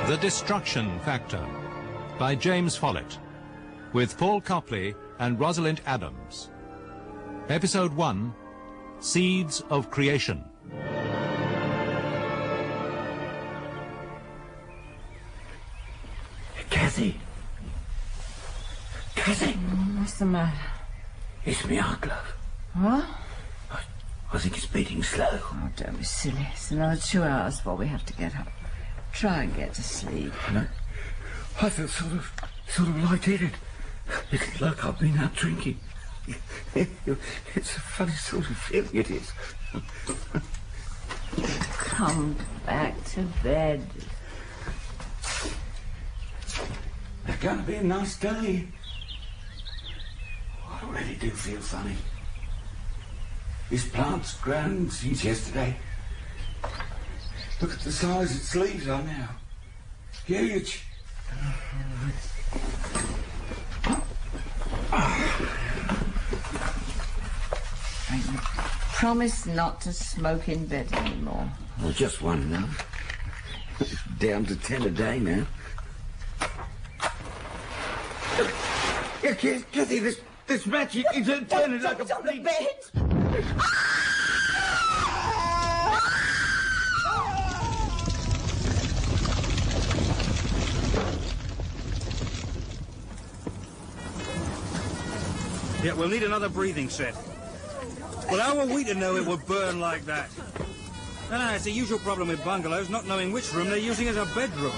The Destruction Factor by James Follett, with Paul Copley and Rosalind Adams. Episode 1, Seeds of Creation. Cathy! Cathy! What's the matter? It's me heart glove. What? I think it's beating slow. Oh, don't be silly. It's another 2 hours before we have to get up. Try and get to sleep. No, I feel sort of lightheaded. It's like I've been out drinking. It's a funny sort of feeling, it is. Come back to bed. It's going to be a nice day. I really do feel funny. This plant's grown since yesterday. Look at the size its leaves are now. Huge. Promise not to smoke in bed anymore. Well, just one now. Down to 10 a day now. Yeah, Cathy, this magic is turning like a... It's on the bed! Yeah, we'll need another breathing set. Well, how are we to know it would burn like that? No, it's the usual problem with bungalows, not knowing which room they're using as a bedroom.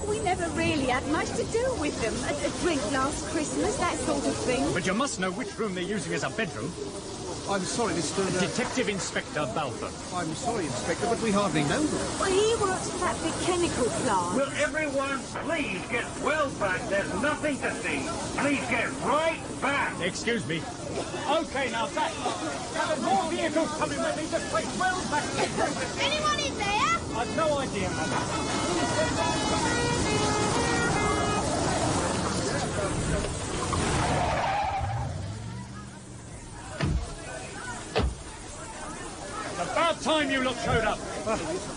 We never really had much to do with them. A drink last Christmas, that sort of thing. But you must know which room they're using as a bedroom. I'm sorry, Mr. Detective Inspector Balfour. I'm sorry, Inspector, but we hardly know them. Well, he works for that big chemical plant. Will everyone please get well back? There's nothing to see. Please get right back. Excuse me. OK, now that. Now there's more vehicles coming with me. Just wait well back. Anyone in there? I've no idea, madam. About time you lot showed up.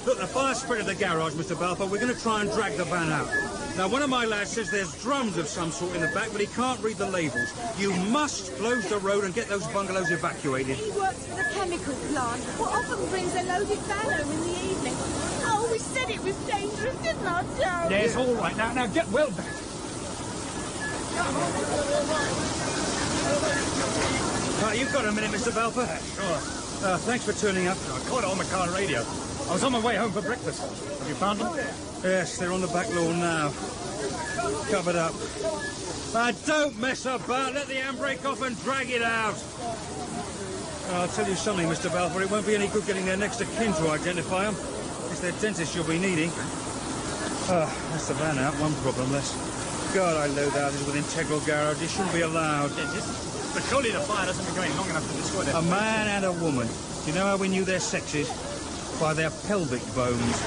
Look, the fire spread of the garage, Mr. Balfour. We're going to try and drag the van out. Now, one of my lads says there's drums of some sort in the back, but he can't read the labels. You must close the road and get those bungalows evacuated. He works for the chemical plant. Well, often brings a loaded van home in the evening. Oh, we said it was dangerous, didn't I, Joan? Yes, all right. Now get well back. Right, you've got a minute, Mr. Balfour? Sure. Thanks for turning up. I caught it on the car radio. I was on my way home for breakfast. Have you found them? Yes, they're on the back lawn now. Covered up. Don't mess about. Let the handbrake off and drag it out. I'll tell you something, Mr. Balfour. It won't be any good getting their next of kin to identify them. It's their dentist you'll be needing. That's the van out. One problem less. God, I loathe houses with integral garages. Shouldn't be allowed. Dentist? But surely the fire doesn't be going long enough to destroy them. A man and a woman. Do you know how we knew their sexes? By their pelvic bones.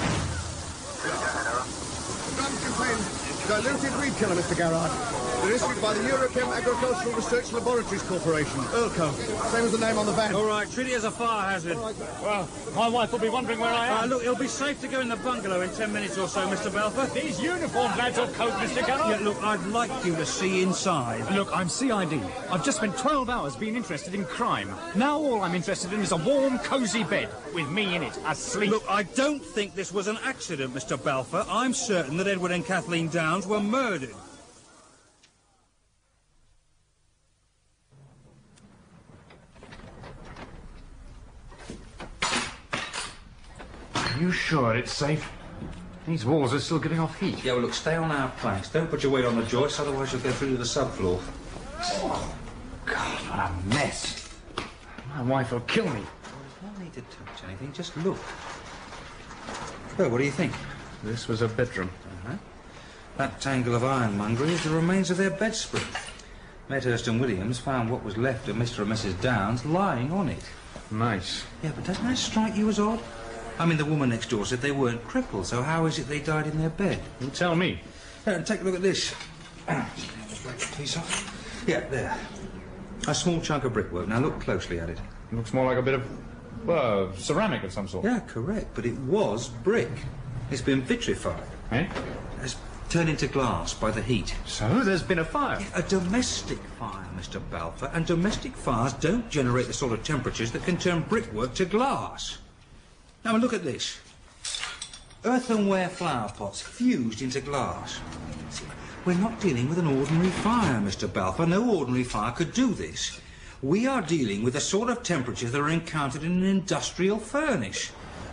Drums contain diluted weed killer, Mr. Garrard. They're issued by the Eurochem Agricultural Research Laboratories Corporation, ERLCO. Same as the name on the van. All right, treat it as a fire hazard. Well, my wife will be wondering where I am. Look, it'll be safe to go in the bungalow in 10 minutes or so, Mr. Balfour. These uniformed lads will cope, Mr. Garrard. Yeah, look, I'd like you to see inside. Look, I'm CID. I've just spent 12 hours being interested in crime. Now all I'm interested in is a warm, cosy bed with me in it, asleep. Look, I don't think this was an accident, Mr. Balfour. I'm certain that Edward and Kathleen Downs were murdered. Are you sure it's safe? These walls are still giving off heat. Yeah, well, look, stay on our planks. Don't put your weight on the joists, otherwise you'll go through to the subfloor. Oh, God, what a mess. My wife will kill me. There's no need to touch anything, just look. Well, what do you think? This was a bedroom. That tangle of ironmongery is the remains of their bedspread. Medhurst and Williams found what was left of Mr. and Mrs. Downs lying on it. Nice. Yeah, but doesn't that strike you as odd? I mean, the woman next door said they weren't crippled, so how is it they died in their bed? You tell me. And take a look at this. Just break the piece off. Yeah, there. A small chunk of brickwork. Now look closely at it. Looks more like a bit of Well, ceramic of some sort. Yeah, correct, but it was brick. It's been vitrified. Eh? It's turned into glass by the heat. So there's been a fire? A domestic fire, Mr. Balfour, and domestic fires don't generate the sort of temperatures that can turn brickwork to glass. Now, look at this. Earthenware flower pots fused into glass. See, we're not dealing with an ordinary fire, Mr. Balfour. No ordinary fire could do this. We are dealing with the sort of temperatures that are encountered in an industrial furnace.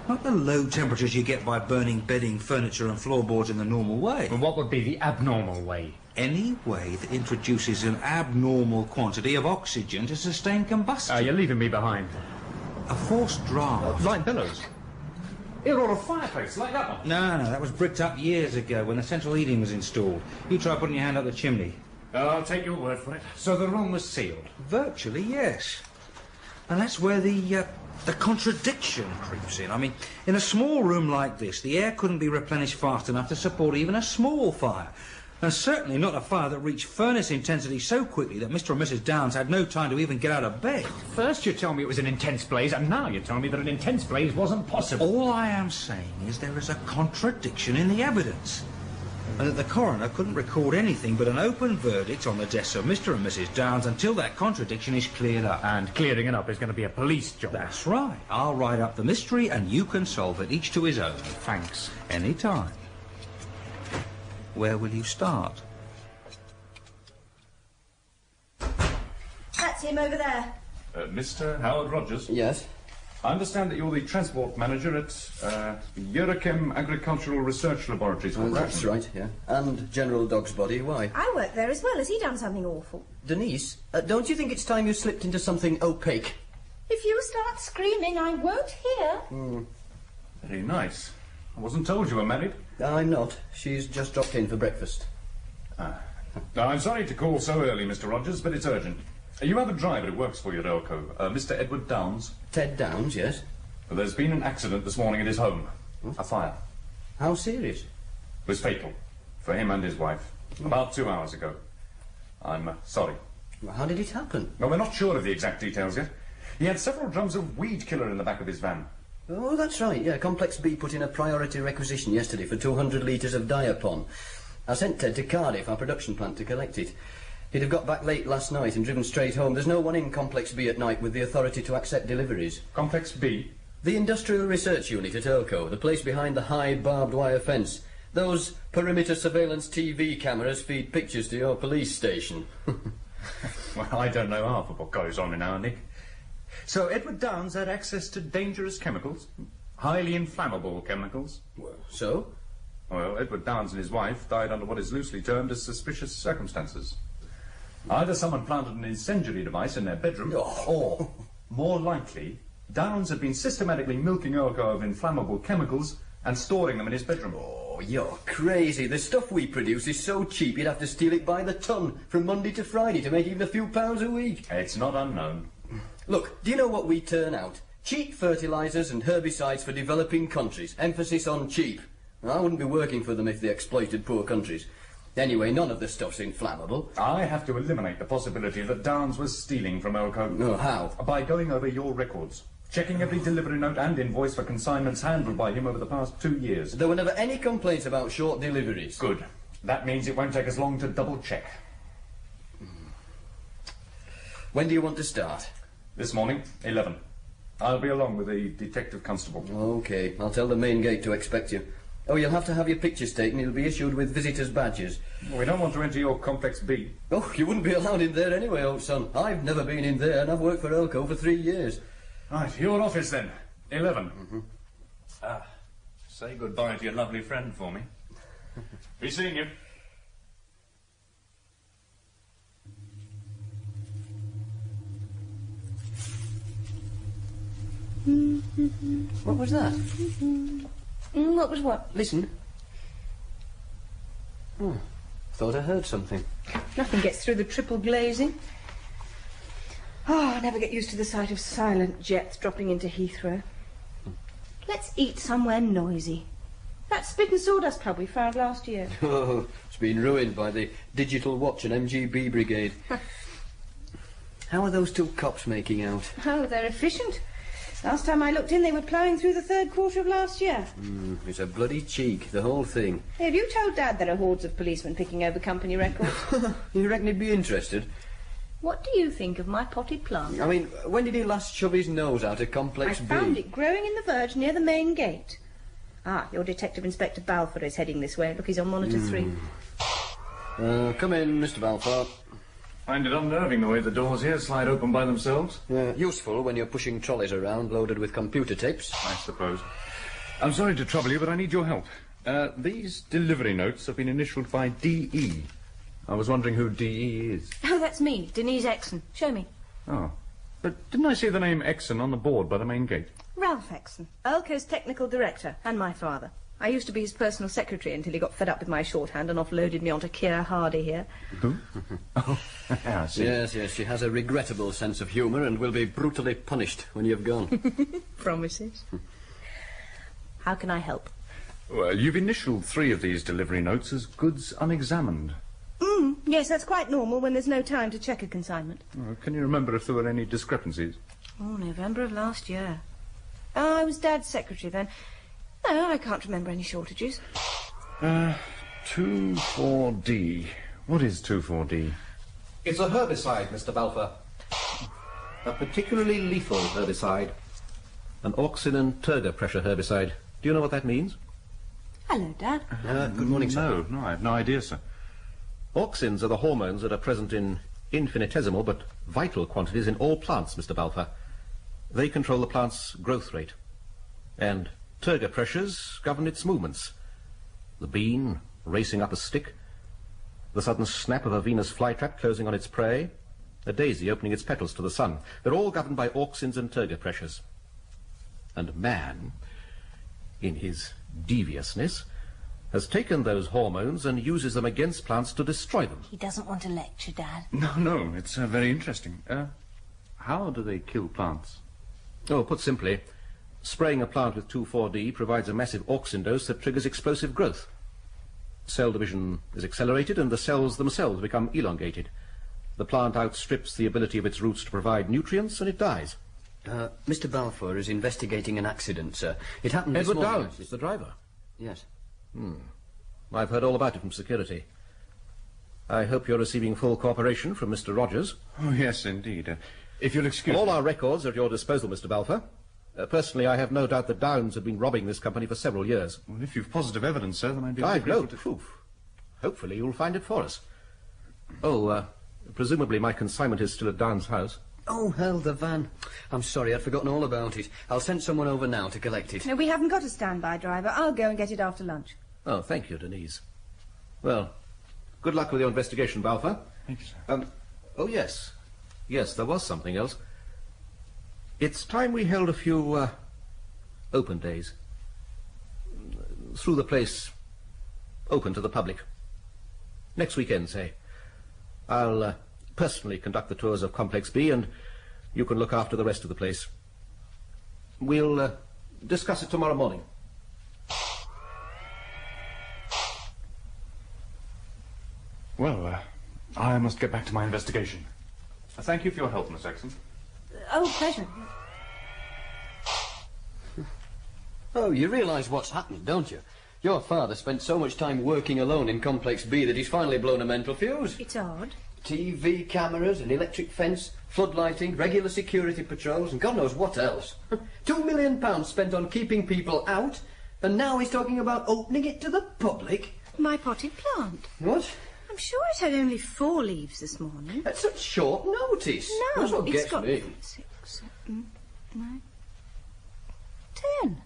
Not the low temperatures you get by burning bedding, furniture and floorboards in the normal way. Well, what would be the abnormal way? Any way that introduces an abnormal quantity of oxygen to sustain combustion. You're leaving me behind. A forced draft. Like bellows. Here, or a fireplace, like that one. No, that was bricked up years ago when the central heating was installed. You try putting your hand up the chimney. I'll take your word for it. So the room was sealed? Virtually, yes. And that's where the contradiction creeps in. I mean, in a small room like this, the air couldn't be replenished fast enough to support even a small fire. And certainly not a fire that reached furnace intensity so quickly that Mr. and Mrs. Downs had no time to even get out of bed. First you tell me it was an intense blaze, and now you tell me that an intense blaze wasn't possible. All I am saying is there is a contradiction in the evidence. And that the coroner couldn't record anything but an open verdict on the deaths of Mr. and Mrs. Downs until that contradiction is cleared up. And clearing it up is going to be a police job. That's right. I'll write up the mystery and you can solve it, each to his own. Thanks. Any time. Where will you start? That's him over there. Mr. Howard Rogers? Yes? I understand that you're the transport manager at Wickham Agricultural Research Laboratories. That's right, yeah. And General Dog's Body. Why? I work there as well. Has he done something awful? Denise, don't you think it's time you slipped into something opaque? If you start screaming, I won't hear. Very nice. I wasn't told you were married. I'm not. She's just dropped in for breakfast. Now, I'm sorry to call so early, Mr. Rogers, but it's urgent. You have a driver who works for you at Elko, Mr. Edward Downs. Ted Downs, yes. Well, there's been an accident this morning at his home. A fire. How serious? It was fatal for him and his wife. About 2 hours ago. I'm sorry. Well, how did it happen? Well, we're not sure of the exact details yet. He had several drums of weed killer in the back of his van. Oh, that's right, yeah. Complex B put in a priority requisition yesterday for 200 litres of diapon. I sent Ted to Cardiff, our production plant, to collect it. He'd have got back late last night and driven straight home. There's no one in Complex B at night with the authority to accept deliveries. Complex B? The Industrial Research Unit at Elko, the place behind the high barbed wire fence. Those perimeter surveillance TV cameras feed pictures to your police station. Well, I don't know half of what goes on in our Nick. So Edward Downs had access to dangerous chemicals? Highly inflammable chemicals? Well, so? Well, Edward Downs and his wife died under what is loosely termed as suspicious circumstances. Either someone planted an incendiary device in their bedroom, or, more likely, Downs had been systematically milking Elko of inflammable chemicals and storing them in his bedroom. Oh, you're crazy. The stuff we produce is so cheap you'd have to steal it by the ton from Monday to Friday to make even a few pounds a week. It's not unknown. Look, do you know what we turn out? Cheap fertilisers and herbicides for developing countries. Emphasis on cheap. I wouldn't be working for them if they exploited poor countries. Anyway, none of the stuff's inflammable. I have to eliminate the possibility that Downs was stealing from Elko. Oh, how? By going over your records. Checking every delivery note and invoice for consignments handled by him over the past 2 years. There were never any complaints about short deliveries. Good. That means it won't take us long to double-check. When do you want to start? This morning, 11. I'll be along with the detective constable. OK. I'll tell the main gate to expect you. Oh, you'll have to have your pictures taken. You'll be issued with visitors' badges. Well, we don't want to enter your Complex B. Oh, you wouldn't be allowed in there anyway, old son. I've never been in there, and I've worked for Elko for 3 years. Right, your office then. 11. Say goodbye to your lovely friend for me. Be seeing you. What was that? What was what? Listen. Oh, thought I heard something. Nothing gets through the triple glazing. Oh, I never get used to the sight of silent jets dropping into Heathrow. Let's eat somewhere noisy. That Spit and Sawdust pub we found last year. Oh, it's been ruined by the Digital Watch and MGB Brigade. How are those two cops making out? Oh, they're efficient. Last time I looked in, they were ploughing through the third quarter of last year. It's a bloody cheek, the whole thing. Hey, have you told Dad there are hordes of policemen picking over company records? You reckon he'd be interested? What do you think of my potted plant? I mean, when did he last shove his nose out of Complex B? I found it growing in the verge near the main gate. Ah, your Detective Inspector Balfour is heading this way. Look, he's on monitor 3. Come in, Mr. Balfour. Find it unnerving the way the doors here slide open by themselves. Useful when you're pushing trolleys around loaded with computer tapes. I suppose. I'm sorry to trouble you, but I need your help. These delivery notes have been initialed by D.E. I was wondering who D.E. is. Oh, that's me, Denise Exon. Show me. Oh. But didn't I see the name Exon on the board by the main gate? Ralph Exon, Earlco's technical director, and my father. I used to be his personal secretary until he got fed up with my shorthand and offloaded me onto Keir Hardy here. Who? Oh, I see. Yes, she has a regrettable sense of humour and will be brutally punished when you've gone. Promises. How can I help? Well, you've initialed 3 of these delivery notes as goods unexamined. Yes, that's quite normal when there's no time to check a consignment. Can you remember if there were any discrepancies? Oh, November of last year. I was Dad's secretary then. No, I can't remember any shortages. 2,4-D. What is 2,4-D? It's a herbicide, Mr. Balfour. A particularly lethal herbicide. An auxin and turgor pressure herbicide. Do you know what that means? Hello, Dad. Good morning, sir. No, I have no idea, sir. Auxins are the hormones that are present in infinitesimal but vital quantities in all plants, Mr. Balfour. They control the plant's growth rate. And turgor pressures govern its movements. The bean racing up a stick, the sudden snap of a Venus flytrap closing on its prey, a daisy opening its petals to the sun. They're all governed by auxins and turgor pressures. And man, in his deviousness, has taken those hormones and uses them against plants to destroy them. He doesn't want to lecture, Dad. No, it's very interesting. How do they kill plants? Oh, put simply, spraying a plant with 2,4-D provides a massive auxin dose that triggers explosive growth. Cell division is accelerated and the cells themselves become elongated. The plant outstrips the ability of its roots to provide nutrients and it dies. Mr. Balfour is investigating an accident, sir. It happened this morning. Edward Downs is the driver. Yes. I've heard all about it from security. I hope you're receiving full cooperation from Mr. Rogers. Oh, yes, indeed. If you'll excuse me. All our records are at your disposal, Mr. Balfour. Personally, I have no doubt that Downs had been robbing this company for several years. Well, if you've positive evidence, sir, then I'd be... I've no proof. Hopefully you'll find it for us. Oh, presumably my consignment is still at Downs' house. Oh, hell, the van. I'm sorry, I'd forgotten all about it. I'll send someone over now to collect it. No, we haven't got a standby driver. I'll go and get it after lunch. Oh, thank you, Denise. Well, good luck with your investigation, Balfour. Thank you, sir. Oh, yes. Yes, there was something else. It's time we held a few, open days. Through the place, open to the public. Next weekend, say. I'll, personally conduct the tours of Complex B, and you can look after the rest of the place. We'll, discuss it tomorrow morning. Well, I must get back to my investigation. Thank you for your help, Miss Exon. Oh, pleasure. Oh, you realise what's happened, don't you? Your father spent so much time working alone in Complex B that he's finally blown a mental fuse. It's odd. TV cameras, an electric fence, floodlighting, regular security patrols, and God knows what else. £2 million spent on keeping people out, and now he's talking about opening it to the public. My potted plant. What? I'm sure it had only 4 leaves this morning. At such short notice. No, That's what it's gets got me. 6, 7, 9, 10.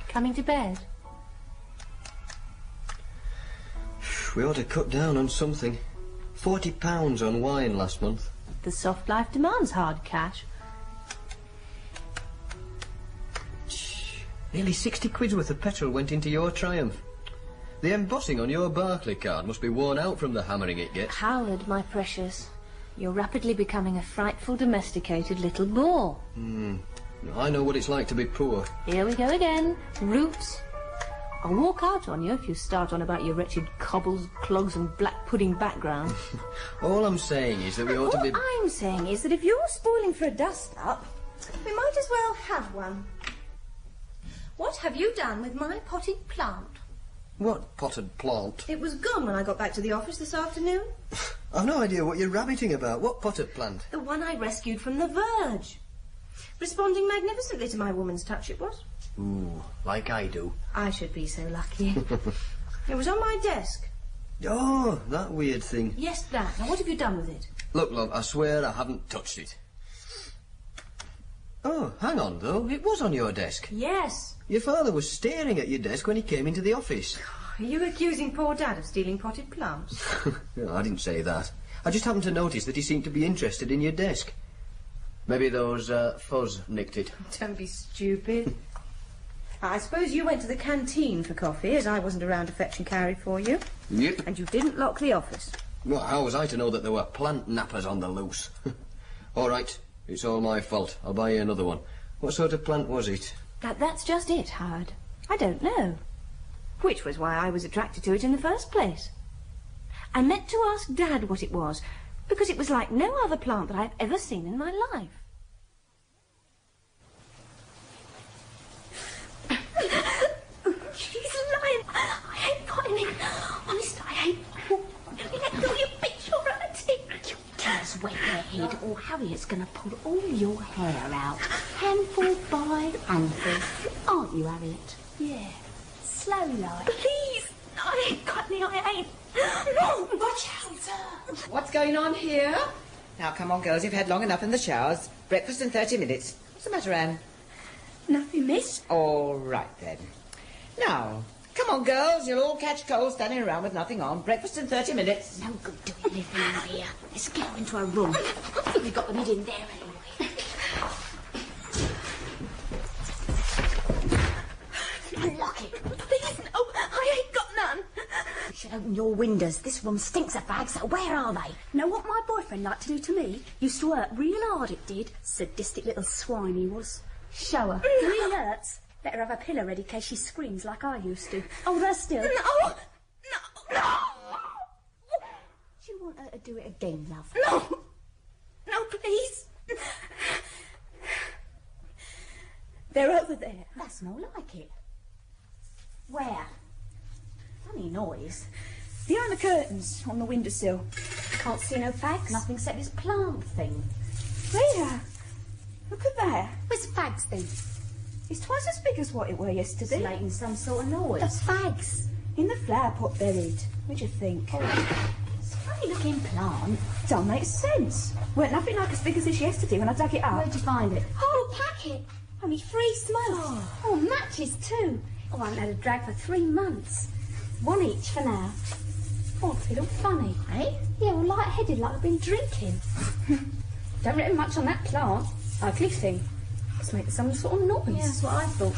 Coming to bed? We ought to cut down on something. £40 on wine last month. The soft life demands hard cash. Nearly 60 quid's worth of petrol went into your Triumph. The embossing on your Barclay card must be worn out from the hammering it gets. Howard, my precious, you're rapidly becoming a frightful domesticated little bore. I know what it's like to be poor. Here we go again. Roots, I'll walk out on you if you start on about your wretched cobbles, clogs and black pudding background. All I'm saying is that we ought to be... All I'm saying is that if you're spoiling for a dust-up, we might as well have one. What have you done with my potted plant? What potted plant? It was gone when I got back to the office this afternoon. I've no idea what you're rabbiting about. What potted plant? The one I rescued from the verge. Responding magnificently to my woman's touch, it was. Ooh, like I do. I should be so lucky. It was on my desk. Oh, that weird thing. Yes, that. Now, what have you done with it? Look, love, I swear I haven't touched it. Oh, hang on, though. It was on your desk. Yes. Your father was staring at your desk when he came into the office. Are you accusing poor Dad of stealing potted plants? No, I didn't say that. I just happened to notice that he seemed to be interested in your desk. Maybe those fuzz nicked it. Don't be stupid. I suppose you went to the canteen for coffee, as I wasn't around to fetch and carry for you. Yep. And you didn't lock the office. Well, how was I to know that there were plant nappers on the loose? All right, it's all my fault. I'll buy you another one. What sort of plant was it? That's just it, Howard. I don't know. Which was why I was attracted to it in the first place. I meant to ask Dad what it was, because it was like no other plant that I've ever seen in my life. She's lying. I hate botany. Honest, I hate... You let go your bestiality. You cats wet your head, or Harriet's going to pull all your hair out. Handful by handful. Aren't you, Harriet? Yeah. Slow like. Please. I ain't got any, I ain't. No, watch out, sir. What's going on here? Now, come on, girls, you've had long enough in the showers. Breakfast in 30 minutes. What's the matter, Anne? Nothing, miss. All right, then. Now, come on, girls, you'll all catch cold standing around with nothing on. Breakfast in 30 minutes. No good doing anything in here. Let's get her into her room. We've got them hidden there anyway. Lock it. Please, no, I ain't got none. You should open your windows. This room stinks of fags. Where are they? Know what my boyfriend liked to do to me? Used to work real hard, it did. Sadistic little swine he was. Show her. Real hurts. Better have a pillow ready in case she screams like I used to. Hold her still. No! No! Do you want her to do it again, love? No! No, please. They're over there. That's more like it. Where? Funny noise. Behind the curtains, on the windowsill. Can't see no fags. Nothing except this plant thing. Where? Look at that. Where's the fags then? It's twice as big as what it were yesterday. It's making some sort of noise. The fags. In the flower pot buried. What do you think? Oh, it's a funny looking plant. Don't make sense. Weren't nothing like as big as this yesterday when I dug it up. Where'd you find it? Whole packet. Only 3 smokes. Oh, matches too. Oh, I haven't had a drag for 3 months. 1 each for now. Oh, they look funny. Eh? Yeah, well, light-headed like I've been drinking. Don't reckon much on that plant. Ugly thing. It's making some sort of noise. Yeah, that's what I thought.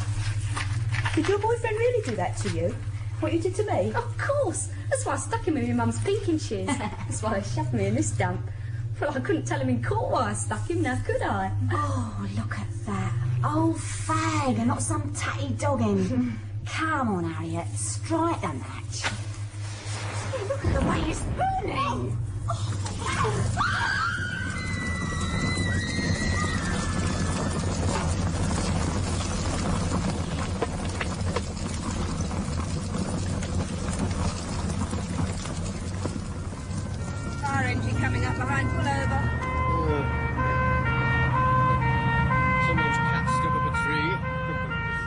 Did your boyfriend really do that to you? What you did to me? Of course. That's why I stuck him in my mum's pinking shears. That's why they shoved me in this dump. Well, I couldn't tell him in court why I stuck him, now could I? Oh, look at that. Old fag and not some tatty dogging. Come on, Harriet. Strike a match. Yeah, look at the way it's burning. Fire engine coming up behind. Pull over. Someone's cat stuck up a tree.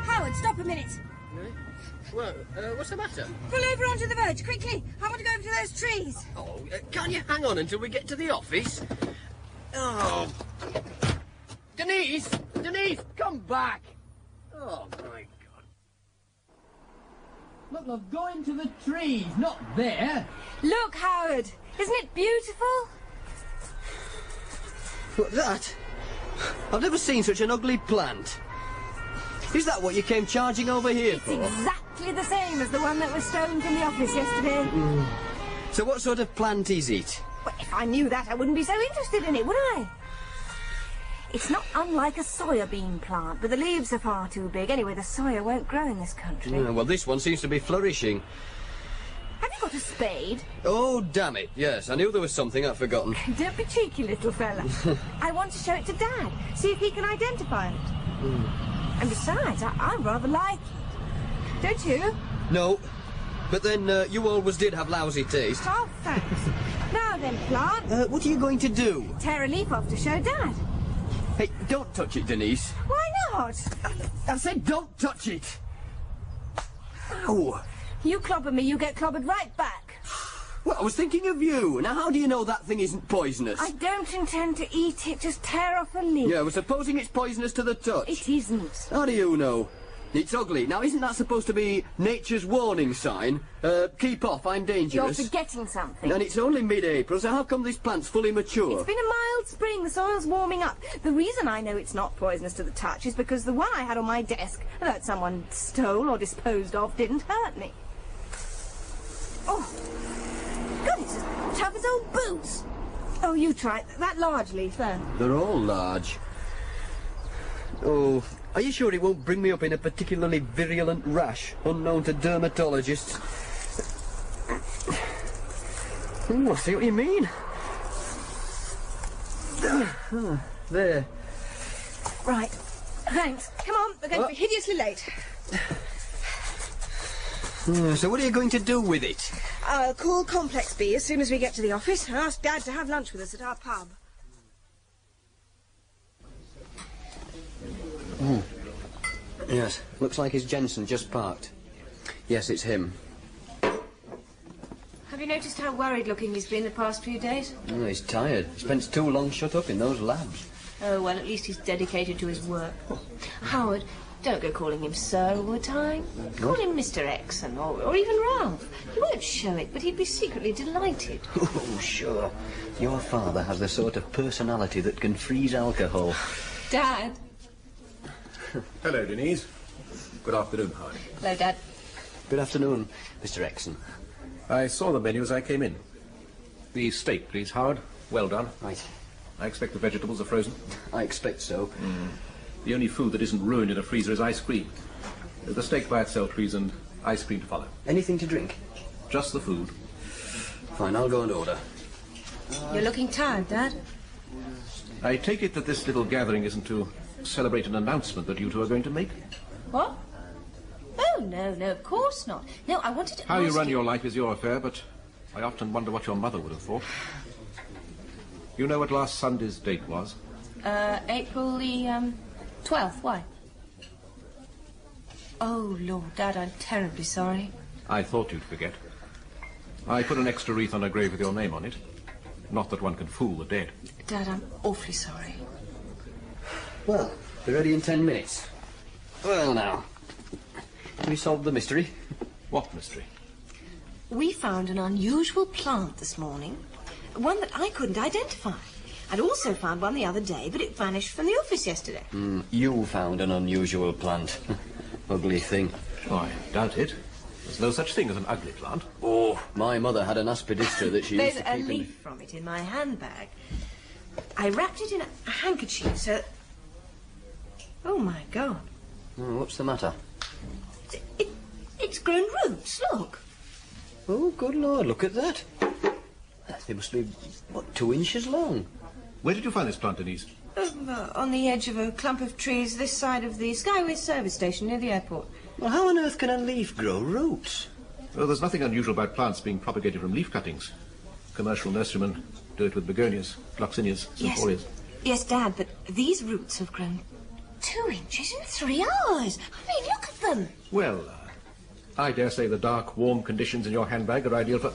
Howard, stop a minute. Well, what's the matter? Pull over onto the verge, quickly. I want to go over to those trees. Oh, can't you hang on until we get to the office? Oh. Denise! Denise, come back! Oh, my God. Look, love, go into the trees, not there. Look, Howard. Isn't it beautiful? What's that? I've never seen such an ugly plant. Is that what you came charging over here It's for? exactly the same as the one that was stolen from the office yesterday. So what sort of plant is it? Well, if I knew that, I wouldn't be so interested in it, would I? It's not unlike a soya bean plant, but the leaves are far too big. Anyway, the soya won't grow in this country. Yeah, well, this one seems to be flourishing. Have you got a spade? Oh, damn it, yes. I knew there was something I'd forgotten. Don't be cheeky, little fella. I want to show it to Dad, see if he can identify it. And besides, I rather like it. Don't you? No. But then, you always did have lousy taste. Oh, thanks. Now then, plant. What are you going to do? Tear a leaf off to show Dad. Hey, don't touch it, Denise. Why not? I said don't touch it. Ow. You clobber me, you get clobbered right back. Well, I was thinking of you. Now, how do you know that thing isn't poisonous? I don't intend to eat it, just tear off a leaf. Yeah, well, supposing it's poisonous to the touch. It isn't. How do you know? It's ugly. Now, isn't that supposed to be nature's warning sign? Keep off, I'm dangerous. You're forgetting something. And it's only mid-April, so how come this plant's fully mature? It's been a mild spring, the soil's warming up. The reason I know it's not poisonous to the touch is because the one I had on my desk, that someone stole or disposed of, didn't hurt me. Oh, God, it's as tough as old boots. Oh, you try it. That large leaf there. They're all large. Oh, are you sure it won't bring me up in a particularly virulent rash, unknown to dermatologists? I see what you mean. There. Right. Thanks. Come on, we're going to be hideously late. So what are you going to do with it? I'll call Complex B as soon as we get to the office and ask Dad to have lunch with us at our pub. Yes, looks like his Jensen just parked. Yes, it's him. Have you noticed how worried-looking he's been the past few days? Oh, he's tired. He spends too long shut up in those labs. Oh, well, at least he's dedicated to his work. Howard, don't go calling him Sir all the time. Call him Mr. Exon, or even Ralph. He won't show it, but he'd be secretly delighted. Oh, sure. Your father has the sort of personality that can freeze alcohol. Dad. Hello, Denise. Good afternoon, Howard. Hello, Dad. Good afternoon, Mr. Exon. I saw the menu as I came in. The steak, please, Howard. Well done. Right. I expect the vegetables are frozen. I expect so. The only food that isn't ruined in a freezer is ice cream. The steak by itself, please, and ice cream to follow. Anything to drink? Just the food. Fine, I'll go and order. You're looking tired, Dad. I take it that this little gathering isn't to celebrate an announcement that you two are going to make? What? Oh, no, of course not. No, I wanted to How you run your life is your affair, but I often wonder what your mother would have thought. You know what last Sunday's date was? April the, 12th. Why? Oh, Lord, Dad, I'm terribly sorry. I thought you'd forget. I put an extra wreath on a grave with your name on it. Not that one can fool the dead. Dad, I'm awfully sorry. Well, be ready in 10 minutes. Well, now. We solved the mystery. What mystery? We found an unusual plant this morning. One that I couldn't identify. I'd also found one the other day, but it vanished from the office yesterday. You found an unusual plant. Ugly thing. Oh, I doubt it. There's no such thing as an ugly plant. Oh, my mother had an aspidistra that she used to keep There's a leaf from it in my handbag. I wrapped it in a handkerchief so... Oh, my God. Oh, what's the matter? It's grown roots, look. Oh, good Lord, look at that. They must be, what, 2 inches long? Where did you find this plant, Denise? On the edge of a clump of trees this side of the Skyway service station near the airport. Well, how on earth can a leaf grow roots? Well, there's nothing unusual about plants being propagated from leaf cuttings. Commercial nurserymen do it with begonias, gloxinias, symphorias. Yes, Dad, but these roots have grown 2 inches in 3 hours. I mean, look at them. Well, I dare say the dark, warm conditions in your handbag are ideal for...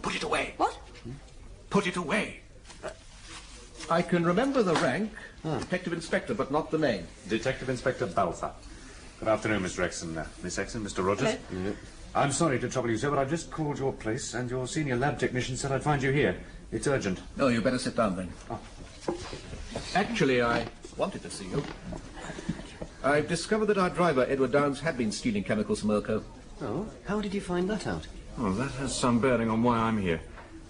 Put it away. What? Put it away. I can remember the rank, Detective Inspector, but not the name. Detective Inspector Balfour. Good afternoon, Mr. Exon. Miss Exon, Mr. Rogers. Hello. I'm sorry to trouble you, sir, but I've just called your place, and your senior lab technician said I'd find you here. It's urgent. Oh, you better sit down, then. Oh. Actually, I wanted to see you. I've discovered that our driver, Edward Downs, had been stealing chemicals from Urco. Oh, how did you find that out? Well, that has some bearing on why I'm here.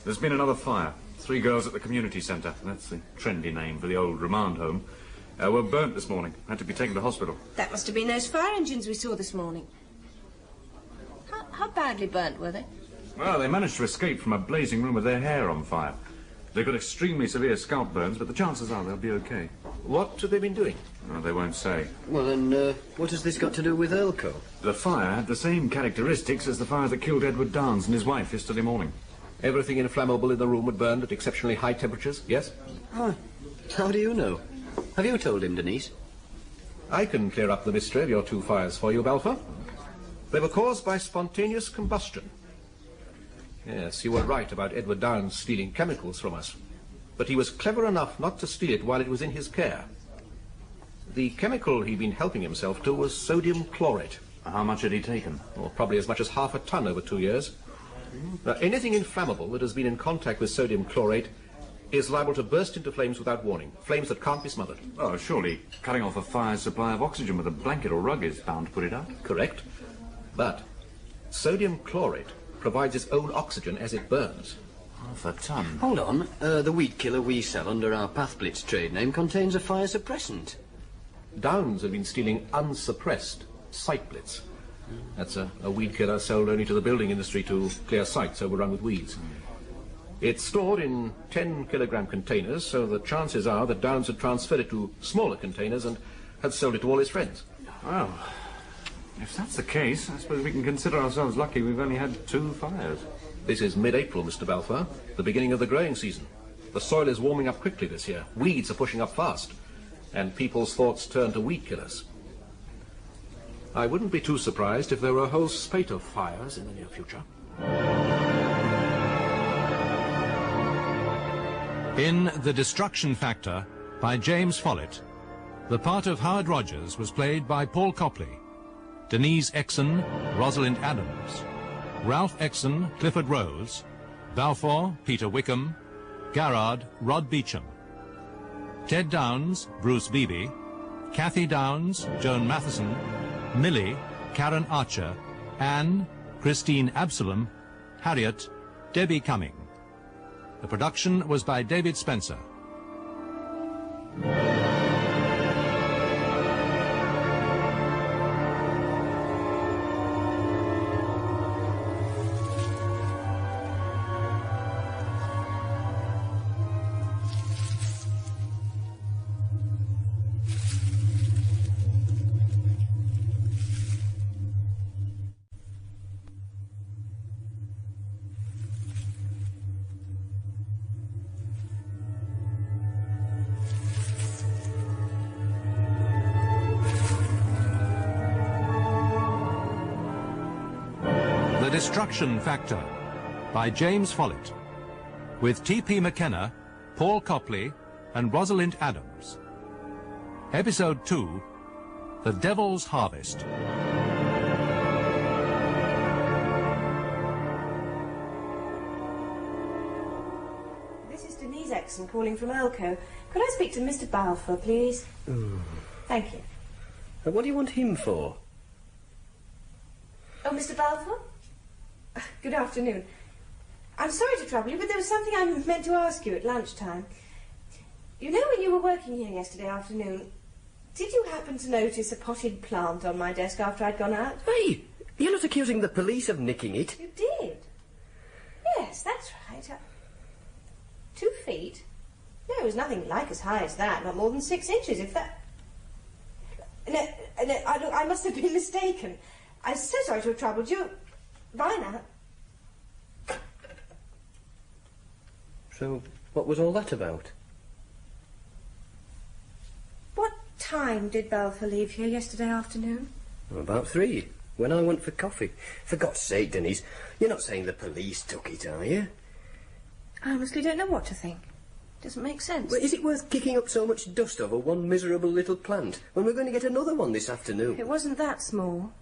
There's been another fire. 3 girls at the community centre, that's the trendy name for the old remand home, were burnt this morning, had to be taken to hospital. That must have been those fire engines we saw this morning. How badly burnt were they? Well, they managed to escape from a blazing room with their hair on fire. They've got extremely severe scalp burns, but the chances are they'll be okay. What have they been doing? Oh, they won't say. Well, then, what has this got to do with Elko? The fire had the same characteristics as the fire that killed Edward Downes and his wife yesterday morning. Everything inflammable in the room had burned at exceptionally high temperatures, yes? Oh, how do you know? Have you told him, Denise? I can clear up the mystery of your 2 fires for you, Balfour. They were caused by spontaneous combustion. Yes, you were right about Edward Downes stealing chemicals from us. But he was clever enough not to steal it while it was in his care. The chemical he'd been helping himself to was sodium chlorate. How much had he taken? Well, probably as much as half a ton over 2 years. Now, anything inflammable that has been in contact with sodium chlorate is liable to burst into flames without warning. Flames that can't be smothered. Oh, surely cutting off a fire's supply of oxygen with a blanket or rug is bound to put it out. Correct. But sodium chlorate provides its own oxygen as it burns. Half a ton. Hold on. The weed killer we sell under our Pathblitz trade name contains a fire suppressant. Downes had been stealing unsuppressed site blitz. That's a weed killer sold only to the building industry to clear sites overrun with weeds. It's stored in 10-kilogram containers, so the chances are that Downes had transferred it to smaller containers and had sold it to all his friends. Well, if that's the case, I suppose we can consider ourselves lucky we've only had 2 fires. This is mid-April, Mr. Balfour, the beginning of the growing season. The soil is warming up quickly this year. Weeds are pushing up fast, and people's thoughts turn to weed killers. I wouldn't be too surprised if there were a whole spate of fires in the near future. In The Destruction Factor by James Follett, the part of Howard Rogers was played by Paul Copley, Denise Exon, Rosalind Adams, Ralph Exon, Clifford Rose, Balfour, Peter Wickham, Garrard, Rod Beacham, Ted Downes, Bruce Beeby, Kathy Downes, Joan Matheson, Millie, Karen Archer, Anne, Christine Absalom, Harriet, Debby Cumming. The production was by David Spencer. The Destruction Factor by James Follett, with T.P. McKenna, Paul Copley and Rosalind Adams. Episode 2, The Devil's Harvest. This is Denise Exon calling from Elko. Could I speak to Mr. Balfour, please? Thank you. What do you want him for? Oh, Mr. Balfour? Good afternoon. I'm sorry to trouble you, but there was something I meant to ask you at lunchtime. You know, when you were working here yesterday afternoon, did you happen to notice a potted plant on my desk after I'd gone out? Hey, you're not accusing the police of nicking it. You did? Yes, that's right. 2 feet? No, it was nothing like as high as that, not more than 6 inches, if that... No, I must have been mistaken. I'm so sorry to have troubled you. Bye now. So, what was all that about? What time did Balfour leave here yesterday afternoon? About 3, when I went for coffee. For God's sake, Denise, you're not saying the police took it, are you? I honestly don't know what to think. Doesn't make sense. Well, is it worth kicking up so much dust over one miserable little plant when we're going to get another one this afternoon? It wasn't that small.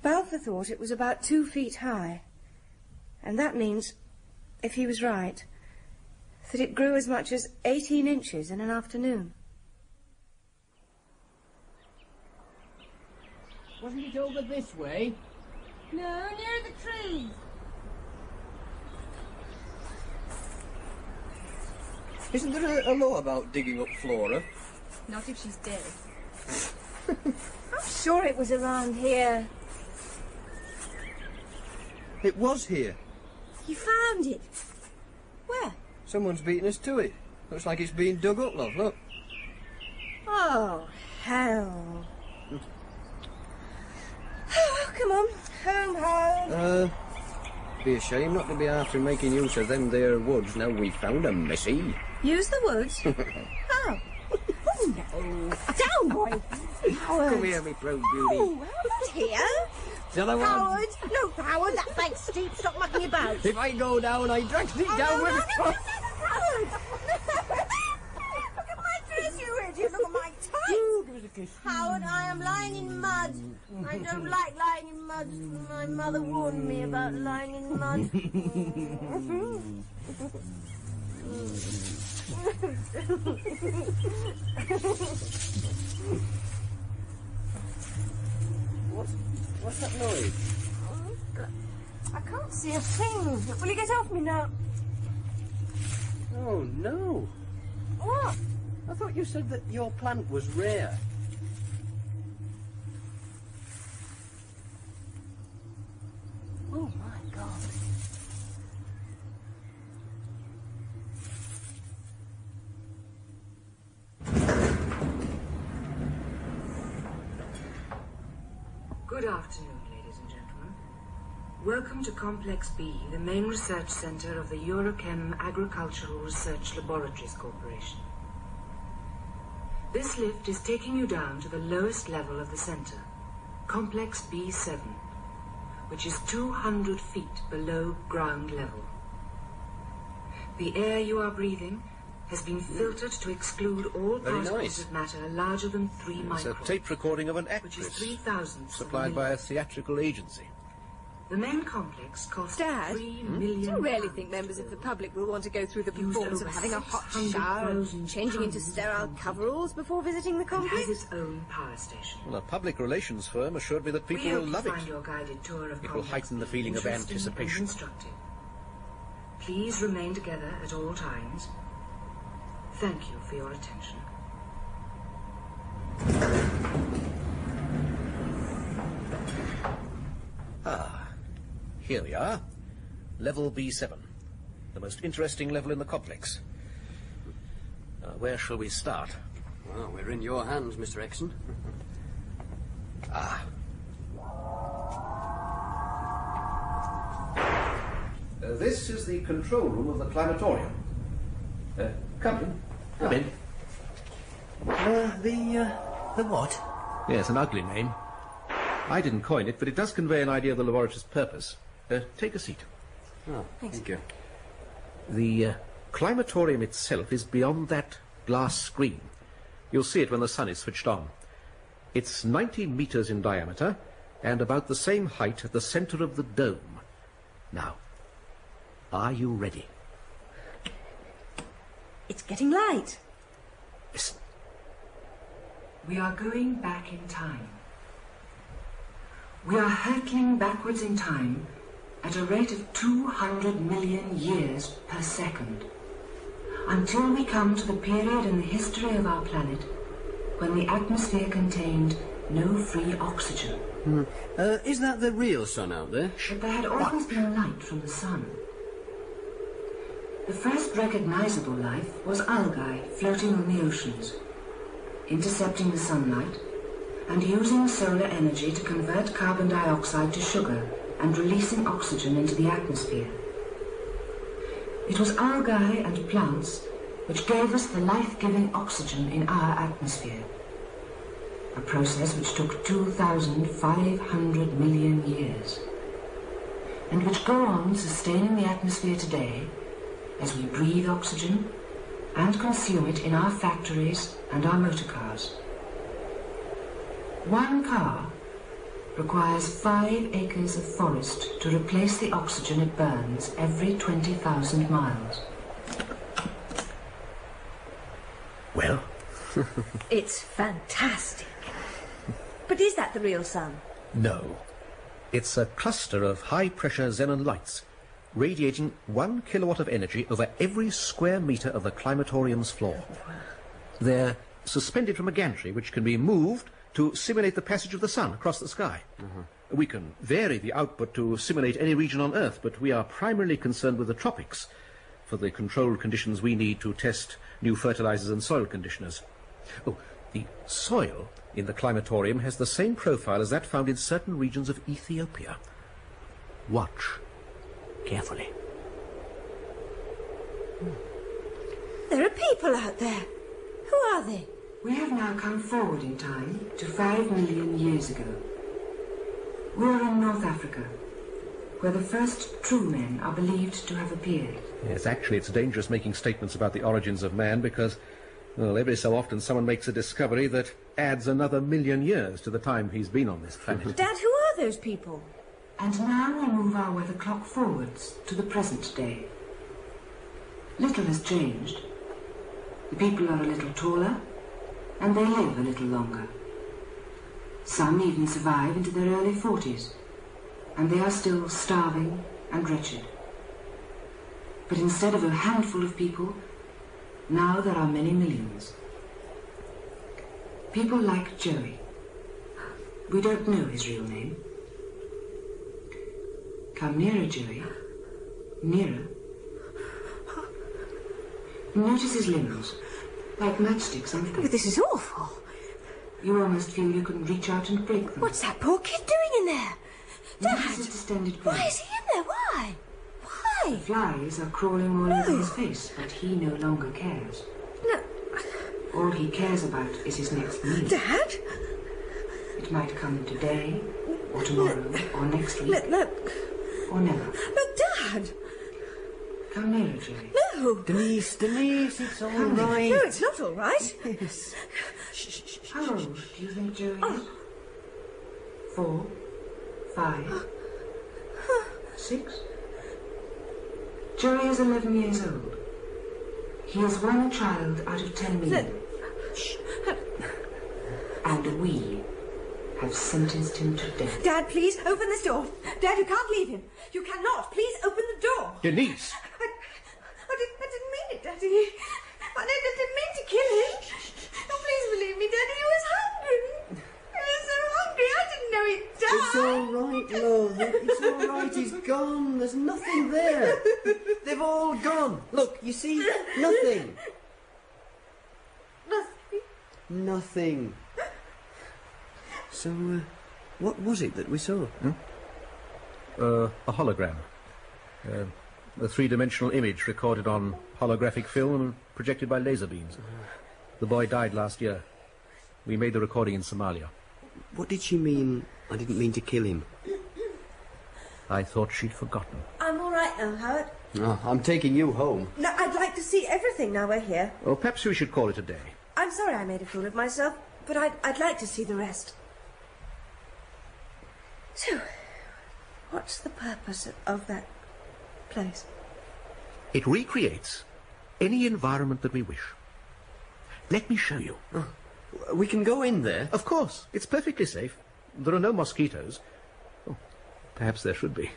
Balfour thought it was about 2 feet high. And that means, if he was right, that it grew as much as 18 inches in an afternoon. Wasn't it over this way? No, near the trees. Isn't there a law about digging up flora? Not if she's dead. I'm sure it was around here. It was here. You found it? Where? Someone's beaten us to it. Looks like it's being dug up, love, look. Oh, hell. Oh, come on. Home, home. Be a shame not to be after making use of them there woods now we've found 'em, missy. Use the woods? Oh. Oh, no. Down, boy. Howard. Come here, me proud beauty. Oh, Howard here. The other one. Howard. No, Howard, that bank's steep. Stop mucking about. If I go down, I drag thee down with... Howard. Look at my dress, you idiot. Look at my tights. Give us a kiss. Howard, I am lying in mud. I don't like lying in mud. My mother warned me about lying in mud. What's that noise? I can't see a thing. Will you get off me now? Oh, no. What? I thought you said that your plant was rare. Oh, my God. Good afternoon, ladies and gentlemen. Welcome to Complex B, the main research centre of the Eurochem Agricultural Research Laboratories Corporation. This lift is taking you down to the lowest level of the centre, Complex B7, which is 200 feet below ground level. The air you are breathing has been filtered to exclude all particles of matter larger than 3 microns. It's a tape recording of an which is actress, 3,000 supplied by a theatrical agency. The main complex cost Dad, £3 million. do you really think members of the public will want to go through the performance of having a hot shower and changing into sterile coveralls before visiting the complex? It has its own power station. Well, a public relations firm assured me that people We will hope love you it. find your guided tour of It will heighten the feeling of interesting and anticipation. instructive. Please remain together at all times. Thank you for your attention. Here we are. Level B7. The most interesting level in the complex. Where shall we start? Well, we're in your hands, Mr. Exon. This is the control room of the climatorium. Come in. Come in. The what? Yes, an ugly name. I didn't coin it, but it does convey an idea of the laboratory's purpose. Take a seat. Oh, thank you. The climatorium itself is beyond that glass screen. You'll see it when the sun is switched on. It's 90 meters in diameter and about the same height at the center of the dome. Now, are you ready? It's getting light. Listen. We are going back in time. We are hurtling backwards in time at a rate of 200 million years per second, until we come to the period in the history of our planet when the atmosphere contained no free oxygen. Is that the real sun out there? But there had always been light from the sun. The first recognizable life was algae floating on the oceans, intercepting the sunlight and using solar energy to convert carbon dioxide to sugar and releasing oxygen into the atmosphere. It was algae and plants which gave us the life-giving oxygen in our atmosphere, a process which took 2,500 million years, and which go on sustaining the atmosphere today as we breathe oxygen and consume it in our factories and our motor cars. One car requires 5 acres of forest to replace the oxygen it burns every 20,000 miles. Well? It's fantastic. But is that the real sun? No. It's a cluster of high-pressure xenon lights, radiating 1 kilowatt of energy over every square metre of the climatorium's floor. They're suspended from a gantry which can be moved to simulate the passage of the sun across the sky. We can vary the output to simulate any region on Earth, but we are primarily concerned with the tropics for the controlled conditions we need to test new fertilizers and soil conditioners. Oh, the soil in the climatorium has the same profile as that found in certain regions of Ethiopia. Watch carefully. There are people out there. Who are they? We have now come forward in time to 5 million years ago. We are in North Africa, where the first true men are believed to have appeared. Yes, actually it's dangerous making statements about the origins of man because, well, every so often someone makes a discovery that adds another 1,000,000 years to the time he's been on this planet. Dad, who are those people? And now we move our weather clock forwards to the present day. Little has changed. The people are a little taller, and they live a little longer. Some even survive into their early 40s, and they are still starving and wretched. But instead of a handful of people, now there are many millions. People like Joey. We don't know his real name. Come nearer, Joey. Nearer. Notice his limbs, like matchsticks, aren't they? Oh, this is awful. You almost feel you can reach out and break them. What's that poor kid doing in there? Notice his distended brain. Why is he in there? Why? Why? The flies are crawling all over his face, but he no longer cares. No. All he cares about is his next meal. Dad? It might come today, or tomorrow, or next week. Look. Or never. Look, Dad! Come nearer, Joey. No! Denise, it's all right. No, it's not all right. Yes. How old do you think Joey is? 4, 5, 6? Joey is 11 years old. He is one child out of 10 million. And we have sentenced him to death. Dad, please, open this door. Dad, you can't leave him. You cannot. Please, open the door. Denise! I didn't mean it, Daddy. I didn't mean to kill him. Oh, please believe me, Daddy. He was hungry. He was so hungry. I didn't know he'd die. It's all right, love. It's all right. He's gone. There's nothing there. They've all gone. Look, you see? Nothing. Nothing. So, what was it that we saw? A hologram. A three-dimensional image recorded on holographic film and projected by laser beams. The boy died last year. We made the recording in Somalia. What did she mean? I didn't mean to kill him. I thought she'd forgotten. I'm all right now, Howard. Oh, I'm taking you home. No, I'd like to see everything now we're here. Well, perhaps we should call it a day. I'm sorry I made a fool of myself, but I'd like to see the rest. So, what's the purpose of that place? It recreates any environment that we wish. Let me show you. Oh, we can go in there? Of course. It's perfectly safe. There are no mosquitoes. Oh, perhaps there should be.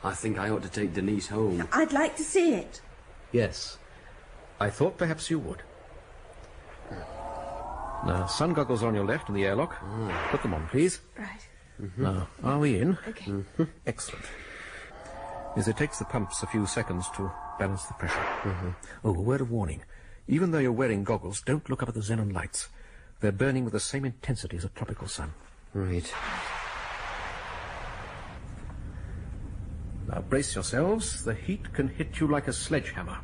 I think I ought to take Denise home. I'd like to see it. Yes. I thought perhaps you would. Now, sun goggles on your left in the airlock. Put them on, please. Right. Now, are we in? Okay. Excellent. As it takes the pumps a few seconds to balance the pressure. Oh, a word of warning. Even though you're wearing goggles, don't look up at the xenon lights. They're burning with the same intensity as a tropical sun. Right. Now, brace yourselves. The heat can hit you like a sledgehammer.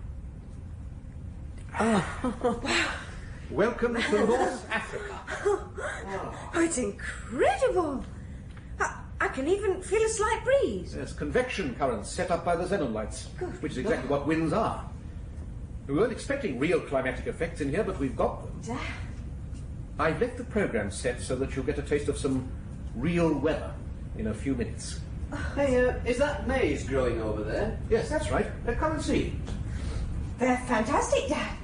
Welcome to North Africa. Oh, it's incredible. I can even feel a slight breeze. There's convection currents set up by the xenon lights, which is exactly what winds are. We weren't expecting real climatic effects in here, but we've got them. I've left the program set so that you'll get a taste of some real weather in a few minutes. Hey, is that maize growing over there? Yes, that's right. Come and see. They're fantastic, Dad.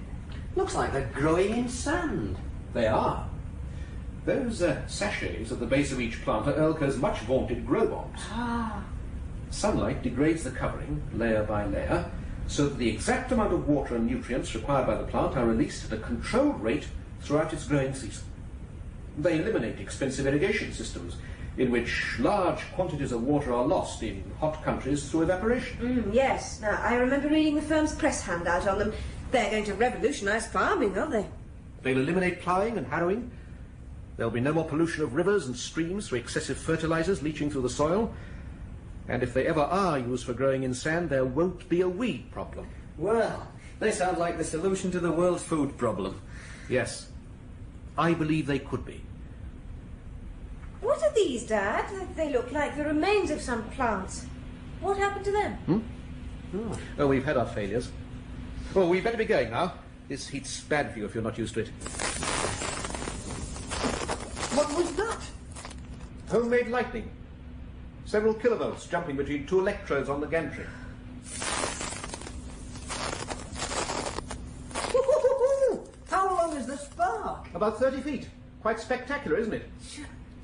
Looks like they're growing in sand. They are. Those sachets at the base of each plant are Elka's much-vaunted grow bombs. Ah. Sunlight degrades the covering, layer by layer, so that the exact amount of water and nutrients required by the plant are released at a controlled rate throughout its growing season. They eliminate expensive irrigation systems, in which large quantities of water are lost in hot countries through evaporation. Yes. Now, I remember reading the firm's press handout on them. They're going to revolutionise farming, aren't they? They'll eliminate ploughing and harrowing. There'll be no more pollution of rivers and streams through excessive fertilisers leaching through the soil. And if they ever are used for growing in sand, there won't be a weed problem. Well, they sound like the solution to the world's food problem. Yes. I believe they could be. What are these, Dad? They look like the remains of some plants. What happened to them? Oh, we've had our failures. Well, we better be going now. This heat's bad for you if you're not used to it. What was that? Homemade lightning. Several kilovolts jumping between two electrodes on the gantry. How long is the spark? About 30 feet. Quite spectacular, isn't it?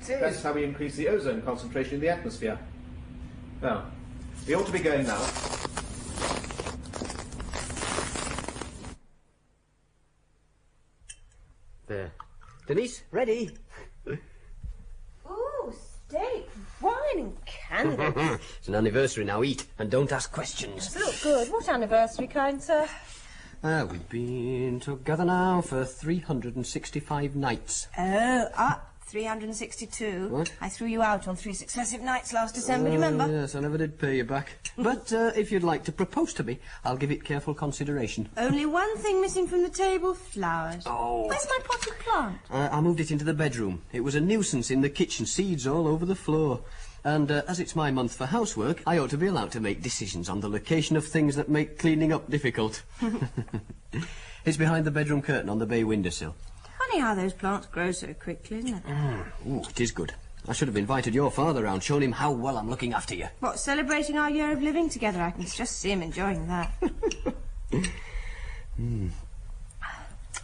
That's how we increase the ozone concentration in the atmosphere. Now, we ought to be going now. There. Denise, ready? Ooh, steak, wine and candles. It's an anniversary now. Eat and don't ask questions. Does it look good? What anniversary, kind sir? We've been together now for 365 nights. 362. What? I threw you out on 3 successive nights last December, do you remember? Yes, I never did pay you back. But if you'd like to propose to me, I'll give it careful consideration. Only one thing missing from the table, flowers. Oh. Where's my potted plant? I moved it into the bedroom. It was a nuisance in the kitchen, seeds all over the floor. And as it's my month for housework, I ought to be allowed to make decisions on the location of things that make cleaning up difficult. It's behind the bedroom curtain on the bay windowsill. Funny how those plants grow so quickly, isn't it? Ooh, it is good. I should have invited your father round, shown him how well I'm looking after you. What, celebrating our year of living together? I can just see him enjoying that.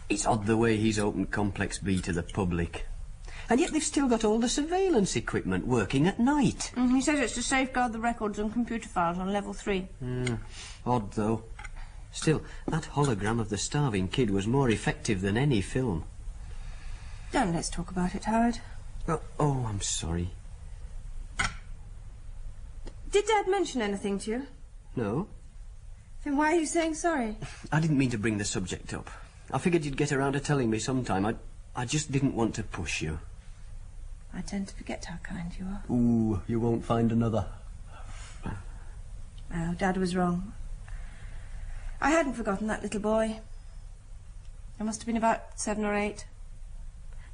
It's odd the way he's opened Complex B to the public. And yet they've still got all the surveillance equipment working at night. He says it's to safeguard the records and computer files on level 3. Odd, though. Still, that hologram of the starving kid was more effective than any film. Don't let's talk about it, Howard. Oh, I'm sorry. Did Dad mention anything to you? No. Then why are you saying sorry? I didn't mean to bring the subject up. I figured you'd get around to telling me sometime. I just didn't want to push you. I tend to forget how kind you are. Ooh, you won't find another. Oh, Dad was wrong. I hadn't forgotten that little boy. I must have been about 7 or 8.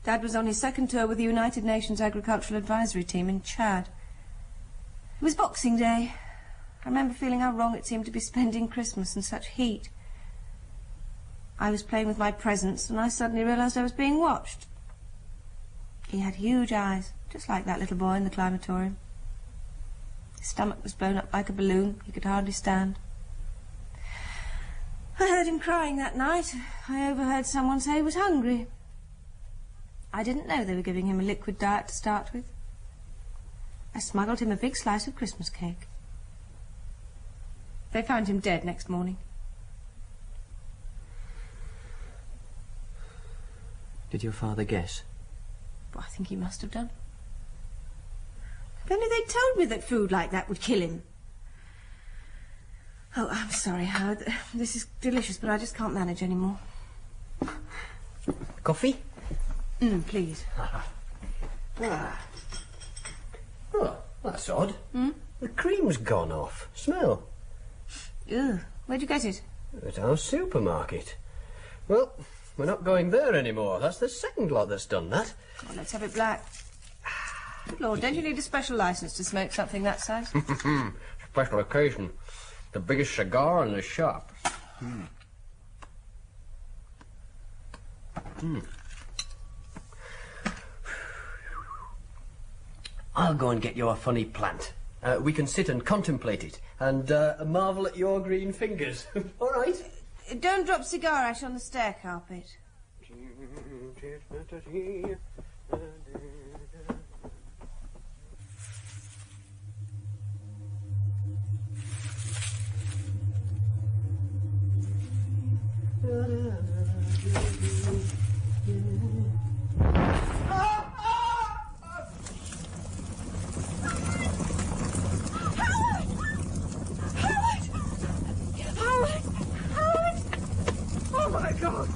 Dad was on his second tour with the United Nations Agricultural Advisory Team in Chad. It was Boxing Day. I remember feeling how wrong it seemed to be spending Christmas in such heat. I was playing with my presents and I suddenly realised I was being watched. He had huge eyes, just like that little boy in the climatorium. His stomach was blown up like a balloon. He could hardly stand. I heard him crying that night. I overheard someone say he was hungry. I didn't know they were giving him a liquid diet to start with. I smuggled him a big slice of Christmas cake. They found him dead next morning. Did your father guess? Well, I think he must have done. If only they'd told me that food like that would kill him. Oh, I'm sorry, Howard. This is delicious, but I just can't manage anymore. Coffee? Please. Oh, that's odd. The cream's gone off. Smell. Ugh. Where'd you get it? At our supermarket. Well, we're not going there anymore. That's the second lot that's done that. Oh, let's have it black. Good Lord, don't you need a special licence to smoke something that size? Special occasion. The biggest cigar in the shop. I'll go and get you a funny plant. We can sit and contemplate it and marvel at your green fingers. All right? Don't drop cigar ash on the stair carpet. Oh, my God!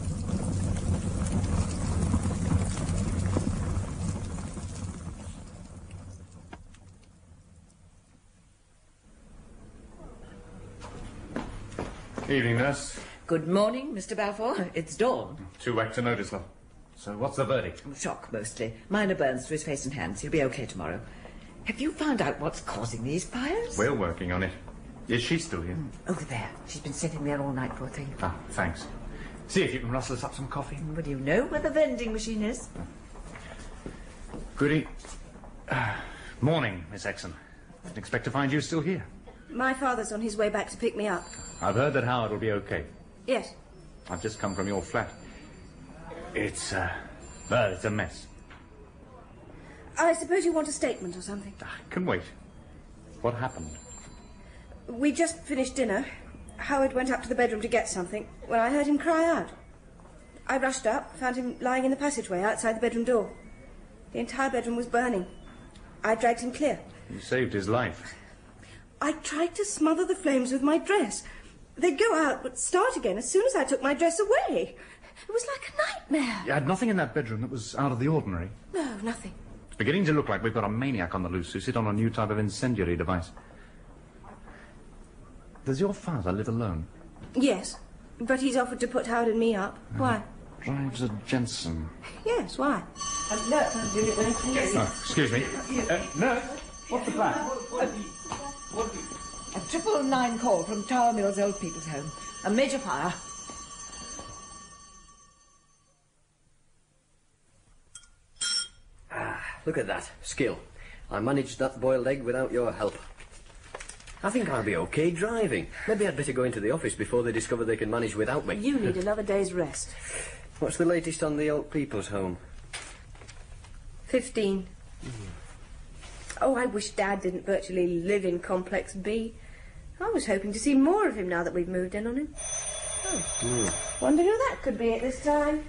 Evening, nurse. Good morning, Mr. Balfour. It's dawn. Too whack to notice, love. So what's the verdict? Shock, mostly. Minor burns to his face and hands. He'll be okay tomorrow. Have you found out what's causing these fires? We're working on it. Is she still here? Over there. She's been sitting there all night, poor thing. Ah, thanks. See if you can rustle us up some coffee. Well, do you know where the vending machine is? Goody. Morning, Miss Exon. Didn't expect to find you still here. My father's on his way back to pick me up. I've heard that Howard will be okay. Yes. I've just come from your flat. It's a mess. I suppose you want a statement or something? Can wait. What happened? We just finished dinner. Howard went up to the bedroom to get something when I heard him cry out. I rushed up, found him lying in the passageway outside the bedroom door. The entire bedroom was burning. I dragged him clear. You saved his life. I tried to smother the flames with my dress. They'd go out, but start again as soon as I took my dress away. It was like a nightmare. You had nothing in that bedroom that was out of the ordinary. No, nothing. It's beginning to look like we've got a maniac on the loose who sit on a new type of incendiary device. Does your father live alone? Yes, but he's offered to put Howard and me up. Why? Drives a Jensen. Yes, why? No, do it very clearly. Oh, excuse me. No, what's the plan? A 999 call from Tower Mills Old People's Home. A major fire. Look at that. Skill. I managed that boiled egg without your help. I think I'll be okay driving. Maybe I'd better go into the office before they discover they can manage without me. You need another day's rest. What's the latest on the Old People's Home? 15. Oh, I wish Dad didn't virtually live in Complex B. I was hoping to see more of him now that we've moved in on him. Oh. Wonder who that could be at this time.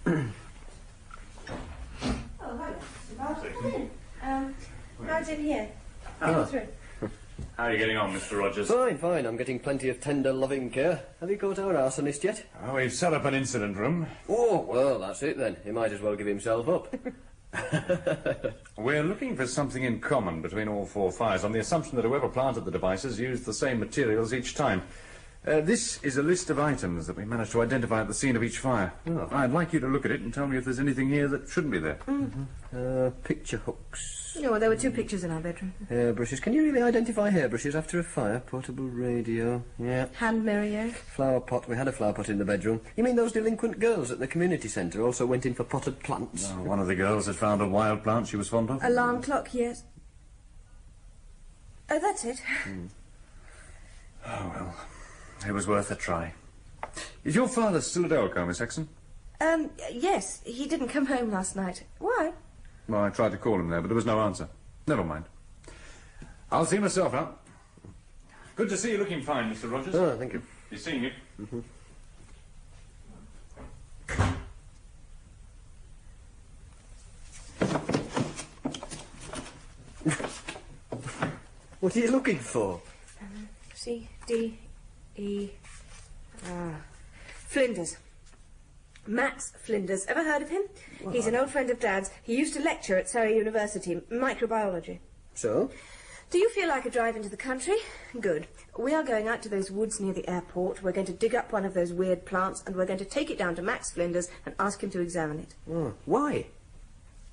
Oh, hello, Mr. Balfour. Come in. How's in here? Come through. How are you getting on, Mr. Rogers? Fine, fine. I'm getting plenty of tender, loving care. Have you caught our arsonist yet? Oh, we've set up an incident room. Oh, well, that's it then. He might as well give himself up. We're looking for something in common between all four fires on the assumption that whoever planted the devices used the same materials each time. This is a list of items that we managed to identify at the scene of each fire. Oh. I'd like you to look at it and tell me if there's anything here that shouldn't be there. Picture hooks. No, well, there were 2 pictures in our bedroom. Hairbrushes. Can you really identify hairbrushes after a fire? Portable radio. Yeah. Hand mirror, yes. Flower pot. We had a flower pot in the bedroom. You mean those delinquent girls at the community centre also went in for potted plants? Oh, one of the girls had found a wild plant she was fond of. Alarm clock, yes. Oh, that's it. Oh, well. It was worth a try. Is your father still at Elko, Miss Exon? Yes. He didn't come home last night. Why? Well, I tried to call him there, but there was no answer. Never mind. I'll see myself out. Good to see you looking fine, Mr. Rogers. Oh, thank you. You're seeing you. What are you looking for? C, D, E... Flinders. Max Flinders. Ever heard of him? What? He's an old friend of Dad's. He used to lecture at Surrey University, microbiology. So? Do you feel like a drive into the country? Good. We are going out to those woods near the airport. We're going to dig up one of those weird plants and we're going to take it down to Max Flinders and ask him to examine it. Oh, why?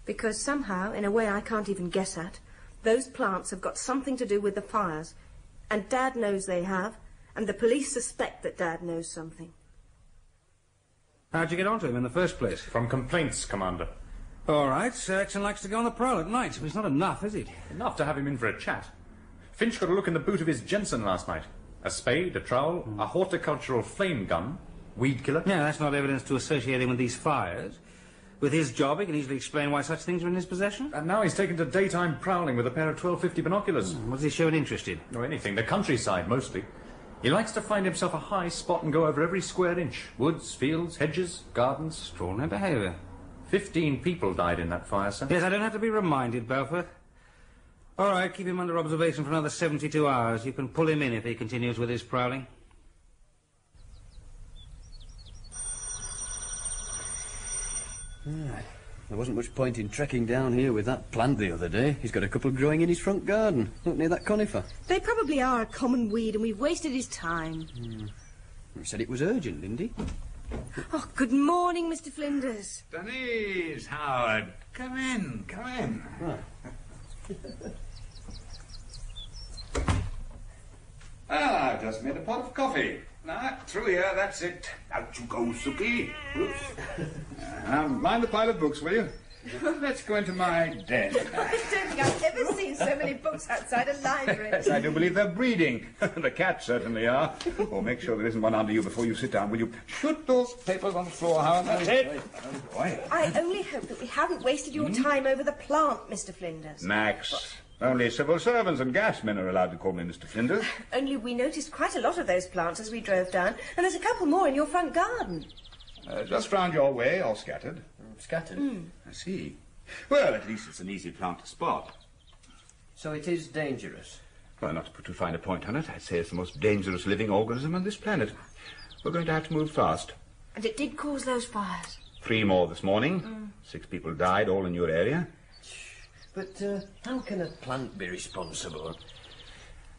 Because somehow, in a way I can't even guess at, those plants have got something to do with the fires. And Dad knows they have, and the police suspect that Dad knows something. How'd you get onto him in the first place? From complaints, Commander. All right, Sir Exon likes to go on the prowl at night, but it's not enough, is it? Enough to have him in for a chat. Finch got a look in the boot of his Jensen last night. A spade, a trowel, a horticultural flame gun, weed killer. Yeah, that's not evidence to associate him with these fires. With his job, he can easily explain why such things are in his possession. And now he's taken to daytime prowling with a pair of 1250 binoculars. What's he showing interest in? Or anything. The countryside, mostly. He likes to find himself a high spot and go over every square inch. Woods, fields, hedges, gardens. Extraordinary behaviour. 15 people died in that fire, sir. Yes, I don't have to be reminded, Balfour. All right, keep him under observation for another 72 hours. You can pull him in if he continues with his prowling. There wasn't much point in trekking down here with that plant the other day. He's got a couple growing in his front garden, up near that conifer. They probably are a common weed, and we've wasted his time. He said it was urgent, didn't he? Oh, good morning, Mr. Flinders. Denise, Howard, come in, come in. I've just made a pot of coffee. Now, through here, that's it. Out you go, Suki. Mind the pile of books, will you? Let's go into my den. I don't think I've ever seen so many books outside a library. Yes, I do believe they're breeding. The cats certainly are. Oh, make sure there isn't one under you before you sit down, will you? Shoot those papers on the floor, Howard. That's it. Oh, boy. I only hope that we haven't wasted your time over the plant, Mr. Flinders. Max, only civil servants and gasmen are allowed to call me Mr. Flinders. Only we noticed quite a lot of those plants as we drove down, and there's a couple more in your front garden. Just round your way, all scattered. Scattered? I see. Well, at least it's an easy plant to spot. So it is dangerous? Well, not to put too fine a point on it, I'd say it's the most dangerous living organism on this planet. We're going to have to move fast. And it did cause those fires? 3 more this morning. 6 people died, all in your area. But how can a plant be responsible?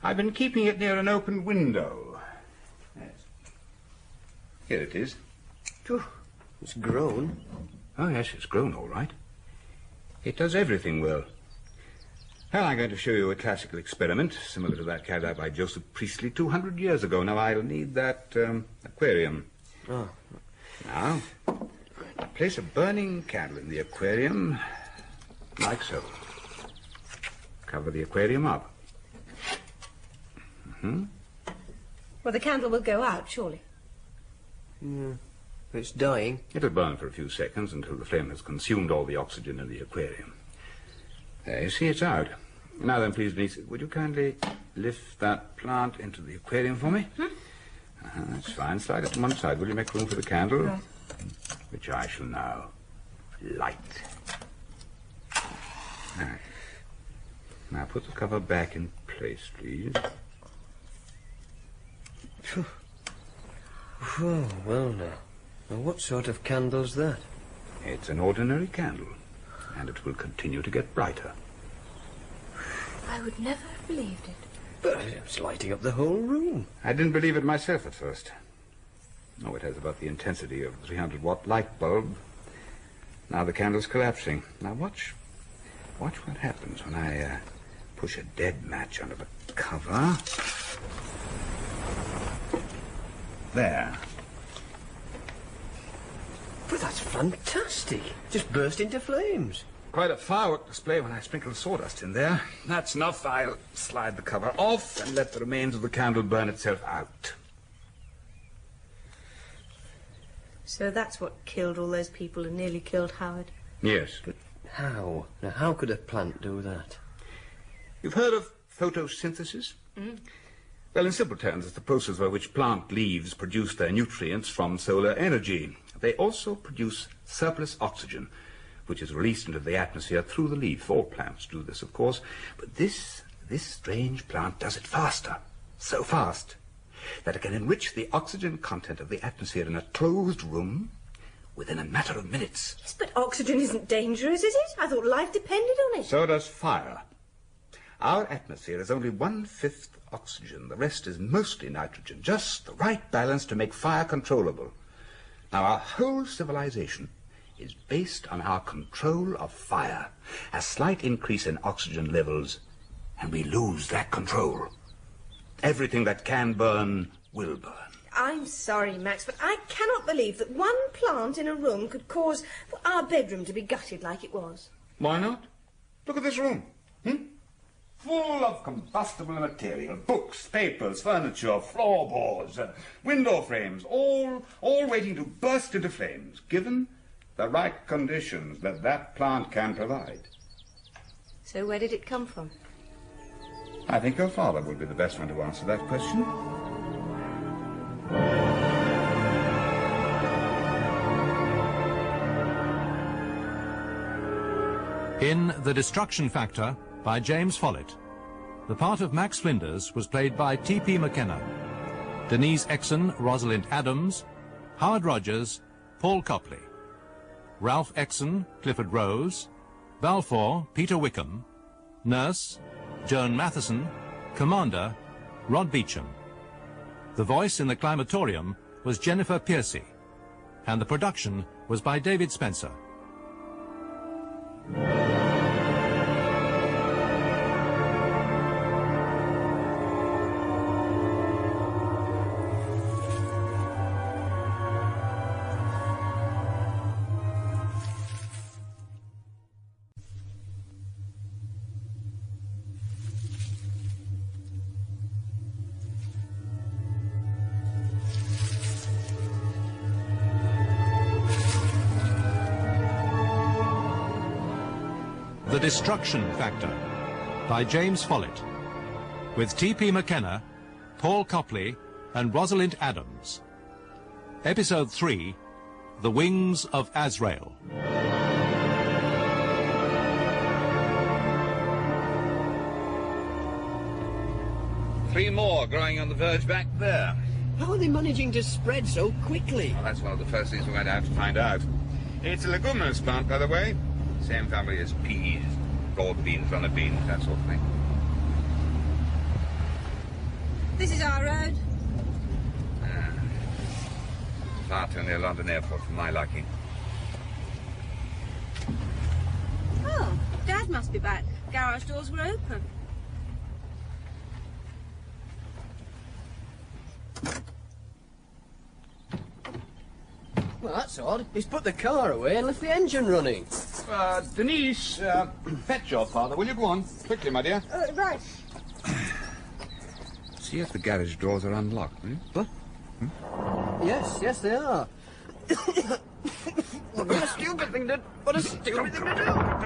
I've been keeping it near an open window. Yes. Here it is. Phew, it's grown. Oh, yes, it's grown all right. It does everything well. Well, I'm going to show you a classical experiment, similar to that carried out by Joseph Priestley 200 years ago. Now, I'll need that aquarium. Oh. Now, place a burning candle in the aquarium, like so. Cover the aquarium up. Well, the candle will go out, surely. Yeah. It's dying. It'll burn for a few seconds until the flame has consumed all the oxygen in the aquarium. There, you see, it's out. Now then, please, Denise, would you kindly lift that plant into the aquarium for me? That's fine. Slide it to one side. Will you make room for the candle? Right. Which I shall now light. Right. Now put the cover back in place, please. Oh, well now. Now, what sort of candle's that? It's an ordinary candle, and it will continue to get brighter. I would never have believed it. But it's lighting up the whole room. I didn't believe it myself at first. Oh, it has about the intensity of a 300-watt light bulb. Now the candle's collapsing. Now watch what happens when I push a dead match under the cover. There. But that's fantastic. Just burst into flames. Quite a firework display when I sprinkle sawdust in there. That's enough. I'll slide the cover off and let the remains of the candle burn itself out. So that's what killed all those people and nearly killed Howard? Yes. But how? Now, how could a plant do that? You've heard of photosynthesis? Well, in simple terms, it's the process by which plant leaves produce their nutrients from solar energy. They also produce surplus oxygen, which is released into the atmosphere through the leaf. All plants do this, of course, but this strange plant does it faster, so fast, that it can enrich the oxygen content of the atmosphere in a closed room within a matter of minutes. Yes, but oxygen isn't dangerous, is it? I thought life depended on it. So does fire. Our atmosphere is only 1/5 oxygen. The rest is mostly nitrogen, just the right balance to make fire controllable. Now, our whole civilization is based on our control of fire. A slight increase in oxygen levels, and we lose that control. Everything that can burn will burn. I'm sorry, Max, but I cannot believe that one plant in a room could cause our bedroom to be gutted like it was. Why not? Look at this room. Full of combustible material. Books, papers, furniture, floorboards, window frames, all waiting to burst into flames, given the right conditions that plant can provide. So where did it come from? I think your father would be the best one to answer that question. In The Destruction Factor by James Follett, the part of Max Flinders was played by T.P. McKenna, Denise Exon, Rosalind Adams, Howard Rogers, Paul Copley, Ralph Exon, Clifford Rose, Balfour, Peter Wickham, Nurse, Joan Matheson, Commander, Rod Beacham. The voice in the Climatorium was Jennifer Piercy, and the production was by David Spencer. The Destruction Factor by James Follett, with T.P. McKenna, Paul Copley and Rosalind Adams. Episode 3, The Wings of Azrael. 3 more growing on the verge back there. How are they managing to spread so quickly? Well, that's one of the first things we're going to have to find out. It's a leguminous plant, by the way. Same family as peas, broad beans, runner beans, that sort of thing. This is our road. Far too near London Airport for my liking. Oh, Dad must be back. Garage doors were open. Well, that's odd. He's put the car away and left the engine running. Denise, fetch your father, will you? Go on. Quickly, my dear. Right. See if the garage doors are unlocked, will you? What? Yes, they are. What a stupid thing to... What a stupid thing to do!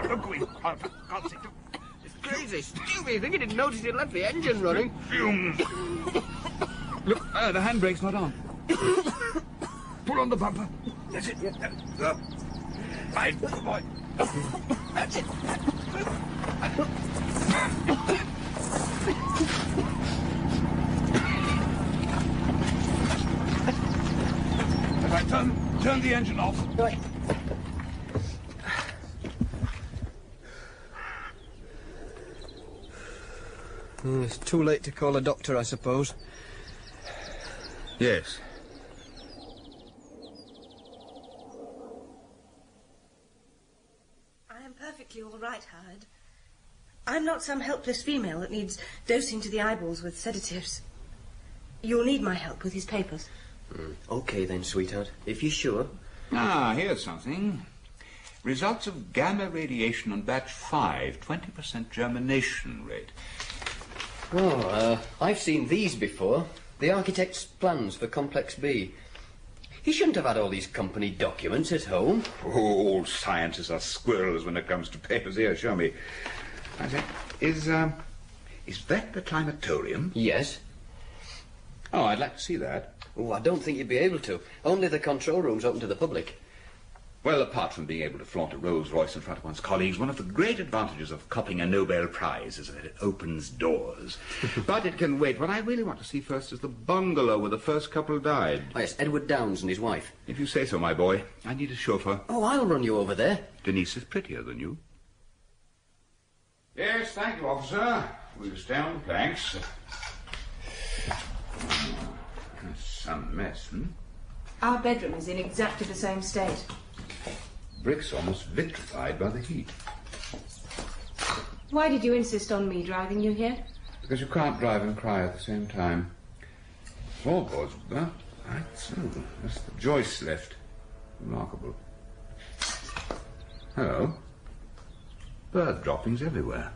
Don't go in. For God's sake, It's crazy, stupid. You think he didn't notice he'd left the engine running? Fumes. Look, the handbrake's not on. Pull on the bumper. That's it. Right, good boy. That's it. Right, turn the engine off. Right. It's too late to call a doctor, I suppose. Yes. I am perfectly all right, Howard. I'm not some helpless female that needs dosing to the eyeballs with sedatives. You'll need my help with his papers. OK then, sweetheart, if you're sure. Here's something. Results of gamma radiation on batch 5, 20% germination rate. I've seen these before. The architect's plans for Complex B. He shouldn't have had all these company documents at home. Oh, all scientists are squirrels when it comes to papers. Here, show me. I say, is that the climatorium? Yes. Oh, I'd like to see that. Oh, I don't think you'd be able to. Only the control room's open to the public. Well, apart from being able to flaunt a Rolls-Royce in front of one's colleagues, one of the great advantages of copying a Nobel Prize is that it opens doors. But it can wait. What I really want to see first is the bungalow where the first couple died. Oh, yes, Edward Downes and his wife. If you say so, my boy. I need a chauffeur. Oh, I'll run you over there. Denise is prettier than you. Yes, thank you, officer. Will you stay on the planks? Some mess, Our bedroom is in exactly the same state. Bricks almost vitrified by the heat. Why did you insist on me driving you here? Because you can't drive and cry at the same time. Floorboards burnt right through. Just the joists left. Remarkable. Hello. Bird droppings everywhere.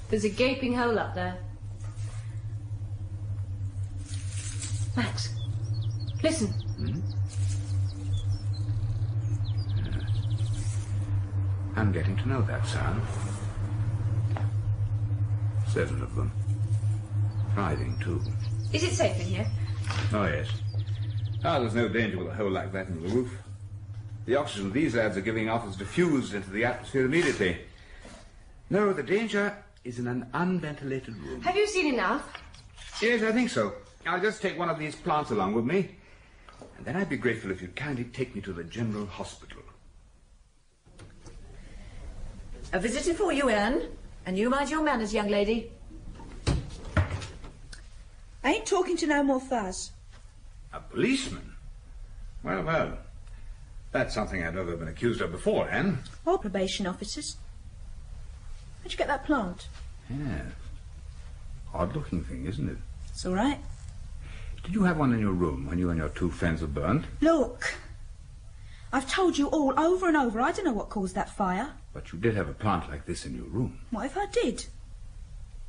There's a gaping hole up there. Max, listen. I'm getting to know that sound. 7 of them. Thriving, too. Is it safe in here? Oh, yes. Ah, there's no danger with a hole like that in the roof. The oxygen these lads are giving off is diffused into the atmosphere immediately. No, the danger is in an unventilated room. Have you seen enough? Yes, I think so. I'll just take one of these plants along with me. And then I'd be grateful if you'd kindly take me to the General Hospital. A visitor for you, Anne. And you mind your manners, young lady. I ain't talking to no more fuzz. A policeman? Well, well. That's something I've never been accused of before, Anne. Or probation officers. Where'd you get that plant? Yes. Odd-looking thing, isn't it? It's all right. Did you have one in your room when you and your two friends were burnt? Look, I've told you all over and over, I don't know what caused that fire. But you did have a plant like this in your room. What if I did?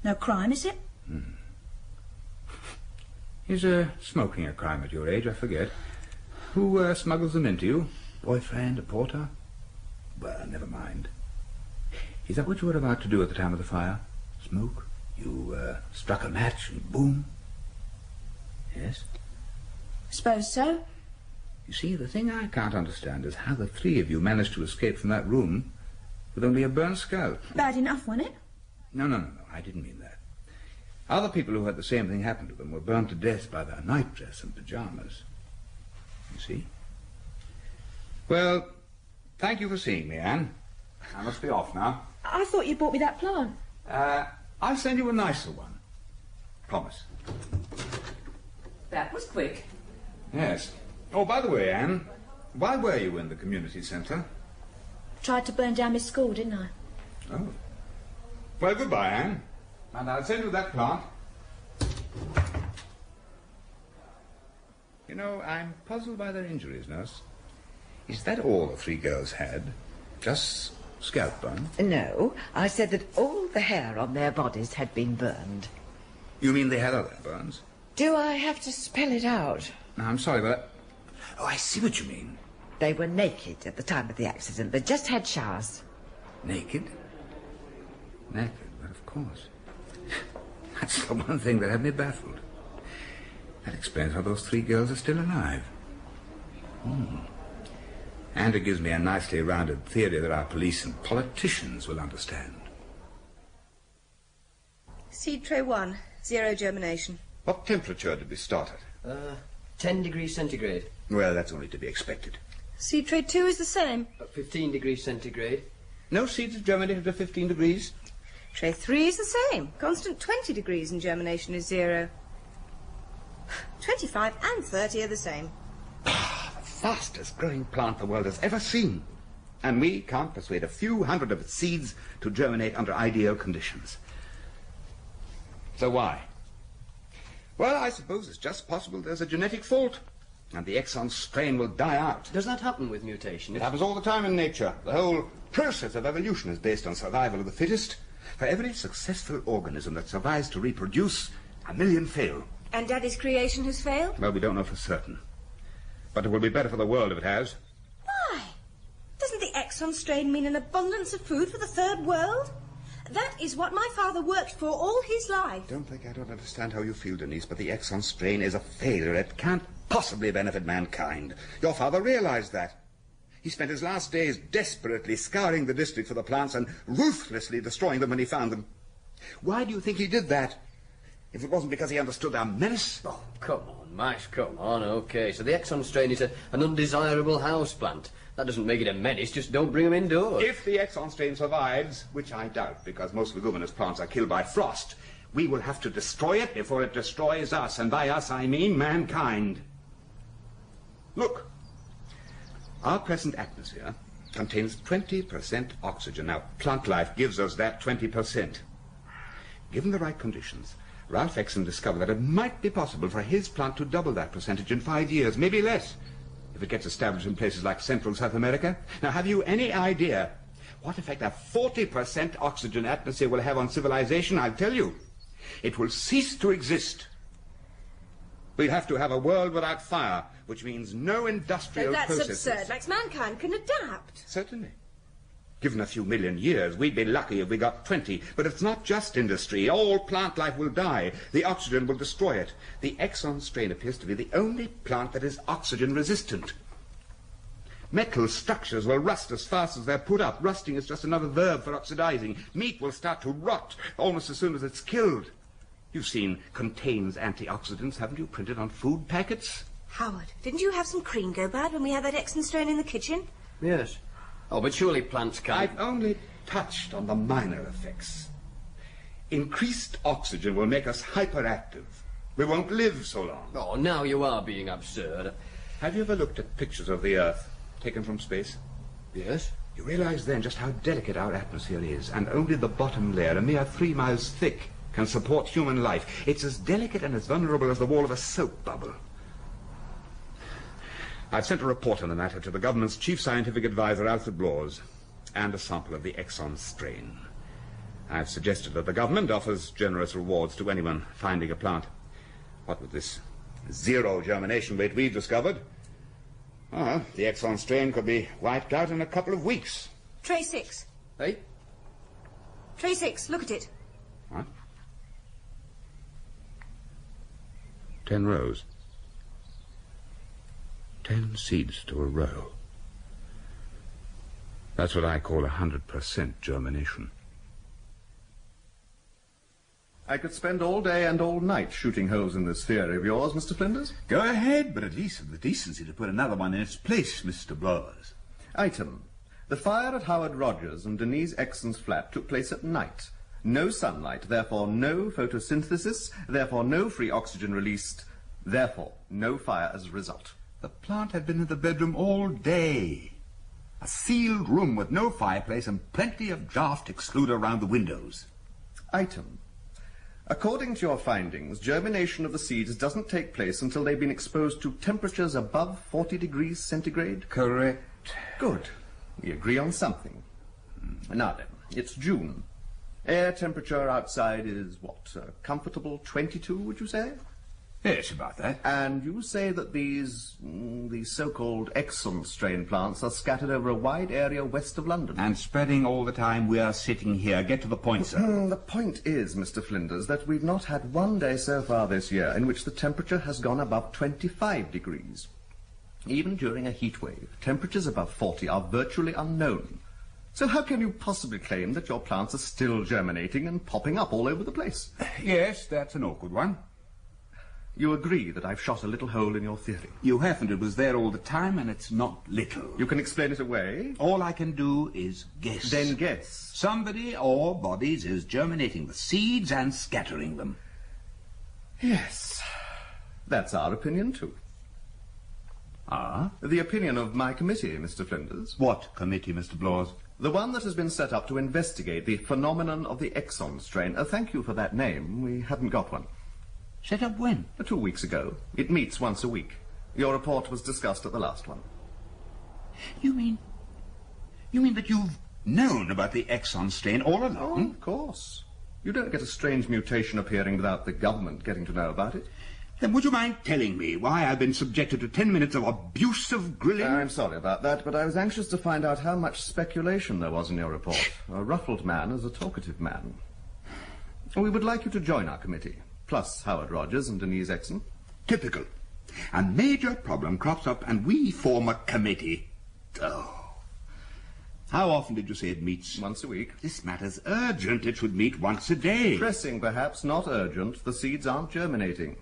No crime, is it? Is smoking a crime at your age? I forget. Who smuggles them into you? Boyfriend, a porter? Well, never mind. Is that what you were about to do at the time of the fire? Smoke? You struck a match and boom? Yes? I suppose so. You see, the thing I can't understand is how the three of you managed to escape from that room with only a burnt skull. Bad enough, wasn't it? No, I didn't mean that. Other people who had the same thing happen to them were burned to death by their nightdress and pyjamas. You see? Well, thank you for seeing me, Anne. I must be off now. I thought you bought me that plant. I'll send you a nicer one. Promise. That was quick. Yes. Oh, by the way, Anne, why were you in the community centre? Tried to burn down my school, didn't I? Oh. Well, goodbye, Anne. And I'll send you that plant. You know, I'm puzzled by their injuries, nurse. Is that all the three girls had? Just scalp burn? No, I said that all the hair on their bodies had been burned. You mean they had other burns? Do I have to spell it out? No, I'm sorry, but... Oh, I see what you mean. They were naked at the time of the accident. They just had showers. Naked? Naked, but of course. That's the one thing that had me baffled. That explains how those three girls are still alive. And it gives me a nicely rounded theory that our police and politicians will understand. Seed tray 1, 0 germination. What temperature did we start at? 10 degrees centigrade. Well, that's only to be expected. Seed tray 2 is the same. 15 degrees centigrade. No seeds have germinated at 15 degrees? Tray 3 is the same. Constant 20 degrees and germination is 0. 25 and 30 are the same. The fastest growing plant the world has ever seen. And we can't persuade a few hundred of its seeds to germinate under ideal conditions. So why? Well, I suppose it's just possible there's a genetic fault, and the Exon strain will die out. Does that happen with mutation? It happens all the time in nature. The whole process of evolution is based on survival of the fittest. For every successful organism that survives to reproduce, 1 million fail. And Daddy's creation has failed? Well, we don't know for certain. But it will be better for the world if it has. Why? Doesn't the Exon strain mean an abundance of food for the third world? That is what my father worked for all his life. Don't think I don't understand how you feel, Denise, but the Exon strain is a failure. It can't possibly benefit mankind. Your father realized that. He spent his last days desperately scouring the district for the plants and ruthlessly destroying them when he found them. Why do you think he did that? If it wasn't because he understood their menace? Oh, come on, Max, come on, OK. So the Exon strain is an undesirable houseplant. That doesn't make it a menace, just don't bring them indoors. If the Exon strain survives, which I doubt, because most leguminous plants are killed by frost, we will have to destroy it before it destroys us, and by us I mean mankind. Look, our present atmosphere contains 20% oxygen. Now, plant life gives us that 20%. Given the right conditions, Ralph Exon discovered that it might be possible for his plant to double that percentage in 5 years, maybe less, if it gets established in places like Central South America. Now, have you any idea what effect a 40% oxygen atmosphere will have on civilization? I'll tell you. It will cease to exist. We'd have to have a world without fire, which means no industrial That's processes. absurd. Like mankind can adapt. Certainly. Given a few million years, we'd be lucky if we got 20. But it's not just industry. All plant life will die. The oxygen will destroy it. The Exon strain appears to be the only plant that is oxygen resistant. Metal structures will rust as fast as they're put up. Rusting is just another verb for oxidizing. Meat will start to rot almost as soon as it's killed. You've seen contains antioxidants, haven't you, printed on food packets? Howard, didn't you have some cream go bad when we had that Exon strain in the kitchen? Yes. Oh, but surely plants can't... I've only touched on the minor effects. Increased oxygen will make us hyperactive. We won't live so long. Oh, now you are being absurd. Have you ever looked at pictures of the Earth taken from space? Yes. You realize then just how delicate our atmosphere is, and only the bottom layer, a mere 3 miles thick, can support human life. It's as delicate and as vulnerable as the wall of a soap bubble. I've sent a report on the matter to the government's chief scientific advisor, Alfred Blawes, and a sample of the Exon strain. I've suggested that the government offers generous rewards to anyone finding a plant. What with this zero germination rate we've discovered, the Exon strain could be wiped out in a couple of weeks. Tray 6. Hey? Tray 6, look at it. What? 10 rows. 10 seeds to a row. That's what I call 100% germination. I could spend all day and all night shooting holes in this theory of yours, Mr. Flinders. Go ahead, but at least have the decency to put another one in its place, Mr. Blawes. Item. The fire at Howard Rogers and Denise Exon's flat took place at night. No sunlight, therefore no photosynthesis, therefore no free oxygen released, therefore no fire as a result. The plant had been in the bedroom all day. A sealed room with no fireplace and plenty of draught excluder around the windows. Item. According to your findings, germination of the seeds doesn't take place until they've been exposed to temperatures above 40 degrees centigrade? Correct. Good. We agree on something. Now then, it's June. Air temperature outside is, what, a comfortable 22, would you say? Yes, about that. And you say that these so-called Exon strain plants are scattered over a wide area west of London. And spreading all the time we are sitting here. Get to the point, sir. The point is, Mr. Flinders, that we've not had one day so far this year in which the temperature has gone above 25 degrees. Even during a heat wave, temperatures above 40 are virtually unknown. So how can you possibly claim that your plants are still germinating and popping up all over the place? Yes, that's an awkward one. You agree that I've shot a little hole in your theory? You haven't. It was there all the time, and it's not little. You can explain it away? All I can do is guess. Then guess. Somebody or bodies is germinating the seeds and scattering them. Yes. That's our opinion, too. Ah? The opinion of my committee, Mr. Flinders. What committee, Mr. Blawes? The one that has been set up to investigate the phenomenon of the Exon strain. Thank you for that name. We hadn't got one. Set up when? 2 weeks ago. It meets once a week. Your report was discussed at the last one. You mean that you've known about the Exon strain all along? Oh, of course. You don't get a strange mutation appearing without the government getting to know about it. Then would you mind telling me why I've been subjected to 10 minutes of abusive grilling? I'm sorry about that, but I was anxious to find out how much speculation there was in your report. A ruffled man is a talkative man. We would like you to join our committee. Plus Howard Rogers and Denise Exon. Typical. A major problem crops up and we form a committee. Oh. How often did you say it meets? Once a week. This matter's urgent. It should meet once a day. Pressing, perhaps, not urgent. The seeds aren't germinating.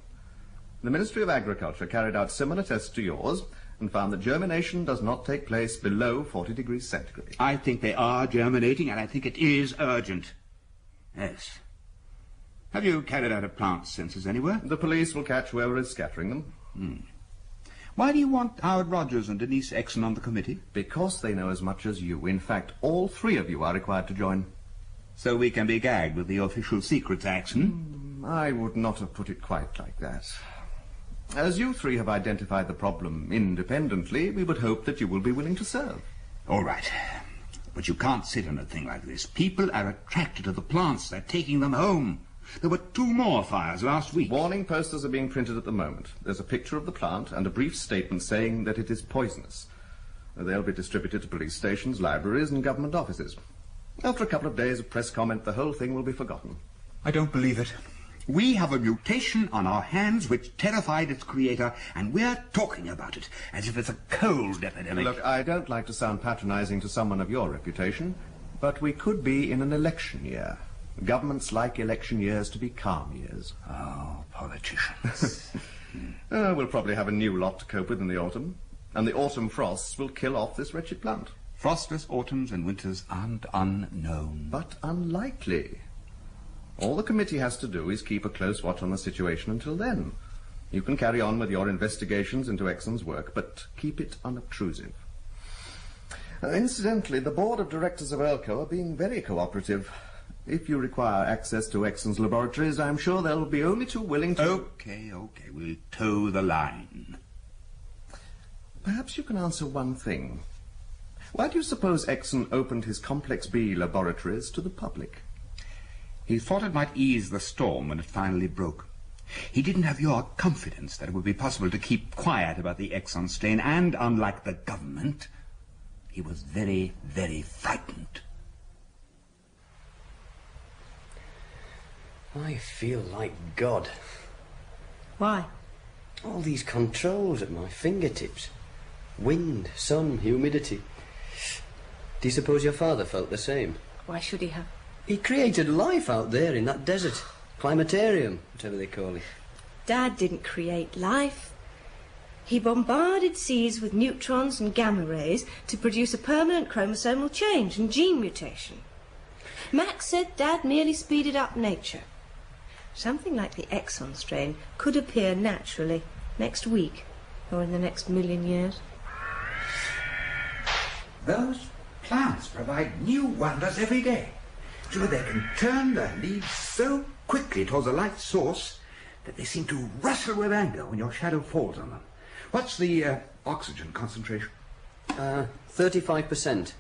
The Ministry of Agriculture carried out similar tests to yours and found that germination does not take place below 40 degrees centigrade. I think they are germinating, and I think it is urgent. Yes. Have you carried out a plant census anywhere? The police will catch whoever is scattering them. Why do you want Howard Rogers and Denise Exon on the committee? Because they know as much as you. In fact, all three of you are required to join. So we can be gagged with the Official Secrets Act, I would not have put it quite like that. As you three have identified the problem independently, we would hope that you will be willing to serve. All right. But you can't sit on a thing like this. People are attracted to the plants. They're taking them home. There were 2 more fires last week. Warning posters are being printed at the moment. There's a picture of the plant and a brief statement saying that it is poisonous. They'll be distributed to police stations, libraries, and government offices. After a couple of days of press comment, the whole thing will be forgotten. I don't believe it. We have a mutation on our hands which terrified its creator, and we're talking about it as if it's a cold epidemic. Look, I don't like to sound patronizing to someone of your reputation, but we could be in an election year. Governments like election years to be calm years. Oh, politicians. We'll probably have a new lot to cope with in the autumn, and the autumn frosts will kill off this wretched plant. Frostless autumns and winters aren't unknown. But unlikely. All the committee has to do is keep a close watch on the situation until then. You can carry on with your investigations into Exon's work, but keep it unobtrusive. Incidentally, the board of directors of ELCO are being very cooperative. If you require access to Exon's laboratories, I'm sure they'll be only too willing to... Okay, we'll toe the line. Perhaps you can answer one thing. Why do you suppose Exon opened his Complex B laboratories to the public? He thought it might ease the storm when it finally broke. He didn't have your confidence that it would be possible to keep quiet about the Exon strain, and unlike the government, he was very, very frightened. I feel like God. Why? All these controls at my fingertips. Wind, sun, humidity. Do you suppose your father felt the same? Why should he have? He created life out there in that desert. Climaterium, whatever they call it. Dad didn't create life. He bombarded seeds with neutrons and gamma rays to produce a permanent chromosomal change and gene mutation. Max said Dad merely speeded up nature. Something like the Exon strain could appear naturally next week or in the next 1,000,000 years. Those plants provide new wonders every day. So they can turn their leaves so quickly towards a light source that they seem to rustle with anger when your shadow falls on them. What's the oxygen concentration? 35%.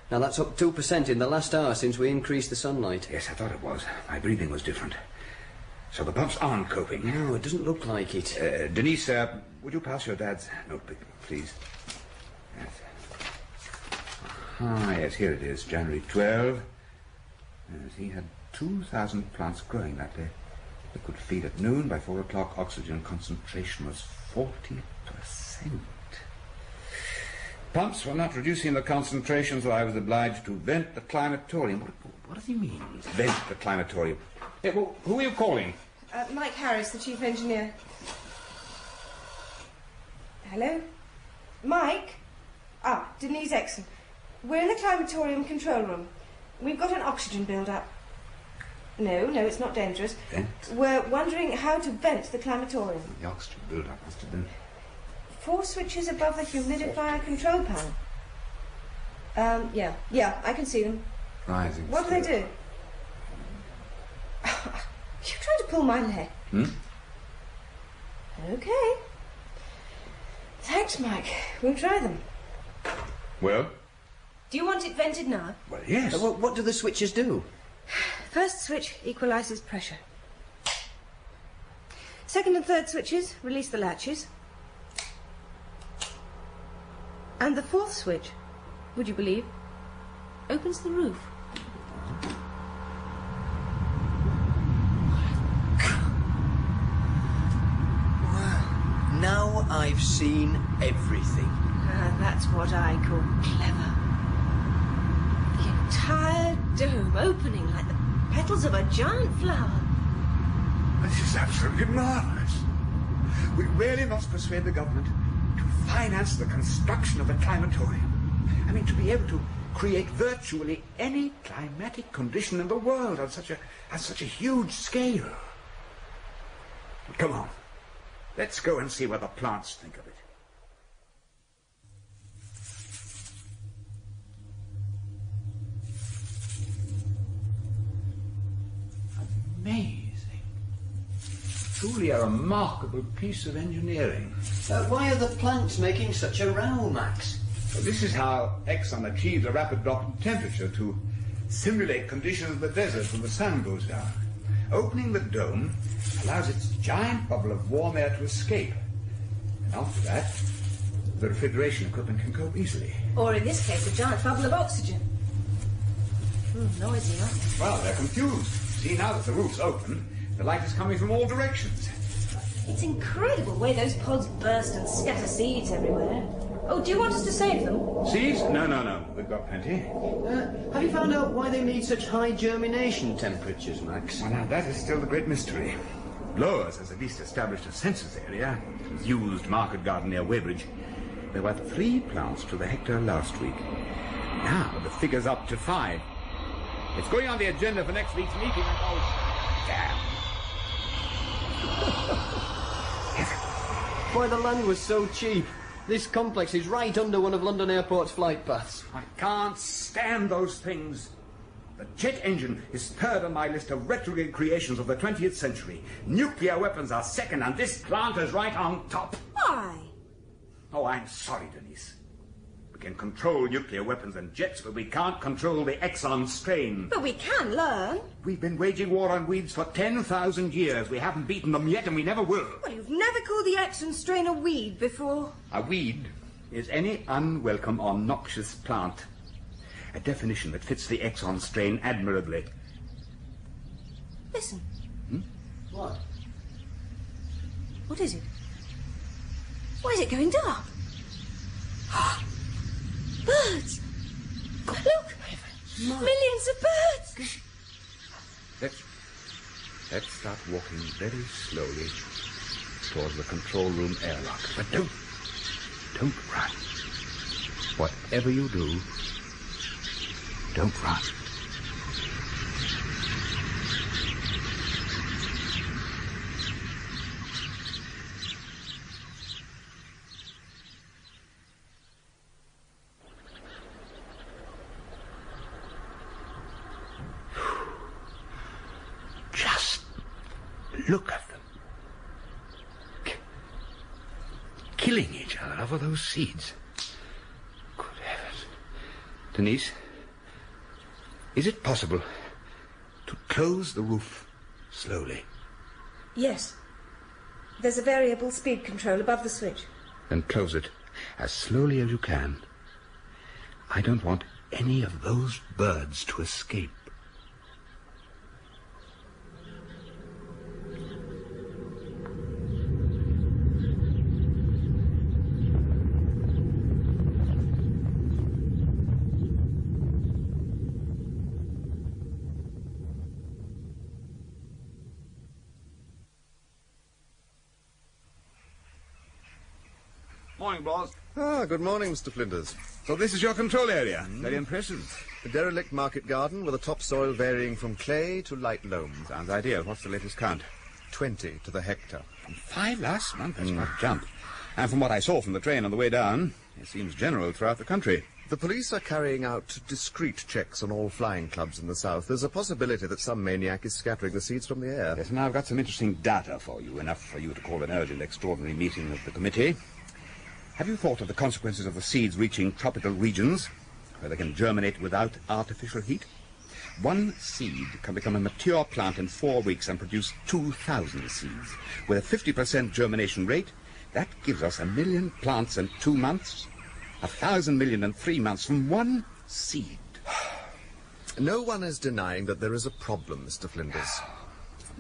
Now that's up 2% in the last hour since we increased the sunlight. Yes, I thought it was. My breathing was different. So the pumps aren't coping. No, it doesn't look like it. Denise, would you pass your dad's notebook, please? Yes. Yes, here it is, January 12. Yes, he had 2,000 plants growing that day. Liquid feed at noon. By 4 o'clock, oxygen concentration was 40%. Pumps were not reducing the concentration, so I was obliged to vent the climatorium. What does he mean, vent the climatorium? Yeah, well, who are you calling? Mike Harris, the chief engineer. Hello? Mike? Denise Exon. We're in the climatorium control room. We've got an oxygen build-up. No, it's not dangerous. Vent? We're wondering how to vent the climatorium. The oxygen build-up must have been... 4 switches above the humidifier control panel. Yeah, I can see them. Rising. What do they do? You're trying to pull my leg. Okay. Thanks, Mike. We'll try them. Well? Do you want it vented now? Well, yes. What do the switches do? First switch equalises pressure. Second and third switches release the latches. And the fourth switch, would you believe, opens the roof. Now I've seen everything. That's what I call clever. The entire dome opening like the petals of a giant flower. This is absolutely marvellous. We really must persuade the government to finance the construction of a climatorium. I mean, to be able to create virtually any climatic condition in the world on such a huge scale. Come on. Let's go and see what the plants think of it. Amazing. Truly a remarkable piece of engineering. Why are the plants making such a row, Max? Well, this is how Exon achieved a rapid drop in temperature to simulate conditions in the desert when the sun goes down. Opening the dome allows its giant bubble of warm air to escape. And after that, The refrigeration equipment can cope easily. Or in this case, a giant bubble of oxygen. Noisy, aren't they? Well, they're confused. See, now that the roof's open, the light is coming from all directions. It's incredible the way those pods burst and scatter seeds everywhere. Oh, do you want us to save them? Seeds? No. We've got plenty. Have you found out why they need such high germination temperatures, Max? Well, now, that is still the great mystery. Blowers has at least established a census area. It was used market garden near Weybridge. There were 3 plants to the hectare last week. Now the figure's up to 5. It's going on the agenda for next week's meeting, and oh, damn. Why, the land was so cheap. This complex is right under one of London Airport's flight paths. I can't stand those things. The jet engine is third on my list of retrograde creations of the 20th century. Nuclear weapons are second, and this plant is right on top. Why? Oh, I'm sorry, Denise. We can control nuclear weapons and jets, but we can't control the Exon Strain. But we can learn. We've been waging war on weeds for 10,000 years. We haven't beaten them yet, and we never will. Well, you've never called the Exon Strain a weed before. A weed is any unwelcome or noxious plant. A definition that fits the Exon Strain admirably. Listen. What? What is it? Why is it going dark? Birds! Look! Millions of birds! Let's start walking very slowly towards the control room airlock. But don't run. Whatever you do, don't run. Just look at them. Killing each other over those seeds. Good heavens. Denise, is it possible to close the roof slowly? Yes. There's a variable speed control above the switch. Then close it as slowly as you can. I don't want any of those birds to escape. Morning, boss. Good morning, Mr. Flinders. So this is your control area. Very impressive. A derelict market garden with a topsoil varying from clay to light loam. Sounds ideal. What's the latest count? 20 to the hectare. From 5 last month? That's quite a jump. And from what I saw from the train on the way down, it seems general throughout the country. The police are carrying out discreet checks on all flying clubs in the south. There's a possibility that some maniac is scattering the seeds from the air. Yes, and I've got some interesting data for you, enough for you to call an urgent extraordinary meeting of the committee. Have you thought of the consequences of the seeds reaching tropical regions, where they can germinate without artificial heat? One seed can become a mature plant in 4 weeks and produce 2,000 seeds. With a 50% germination rate, that gives us 1 million plants in 2 months, 1,000 million in 3 months from one seed. No one is denying that there is a problem, Mr. Flinders.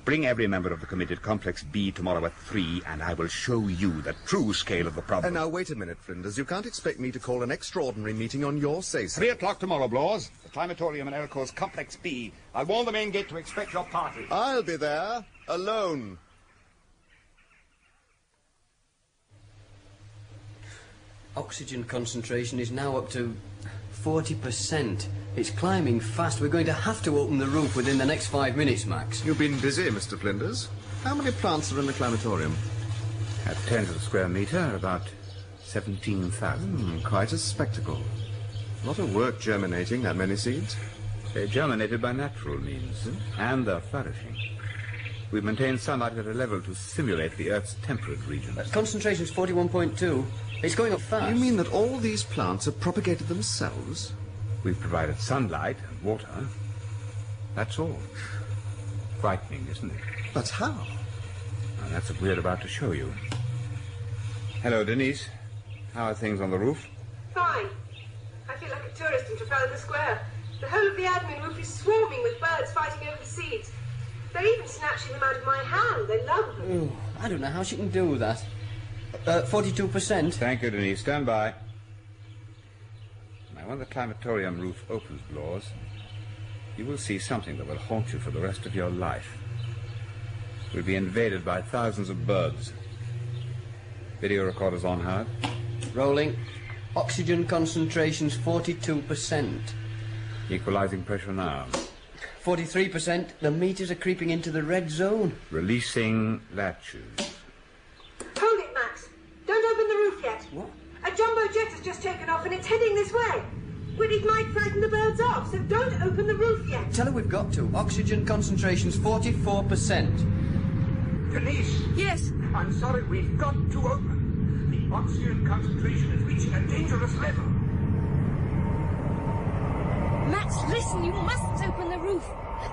Bring every member of the committee to Complex B tomorrow at 3, and I will show you the true scale of the problem. Now, wait a minute, Flinders. You can't expect me to call an extraordinary meeting on your say-so. 3 o'clock tomorrow, Blawes. The Climatorium in Elco's Complex B. I'll warn the main gate to expect your party. I'll be there, alone. Oxygen concentration is now up to 40%. It's climbing fast. We're going to have to open the roof within the next 5 minutes, Max. You've been busy, Mr. Flinders. How many plants are in the climatorium? At 10 to the square metre, about 17,000. Quite a spectacle. A lot of work germinating that many seeds. They're germinated by natural means, and they're flourishing. We've maintained sunlight at a level to simulate the Earth's temperate regions. Concentration's 41.2. It's going up fast. You mean that all these plants have propagated themselves? We've provided sunlight and water. That's all. Frightening, isn't it? But how? And that's what we're about to show you. Hello, Denise. How are things on the roof? Fine. I feel like a tourist in Trafalgar Square. The whole of the admin roof is swarming with birds fighting over the seeds. They're even snatching them out of my hand. They love them. Ooh, I don't know how she can do that. 42%. Thank you, Denise. Stand by. Now, when the climatorium roof opens, Blores, you will see something that will haunt you for the rest of your life. We'll be invaded by thousands of birds. Video recorders on, Howard? Rolling. Oxygen concentrations 42%. Equalizing pressure now. 43%. The meters are creeping into the red zone. Releasing latches. Hold it, Max. Don't open the roof yet. What? A jumbo jet has just taken off and it's heading this way. But it might frighten the birds off, so don't open the roof yet. Tell her we've got to. Oxygen concentrations 44%. Denise! Yes? I'm sorry, we've got to open. The oxygen concentration is reaching a dangerous level. Max, listen, you mustn't open the roof.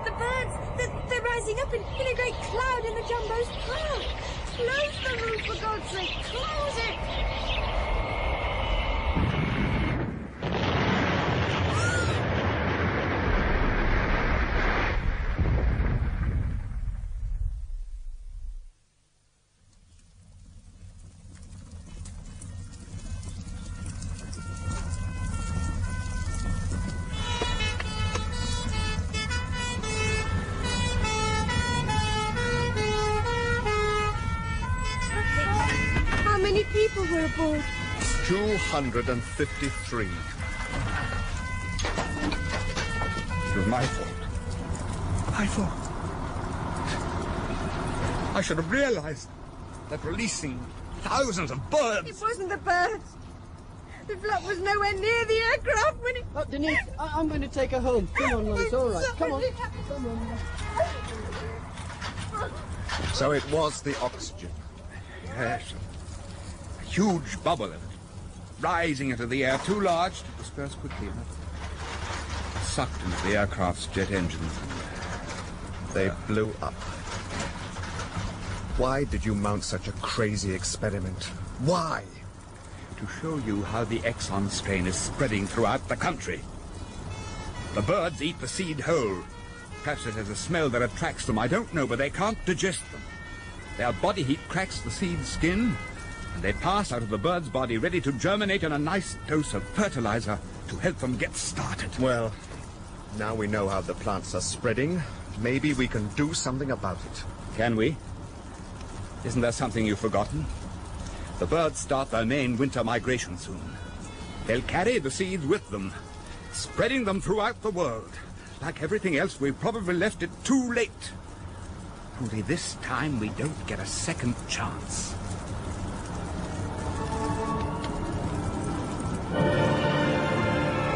The birds, they're rising up in a great cloud in the jumbo's path. Close the roof, for God's sake, close it! People were aboard. 253. It was my fault. My fault. I should have realized that releasing thousands of birds... It wasn't the birds. The flap was nowhere near the aircraft when it... Oh, Denise, I'm going to take her home. Come on, Lois, all right. Come on. Come on. So it was the oxygen. Yes. A huge bubble of it, rising into the air, too large to disperse quickly enough. Sucked into the aircraft's jet engines. They blew up. Why did you mount such a crazy experiment? Why? To show you how the Exon strain is spreading throughout the country. The birds eat the seed whole. Perhaps it has a smell that attracts them, I don't know, but they can't digest them. Their body heat cracks the seed's skin, and they pass out of the bird's body ready to germinate in a nice dose of fertiliser to help them get started. Well, now we know how the plants are spreading. Maybe we can do something about it. Can we? Isn't there something you've forgotten? The birds start their main winter migration soon. They'll carry the seeds with them, spreading them throughout the world. Like everything else, we've probably left it too late. Only this time we don't get a second chance.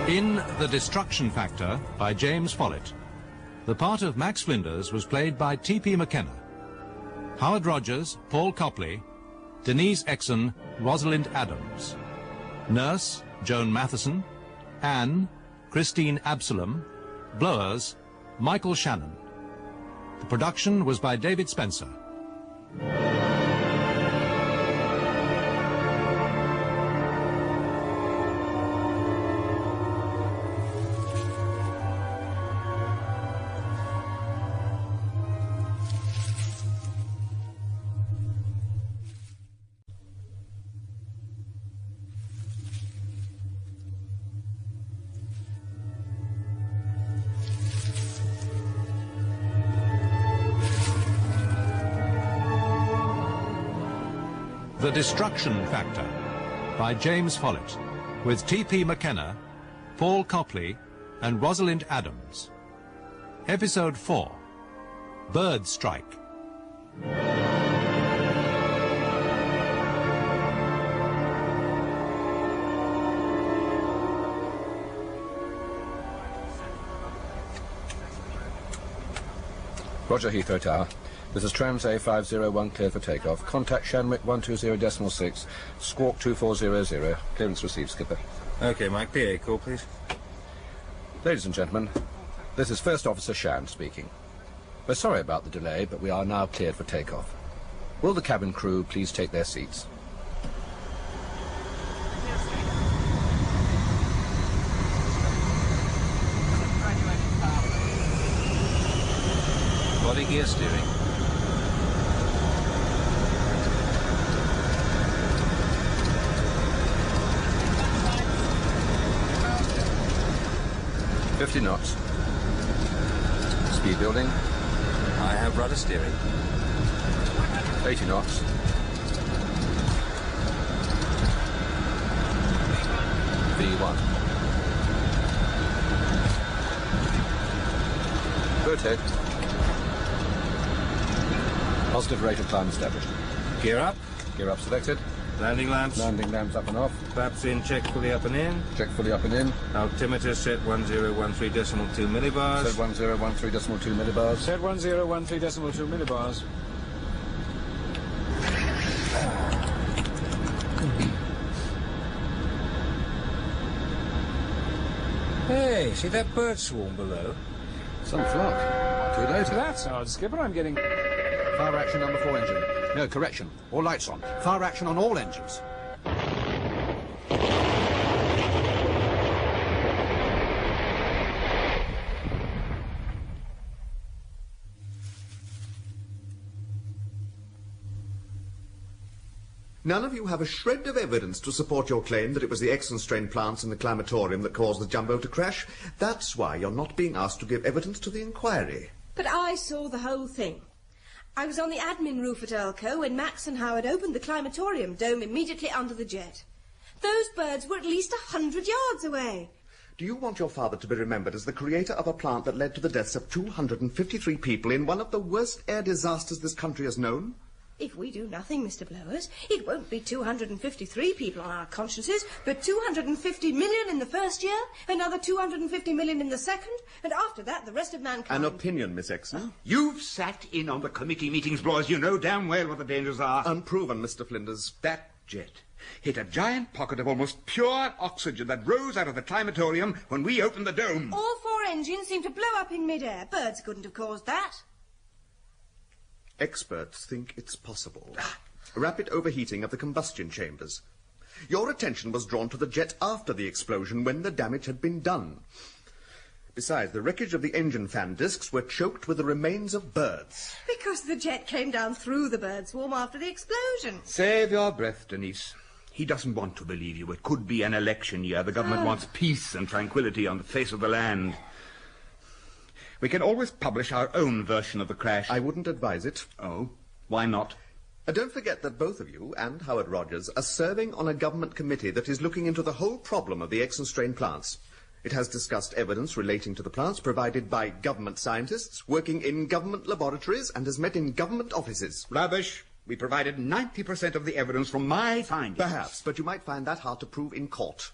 In The Destruction Factor by James Follett, the part of Max Flinders was played by T.P. McKenna. Howard Rogers, Paul Copley, Denise Exon, Rosalind Adams. Nurse, Joan Matheson. Anne, Christine Absalom. Blowers, Michael Shannon. The production was by David Spencer. The Destruction Factor by James Follett, with T.P. McKenna, Paul Copley and Rosalind Adams. Episode 4, Bird Strike. Roger, Heathrow Tower. This is Trans A501 cleared for takeoff. Contact Shanwick 120.6, squawk 2400. Clearance received, Skipper. OK, Mike. PA call, please. Ladies and gentlemen, this is First Officer Shan speaking. We're sorry about the delay, but we are now cleared for takeoff. Will the cabin crew please take their seats? Body gear steering. $50 knots. Speed building. I have rudder steering. 80 knots. V1. Rotate. Positive rate of climb established. Gear up. Gear up selected. Landing lamps. Landing lamps up and off. Flaps in, check fully up and in. Check fully up and in. Altimeter set 1013.2 millibars. Set 1013.2 millibars. Set 1013.2 millibars. Hey, see that bird swarm below? Some flock. Too late. That's odd, Skipper. I'm getting... Fire action number 4 engine. No, correction. All lights on. Fire action on all engines. None of you have a shred of evidence to support your claim that it was the Exon Strain plants in the climatorium that caused the jumbo to crash. That's why you're not being asked to give evidence to the inquiry. But I saw the whole thing. I was on the admin roof at Elco when Max and Howard opened the climatorium dome immediately under the jet. Those birds were at least 100 yards away. Do you want your father to be remembered as the creator of a plant that led to the deaths of 253 people in one of the worst air disasters this country has known? If we do nothing, Mr. Blowers, it won't be 253 people on our consciences, but 250 million in the first year, another 250 million in the second, and after that, the rest of mankind. An opinion, Miss Exon. You've sat in on the committee meetings, Blowers. You know damn well what the dangers are. Unproven, Mr. Flinders. That jet hit a giant pocket of almost pure oxygen that rose out of the climatorium when we opened the dome. All 4 engines seemed to blow up in midair. Birds couldn't have caused that. Experts think it's possible. Rapid overheating of the combustion chambers. Your attention was drawn to the jet after the explosion when the damage had been done. Besides, the wreckage of the engine fan discs were choked with the remains of birds. Because the jet came down through the bird swarm after the explosion. Save your breath, Denise. He doesn't want to believe you. It could be an election year. The government wants peace and tranquility on the face of the land. We can always publish our own version of the crash. I wouldn't advise it. Oh? Why not? Don't forget that both of you and Howard Rogers are serving on a government committee that is looking into the whole problem of the Exon Strain plants. It has discussed evidence relating to the plants provided by government scientists working in government laboratories and has met in government offices. Rubbish. We provided 90% of the evidence from my findings. Perhaps, but you might find that hard to prove in court.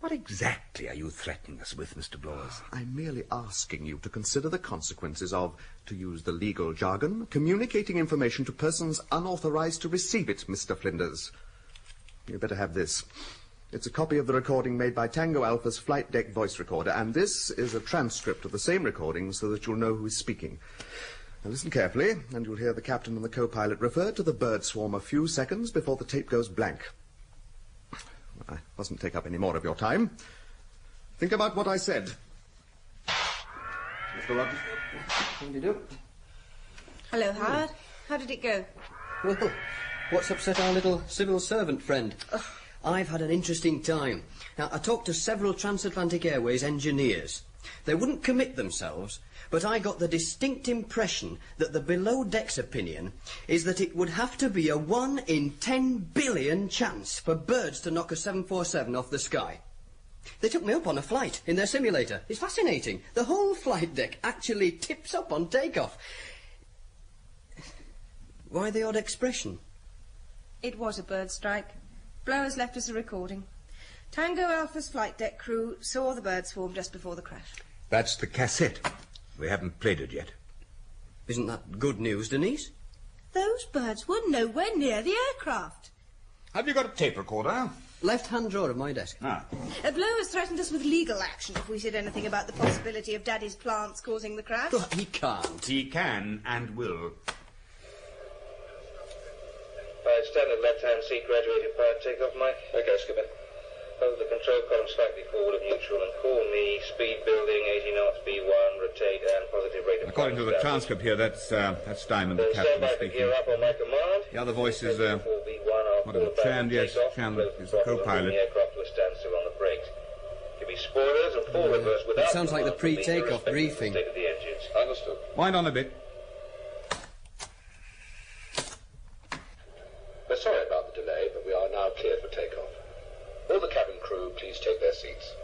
What exactly are you threatening us with, Mr. Blowers? I'm merely asking you to consider the consequences of, to use the legal jargon, communicating information to persons unauthorized to receive it, Mr. Flinders. You'd better have this. It's a copy of the recording made by Tango Alpha's flight deck voice recorder, and this is a transcript of the same recording so that you'll know who is speaking. Now listen carefully, and you'll hear the captain and the co-pilot refer to the bird swarm a few seconds before the tape goes blank. I mustn't take up any more of your time. Think about what I said. Mr. Rogers. How do you do? Hello, Howard. How did it go? Well, what's upset our little civil servant friend? I've had an interesting time. Now, I talked to several Transatlantic Airways engineers. They wouldn't commit themselves, but I got the distinct impression that the below-decks opinion is that it would have to be a 1 in 10 billion chance for birds to knock a 747 off the sky. They took me up on a flight in their simulator. It's fascinating. The whole flight deck actually tips up on takeoff. Why the odd expression? It was a bird strike. Blowers left us a recording. Tango Alpha's flight deck crew saw the bird swarm just before the crash. That's the cassette. We haven't played it yet. Isn't that good news, Denise? Those birds were nowhere near the aircraft. Have you got a tape recorder? Left-hand drawer of my desk. Blowers threatened us with legal action if we said anything about the possibility of Daddy's plants causing the crash. Oh, he can't. He can and will. 5 standard left-hand seat graduated power takeoff, Mike. Okay, Skipper. Hold the control column slightly forward of neutral and call me. Speed building, 80 knots, B1, rotate and positive rate of According to the transcript here, that's Diamond, the captain speaking. Gear up on my command. The other voice is, whatever, Tran, yes, Tran is the co-pilot. Aircraft to a standstill on the brakes. Give me spoilers and full reverse without... It sounds like the pre-takeoff briefing. Understood. Wind on a bit. We're sorry about the delay, but we are now cleared for takeoff. All the cabin crew, please take their seats.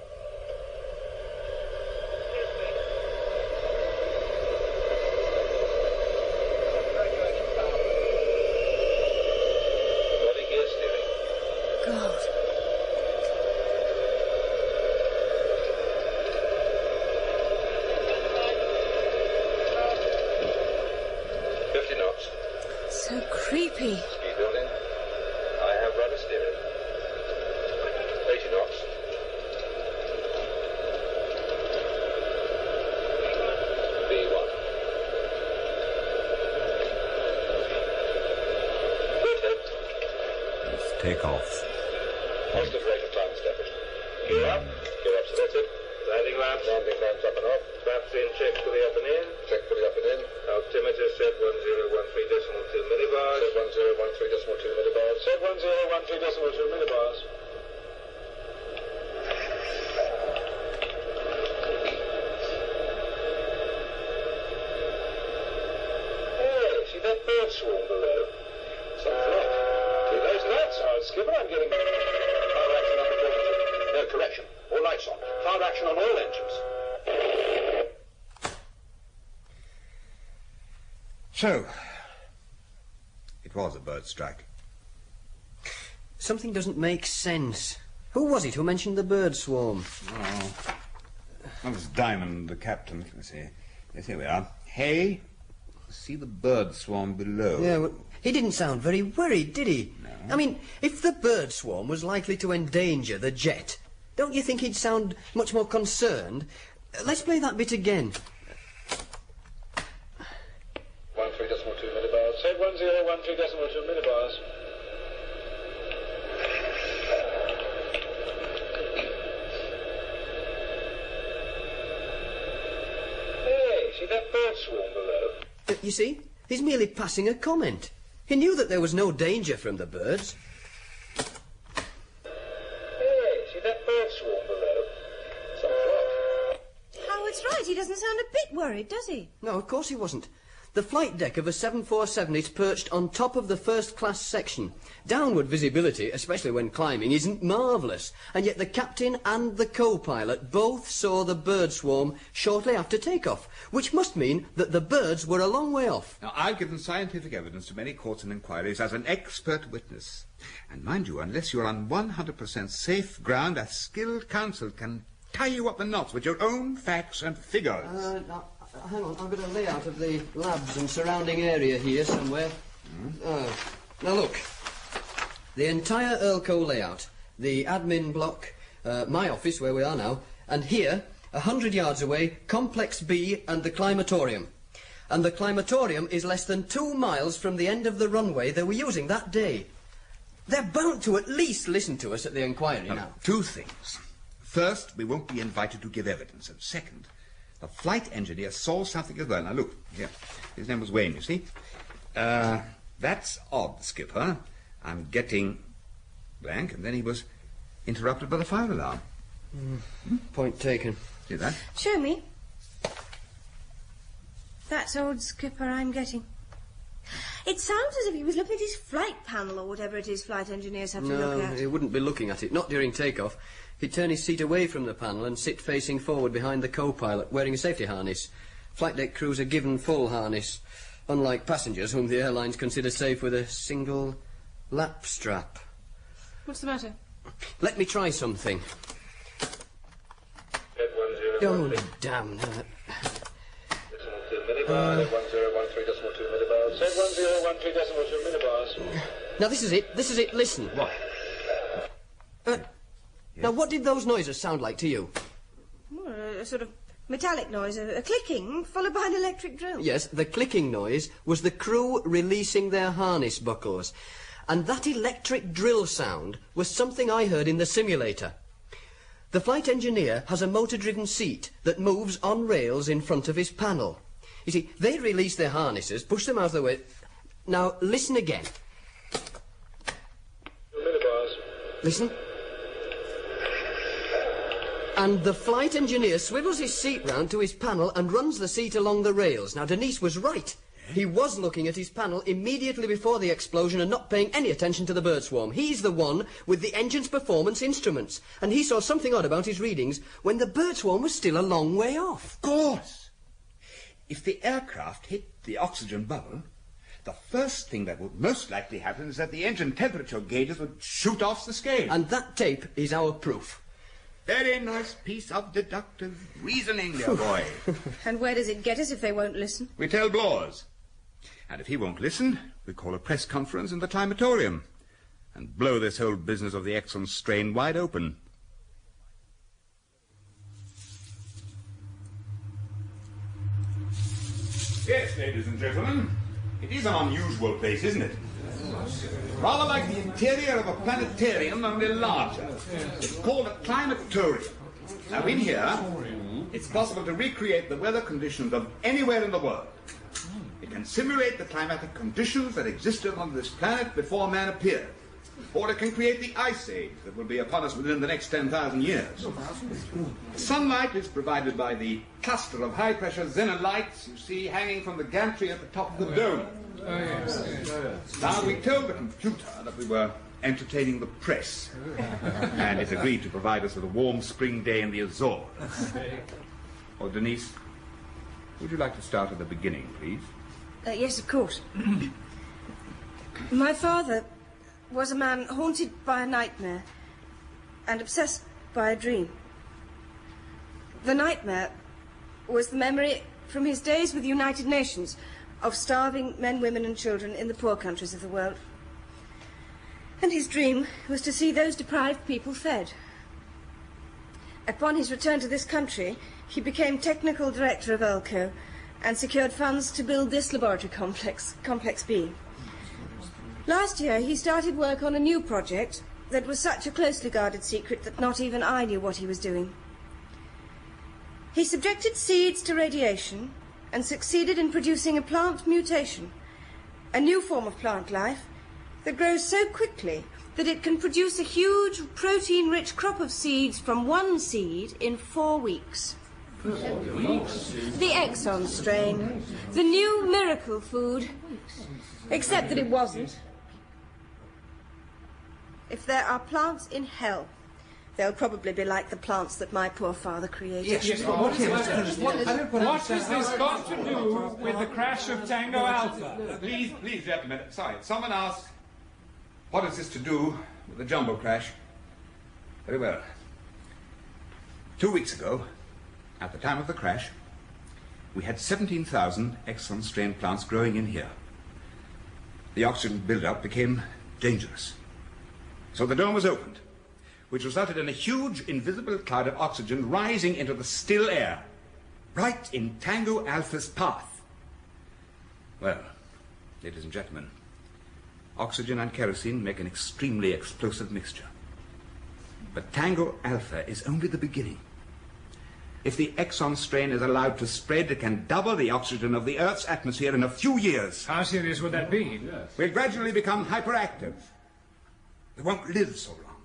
Body gear steering. God. So creepy. Speed building. I have rudder steering. 80 knots. B1. Rotate. Let's take off. Positive rate of climb established. Gear up. Gear up selected. Landing lamps. Landing lamps up and off. Flaps in, check for the up and in. Check for the up and in. Altimeter set 1013.2 millibars. Set 1013.2 millibars. Set 1013.2 millibars. Hey, see that bird swarm below? Some flight. See those lights? Skipper, I'm getting... Fire action on the quarter. No, correction. All lights on. Fire action on all engines. So, it was a bird strike. Something doesn't make sense. Who was it who mentioned the bird swarm? Oh, that was Diamond, the captain. Let's see. Yes, here we are. Hey, see the bird swarm below. Yeah, well, he didn't sound very worried, did he? No. I mean, if the bird swarm was likely to endanger the jet, don't you think he'd sound much more concerned? Let's play that bit again. 13.2 millibars. Set 1013.2 millibars. Hey, see that bird swarm below? You see, he's merely passing a comment. He knew that there was no danger from the birds. Hey, see that bird swarm below? Some flight. Howard's right. He doesn't sound a bit worried, does he? No, of course he wasn't. The flight deck of a 747 is perched on top of the first-class section. Downward visibility, especially when climbing, isn't marvellous. And yet the captain and the co-pilot both saw the bird swarm shortly after takeoff, which must mean that the birds were a long way off. Now, I've given scientific evidence to many courts and inquiries as an expert witness. And mind you, unless you're on 100% safe ground, a skilled counsel can tie you up the knots with your own facts and figures. Hang on, I've got a layout of the labs and surrounding area here somewhere. Now look, the entire Earlco layout, the admin block, my office where we are now, and here, 100 yards away, Complex B and the climatorium. And the climatorium is less than 2 miles from the end of the runway they were using that day. They're bound to at least listen to us at the inquiry now. Two things. First, we won't be invited to give evidence, and second, the flight engineer saw something as well. Now, look, here. His name was Wayne, you see. That's odd, Skipper. I'm getting blank, and then he was interrupted by the fire alarm. Point taken. See that? Show me. That's old Skipper I'm getting. It sounds as if he was looking at his flight panel or whatever it is flight engineers have to look at. No, he wouldn't be looking at it, not during takeoff. He'd turn his seat away from the panel and sit facing forward behind the co-pilot, wearing a safety harness. Flight deck crews are given full harness, unlike passengers whom the airlines consider safe with a single lap strap. What's the matter? Let me try something. Oh, damn. Now, this is it, listen. What? Now, what did those noises sound like to you? Well, a sort of metallic noise, a clicking, followed by an electric drill. Yes, the clicking noise was the crew releasing their harness buckles. And that electric drill sound was something I heard in the simulator. The flight engineer has a motor-driven seat that moves on rails in front of his panel. You see, they release their harnesses, push them out of the way. Now, listen again. Listen. And the flight engineer swivels his seat round to his panel and runs the seat along the rails. Now, Denise was right. He was looking at his panel immediately before the explosion and not paying any attention to the bird swarm. He's the one with the engine's performance instruments. And he saw something odd about his readings when the bird swarm was still a long way off. Of course. If the aircraft hit the oxygen bubble, the first thing that would most likely happen is that the engine temperature gauges would shoot off the scale. And that tape is our proof. Very nice piece of deductive reasoning, dear boy. And where does it get us if they won't listen? We tell Blawes. And if he won't listen, we call a press conference in the climatorium and blow this whole business of the Exon Strain wide open. Yes, ladies and gentlemen, it is an unusual place, isn't it? Rather like the interior of a planetarium, only larger. It's called a climatorium. Now, in here, it's possible to recreate the weather conditions of anywhere in the world. It can simulate the climatic conditions that existed on this planet before man appeared. Or it can create the ice age that will be upon us within the next 10,000 years. Sunlight is provided by the cluster of high-pressure xenon lights you see hanging from the gantry at the top of the dome. Now, we told the computer that we were entertaining the press, and it agreed to provide us with a warm spring day in the Azores. Oh, Denise, would you like to start at the beginning, please? Yes, of course. My father was a man haunted by a nightmare and obsessed by a dream. The nightmare was the memory from his days with the United Nations of starving men, women and children in the poor countries of the world. And his dream was to see those deprived people fed. Upon his return to this country, he became technical director of ELCO and secured funds to build this laboratory complex, Complex B. Last year, he started work on a new project that was such a closely guarded secret that not even I knew what he was doing. He subjected seeds to radiation and succeeded in producing a plant mutation, a new form of plant life that grows so quickly that it can produce a huge protein-rich crop of seeds from one seed in 4 weeks. The Exon Strain, the new miracle food, except that it wasn't. If there are plants in hell, they'll probably be like the plants that my poor father created. Yes, what has this got to do with the crash of Tango Alpha? Please, gentlemen. Sorry, someone asked, what has this to do with the jumbo crash? Very well. 2 weeks ago, at the time of the crash, we had 17,000 Exon Strain plants growing in here. The oxygen build-up became dangerous. So the dome was opened, which resulted in a huge invisible cloud of oxygen rising into the still air, right in Tango Alpha's path. Well, ladies and gentlemen, oxygen and kerosene make an extremely explosive mixture. But Tango Alpha is only the beginning. If the Exon Strain is allowed to spread, it can double the oxygen of the Earth's atmosphere in a few years. How serious would that be? We'll gradually become hyperactive. We won't live so long.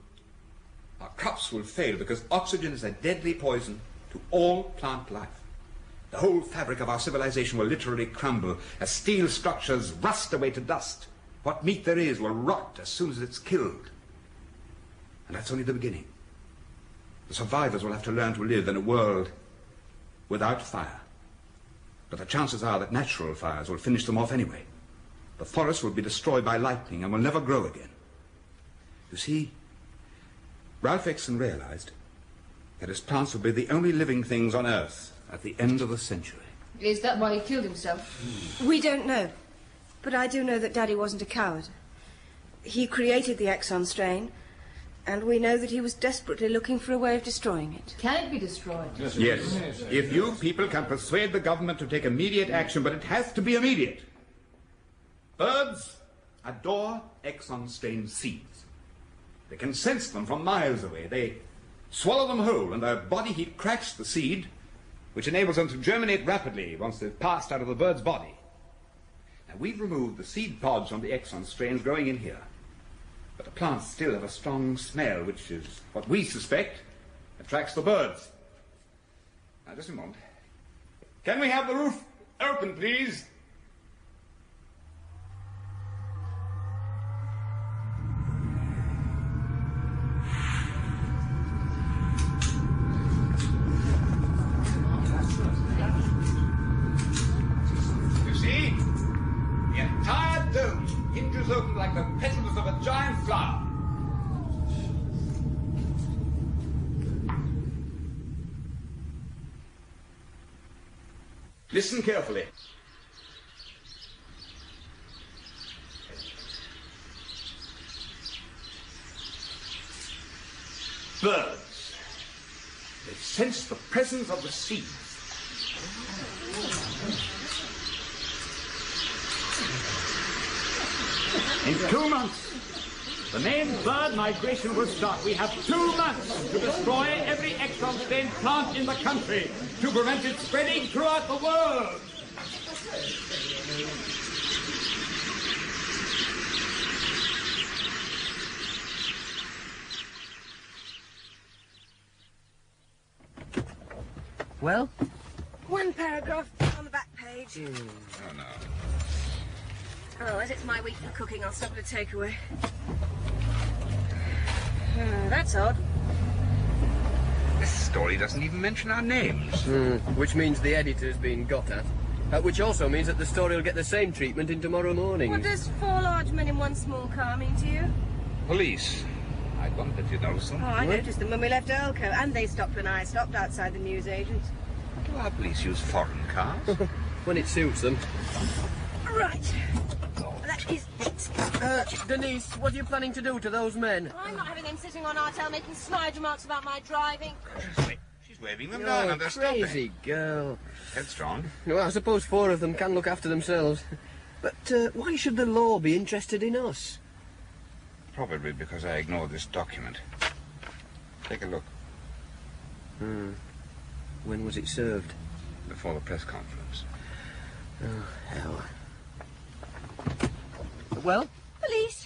Our crops will fail because oxygen is a deadly poison to all plant life. The whole fabric of our civilization will literally crumble as steel structures rust away to dust. What meat there is will rot as soon as it's killed. And that's only the beginning. The survivors will have to learn to live in a world without fire. But the chances are that natural fires will finish them off anyway. The forests will be destroyed by lightning and will never grow again. You see, Ralph Exon realized that his plants would be the only living things on Earth at the end of the century. Is that why he killed himself? We don't know. But I do know that Daddy wasn't a coward. He created the Exon Strain, and we know that he was desperately looking for a way of destroying it. Can it be destroyed? Yes, if you people can persuade the government to take immediate action, but it has to be immediate. Birds adore Exon Strain seeds. They can sense them from miles away. They swallow them whole, and their body heat cracks the seed, which enables them to germinate rapidly once they've passed out of the bird's body. Now, we've removed the seed pods from the Exon strains growing in here, but the plants still have a strong smell, which is what we suspect attracts the birds. Now, just a moment. Can we have the roof open, please? You see? The entire dome hinges open like the petals of a giant flower. Listen carefully. Birds. They sense the presence of the seeds. In 2 months, the main bird migration will start. We have 2 months to destroy every Exon Strain plant in the country to prevent it spreading throughout the world. Well? 1 paragraph on the back page. Oh, no. Oh, as it's my week for cooking, I'll stop at a takeaway. That's odd. This story doesn't even mention our names. Which means the editor's been got at. Which also means that the story will get the same treatment in tomorrow morning. What does 4 large men in 1 small car mean to you? Police. I wondered if you noticed them. Oh, I noticed them when we left Earlco, and they stopped when I stopped outside the newsagents. Do our police use foreign cars? When it suits them. Right. That is it. Denise, what are you planning to do to those men? I'm not having them sitting on our tail making snide remarks about my driving. She's waving them down and they're stopping. Crazy girl. Headstrong. Well, I suppose 4 of them can look after themselves. But why should the law be interested in us? Probably because I ignored this document. Take a look. When was it served? Before the press conference. Oh, hell. Well? Police.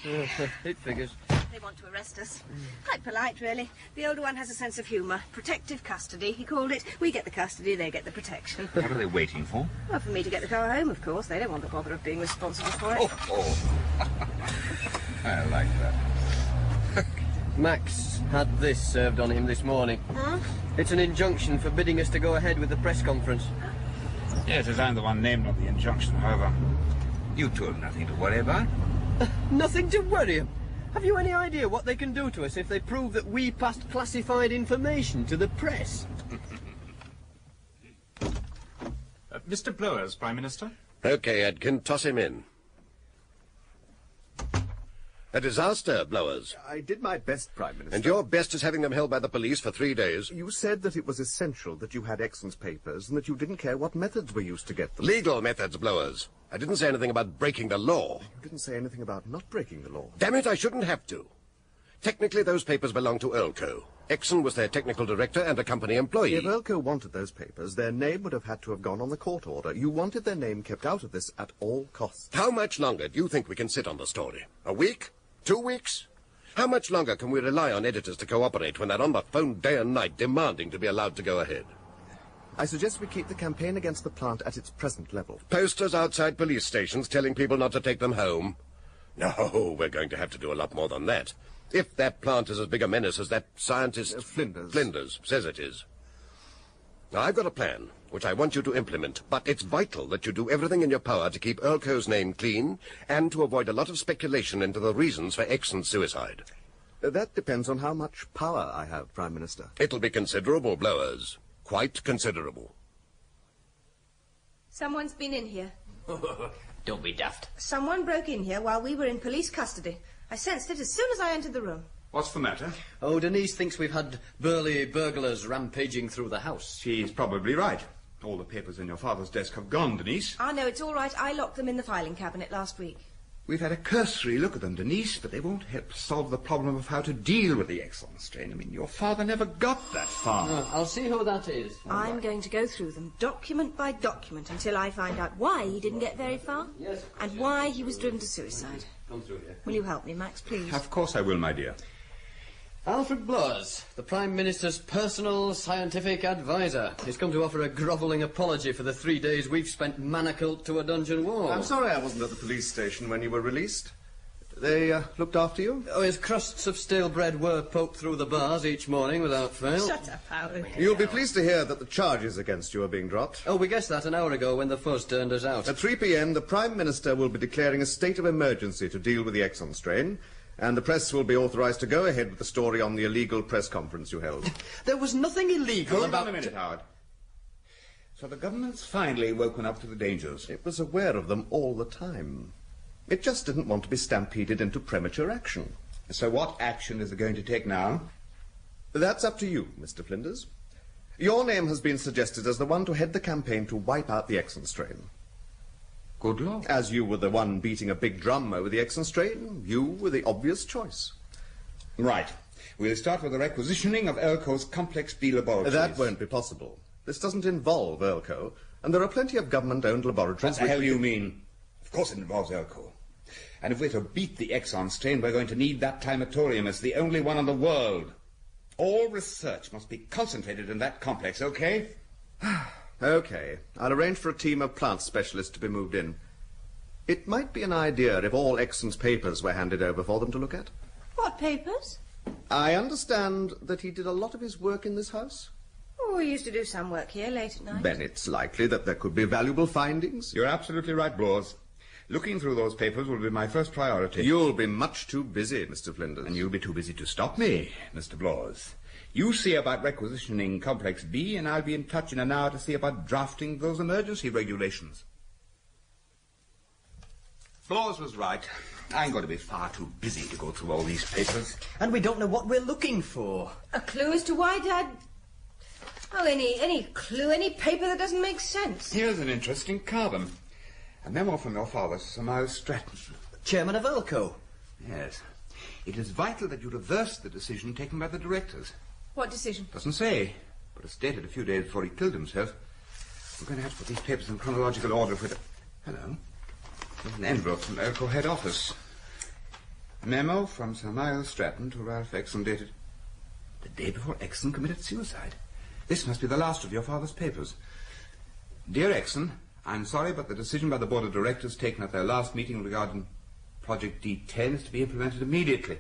It figures. They want to arrest us. Quite polite, really. The older one has a sense of humour. Protective custody, he called it. We get the custody, they get the protection. What are they waiting for? Well, for me to get the car home, of course. They don't want the bother of being responsible for it. I like that. Max had this served on him this morning. It's an injunction forbidding us to go ahead with the press conference. Yes, as I'm the one named on the injunction, however. You two have nothing to worry about. Nothing to worry about? Have you any idea what they can do to us if they prove that we passed classified information to the press? Mr. Blowers, Prime Minister? OK, Edkin, toss him in. A disaster, Blowers. I did my best, Prime Minister. And your best is having them held by the police for 3 days. You said that it was essential that you had Exon's papers and that you didn't care what methods were used to get them. Legal methods, Blowers. I didn't say anything about breaking the law. You didn't say anything about not breaking the law. Damn it, I shouldn't have to. Technically, those papers belong to Earlco. Exon was their technical director and a company employee. If Earlco wanted those papers, their name would have had to have gone on the court order. You wanted their name kept out of this at all costs. How much longer do you think we can sit on the story? A week? 2 weeks? How much longer can we rely on editors to cooperate when they're on the phone day and night demanding to be allowed to go ahead? I suggest we keep the campaign against the plant at its present level. Posters outside police stations telling people not to take them home? No, we're going to have to do a lot more than that. If that plant is as big a menace as that scientist... Flinders says it is. Now, I've got a plan, which I want you to implement, but it's vital that you do everything in your power to keep Earlco's name clean and to avoid a lot of speculation into the reasons for Exon's suicide. That depends on how much power I have, Prime Minister. It'll be considerable, Blowers. Quite considerable. Someone's been in here. Don't be daft. Someone broke in here while we were in police custody. I sensed it as soon as I entered the room. What's the matter? Oh, Denise thinks we've had burly burglars rampaging through the house. She's probably right. All the papers in your father's desk have gone, Denise. Ah, no, it's all right. I locked them in the filing cabinet last week. We've had a cursory look at them, Denise, but they won't help solve the problem of how to deal with the Exon strain. I mean, your father never got that far. No, I'll see who that is. I'm going to go through them, document by document, until I find out why he didn't get very far, and why he was driven to suicide. Come through here. Will you help me, Max, please? Of course I will, my dear. Alfred Bloors, the Prime Minister's personal scientific advisor. He's come to offer a grovelling apology for the 3 days we've spent manacled to a dungeon wall. I'm sorry I wasn't at the police station when you were released. They looked after you? Oh, his crusts of stale bread were poked through the bars each morning without fail. Shut up, Howard. You'll be pleased to hear that the charges against you are being dropped. Oh, we guessed that an hour ago when the fuzz turned us out. At 3 p.m, the Prime Minister will be declaring a state of emergency to deal with the Exon strain, and the press will be authorised to go ahead with the story on the illegal press conference you held. There was nothing illegal Hold about... on a minute, Howard. So the government's finally woken up to the dangers. It was aware of them all the time. It just didn't want to be stampeded into premature action. So what action is it going to take now? That's up to you, Mr. Flinders. Your name has been suggested as the one to head the campaign to wipe out the Exon strain. Good Lord. As you were the one beating a big drum over the Exon strain, you were the obvious choice. Right. We'll start with the requisitioning of Elco's Complex B laboratories. That won't be possible. This doesn't involve Elco, and there are plenty of government-owned laboratories... What the hell do you mean? Of course it involves Elco. And if we're to beat the Exon strain, we're going to need that climatorium. It's the only one in the world. All research must be concentrated in that complex, okay? Okay. I'll arrange for a team of plant specialists to be moved in. It might be an idea if all Exon's papers were handed over for them to look at. What papers? I understand that he did a lot of his work in this house. Oh, we used to do some work here late at night. Then it's likely that there could be valuable findings. You're absolutely right, Bloors. Looking through those papers will be my first priority. You'll be much too busy, Mr. Flinders. And you'll be too busy to stop me, Mr. Bloors. You see about requisitioning Complex B, and I'll be in touch in an hour to see about drafting those emergency regulations. Bloors was right. I'm going to be far too busy to go through all these papers. And we don't know what we're looking for. A clue as to why Dad... Oh, any clue, any paper that doesn't make sense. Here's an interesting carbon. A memo from your father, Sir Miles Stratton. Chairman of Elco. Yes. It is vital that you reverse the decision taken by the directors. What decision? Doesn't say, but it's dated a few days before he killed himself. We're going to have to put these papers in chronological order for the... Hello. There's an envelope from Elco head office. A memo from Sir Miles Stratton to Ralph Exon dated the day before Exon committed suicide. This must be the last of your father's papers. Dear Exon, I'm sorry, but the decision by the Board of Directors taken at their last meeting regarding Project D10 is to be implemented immediately.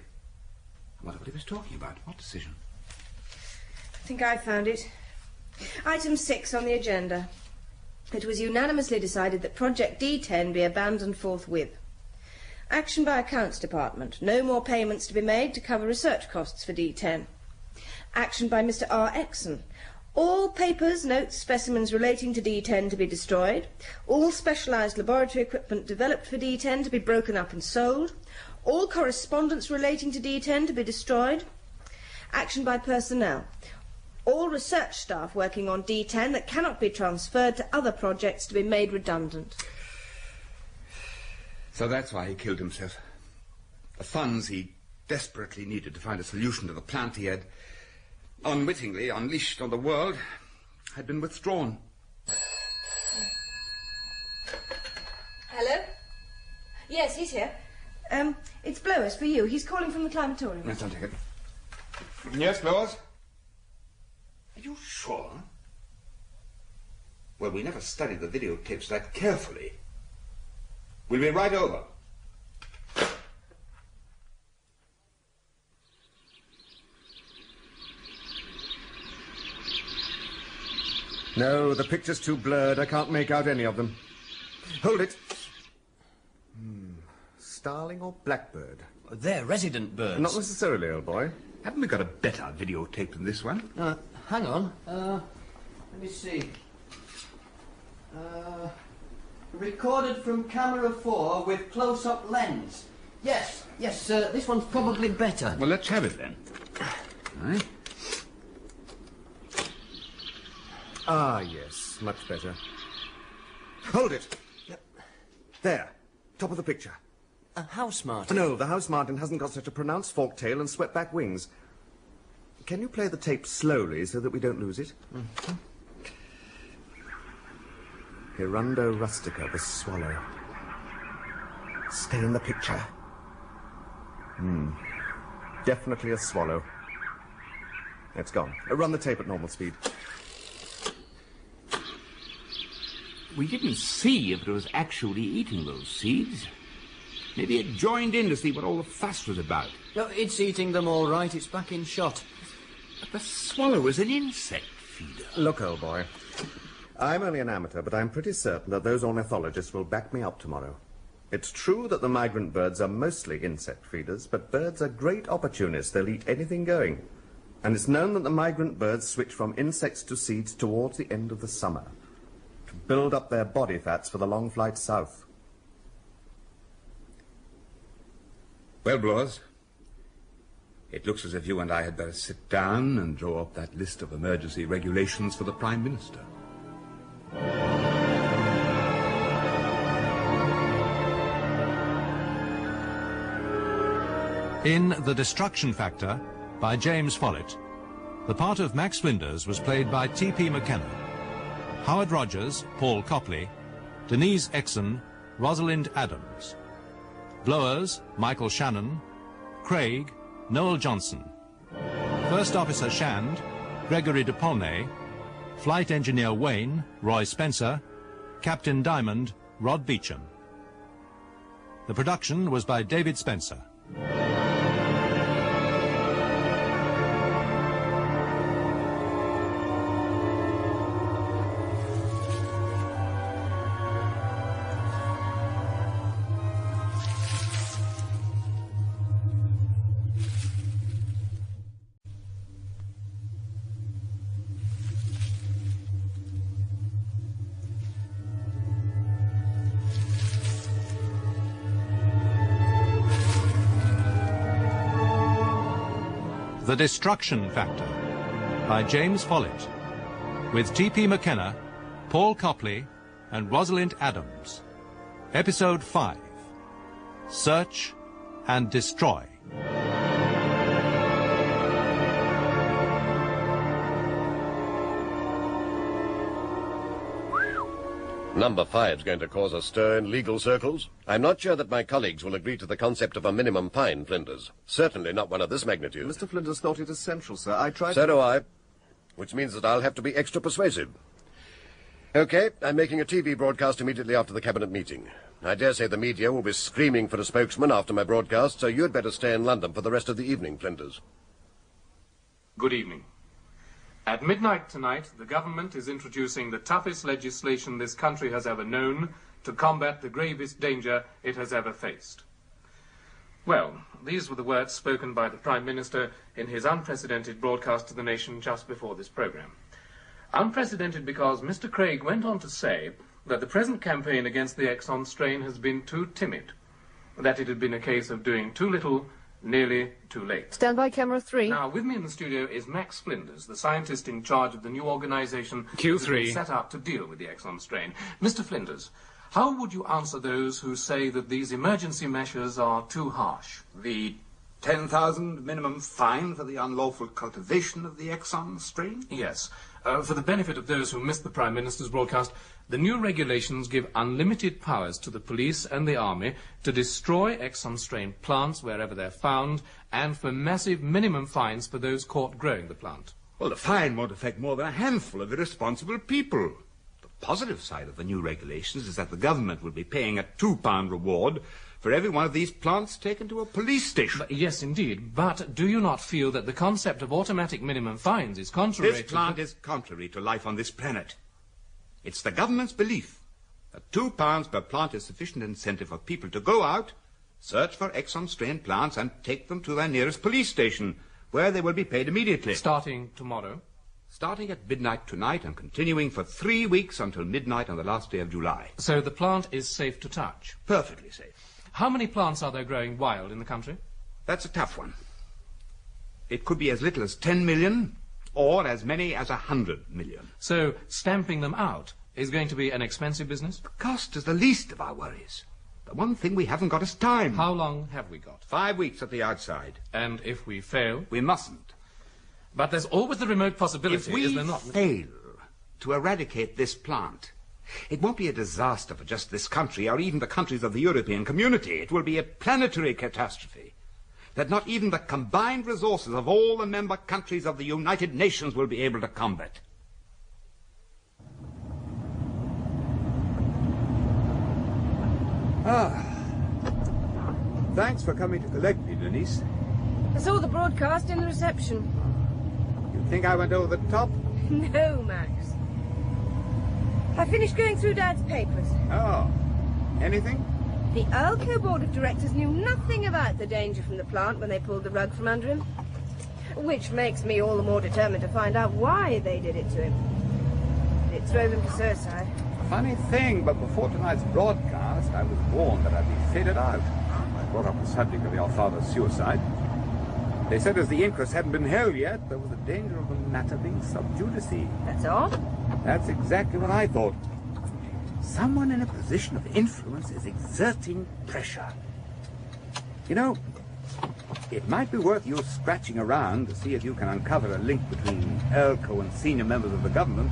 I wonder what he was talking about. What decision? I think I found it. Item 6 on the agenda. It was unanimously decided that Project D10 be abandoned forthwith. Action by Accounts Department. No more payments to be made to cover research costs for D10. Action by Mr. R. Exon. All papers, notes, specimens relating to D10 to be destroyed. All specialised laboratory equipment developed for D10 to be broken up and sold. All correspondence relating to D10 to be destroyed. Action by personnel. All research staff working on D10 that cannot be transferred to other projects to be made redundant. So that's why he killed himself. The funds he desperately needed to find a solution to the plant he had unwittingly unleashed on the world had been withdrawn. Hello? Yes, he's here. It's Bloers for you. He's calling from the climatorium. Yes, I'll take it. Yes, Bloers? Are you sure? Well, we never studied the videotapes that carefully. We'll be right over. No, the picture's too blurred. I can't make out any of them. Hold it. Starling or blackbird? They're resident birds. Not necessarily, old boy. Haven't we got a better videotape than this one? Hang on. Let me see. Recorded from camera 4 with close-up lens. Yes, this one's probably better. Well, let's have it then. Right. Ah, yes, much better. Hold it. Yep. There, top of the picture. A house martin? No, the house martin hasn't got such a pronounced forked tail and swept-back wings. Can you play the tape slowly so that we don't lose it? Mm-hmm. Hirundo rustica, the swallow. Stay in the picture. Definitely a swallow. It's gone. Run the tape at normal speed. We didn't see if it was actually eating those seeds. Maybe it joined in to see what all the fuss was about. No, it's eating them all right. It's back in shot. But the swallow is an insect feeder. Look, old boy. I'm only an amateur, but I'm pretty certain that those ornithologists will back me up tomorrow. It's true that the migrant birds are mostly insect feeders, but birds are great opportunists. They'll eat anything going. And it's known that the migrant birds switch from insects to seeds towards the end of the summer to build up their body fats for the long flight south. Well, Blawers, it looks as if you and I had better sit down and draw up that list of emergency regulations for the Prime Minister. In The Destruction Factor, by James Follett, the part of Max Flinders was played by T.P. McKenna. Howard Rogers, Paul Copley, Denise Exon, Rosalind Adams. Blowers, Michael Shannon, Craig, Noel Johnson. First Officer Shand, Gregory de Paulnay, Flight Engineer Wayne, Roy Spencer, Captain Diamond, Rod Beacham. The production was by David Spencer. The Destruction Factor by James Follett, with T.P. McKenna, Paul Copley and Rosalind Adams. Episode 5, Search and Destroy. Number 5's going to cause a stir in legal circles. I'm not sure that my colleagues will agree to the concept of a minimum fine, Flinders. Certainly not one of this magnitude. Mr. Flinders thought it essential, sir. I tried So do I. Which means that I'll have to be extra persuasive. OK, I'm making a TV broadcast immediately after the Cabinet meeting. I dare say the media will be screaming for a spokesman after my broadcast, so you'd better stay in London for the rest of the evening, Flinders. Good evening. At midnight tonight, the government is introducing the toughest legislation this country has ever known to combat the gravest danger it has ever faced. Well, these were the words spoken by the Prime Minister in his unprecedented broadcast to the nation just before this programme. Unprecedented because Mr. Craig went on to say that the present campaign against the Exon Strain has been too timid, that it had been a case of doing too little, nearly too late. Stand by camera 3. Now, with me in the studio is Max Flinders, the scientist in charge of the new organisation Q3 set out to deal with the Exon Strain. Mr. Flinders, how would you answer those who say that these emergency measures are too harsh? The 10,000 minimum fine for the unlawful cultivation of the Exon Strain? Yes. For the benefit of those who missed the Prime Minister's broadcast, the new regulations give unlimited powers to the police and the army to destroy Exon Strain plants wherever they're found, and for massive minimum fines for those caught growing the plant. Well, the fine won't affect more than a handful of irresponsible people. The positive side of the new regulations is that the government will be paying a £2 reward for every one of these plants taken to a police station. Yes, indeed. But do you not feel that the concept of automatic minimum fines is contrary This plant is contrary to life on this planet. It's the government's belief that £2 per plant is sufficient incentive for people to go out, search for Exon Strain plants and take them to their nearest police station, where they will be paid immediately. Starting tomorrow? Starting at midnight tonight and continuing for 3 weeks until midnight on the last day of July. So the plant is safe to touch? Perfectly safe. How many plants are there growing wild in the country? That's a tough one. It could be as little as 10 million, or as many as 100 million. So stamping them out is going to be an expensive business? The cost is the least of our worries. The one thing we haven't got is time. How long have we got? 5 weeks at the outside. And if we fail? We mustn't. But there's always the remote possibility, if is there not? we fail to eradicate this plant, it won't be a disaster for just this country or even the countries of the European community. It will be a planetary catastrophe that not even the combined resources of all the member countries of the United Nations will be able to combat. Thanks for coming to collect me, Denise. I saw the broadcast in the reception. You think I went over the top? No, Max. I finished going through Dad's papers. Oh. Anything? The Elco board of directors knew nothing about the danger from the plant when they pulled the rug from under him. Which makes me all the more determined to find out why they did it to him. It drove him to suicide. Funny thing, but before tonight's broadcast, I was warned that I'd be faded out. I brought up the subject of your father's suicide. They said as the inquest hadn't been held yet, there was a danger of the matter being sub judice. That's all? That's exactly what I thought. Someone in a position of influence is exerting pressure. You know, it might be worth you scratching around to see if you can uncover a link between Elco and senior members of the government.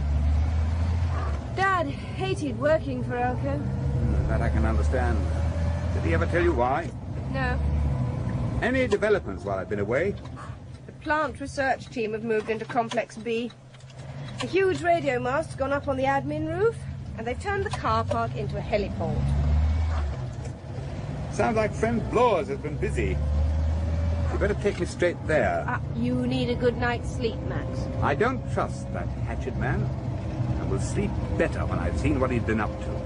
Dad hated working for Elco. That I can understand. Did he ever tell you why? No. Any developments while I've been away? The plant research team have moved into Complex B. A huge radio mast's gone up on the admin roof, and they've turned the car park into a heliport. Sounds like friend Blores has been busy. You better take me straight there. You need a good night's sleep, Max. I don't trust that hatchet man. I will sleep better when I've seen what he's been up to.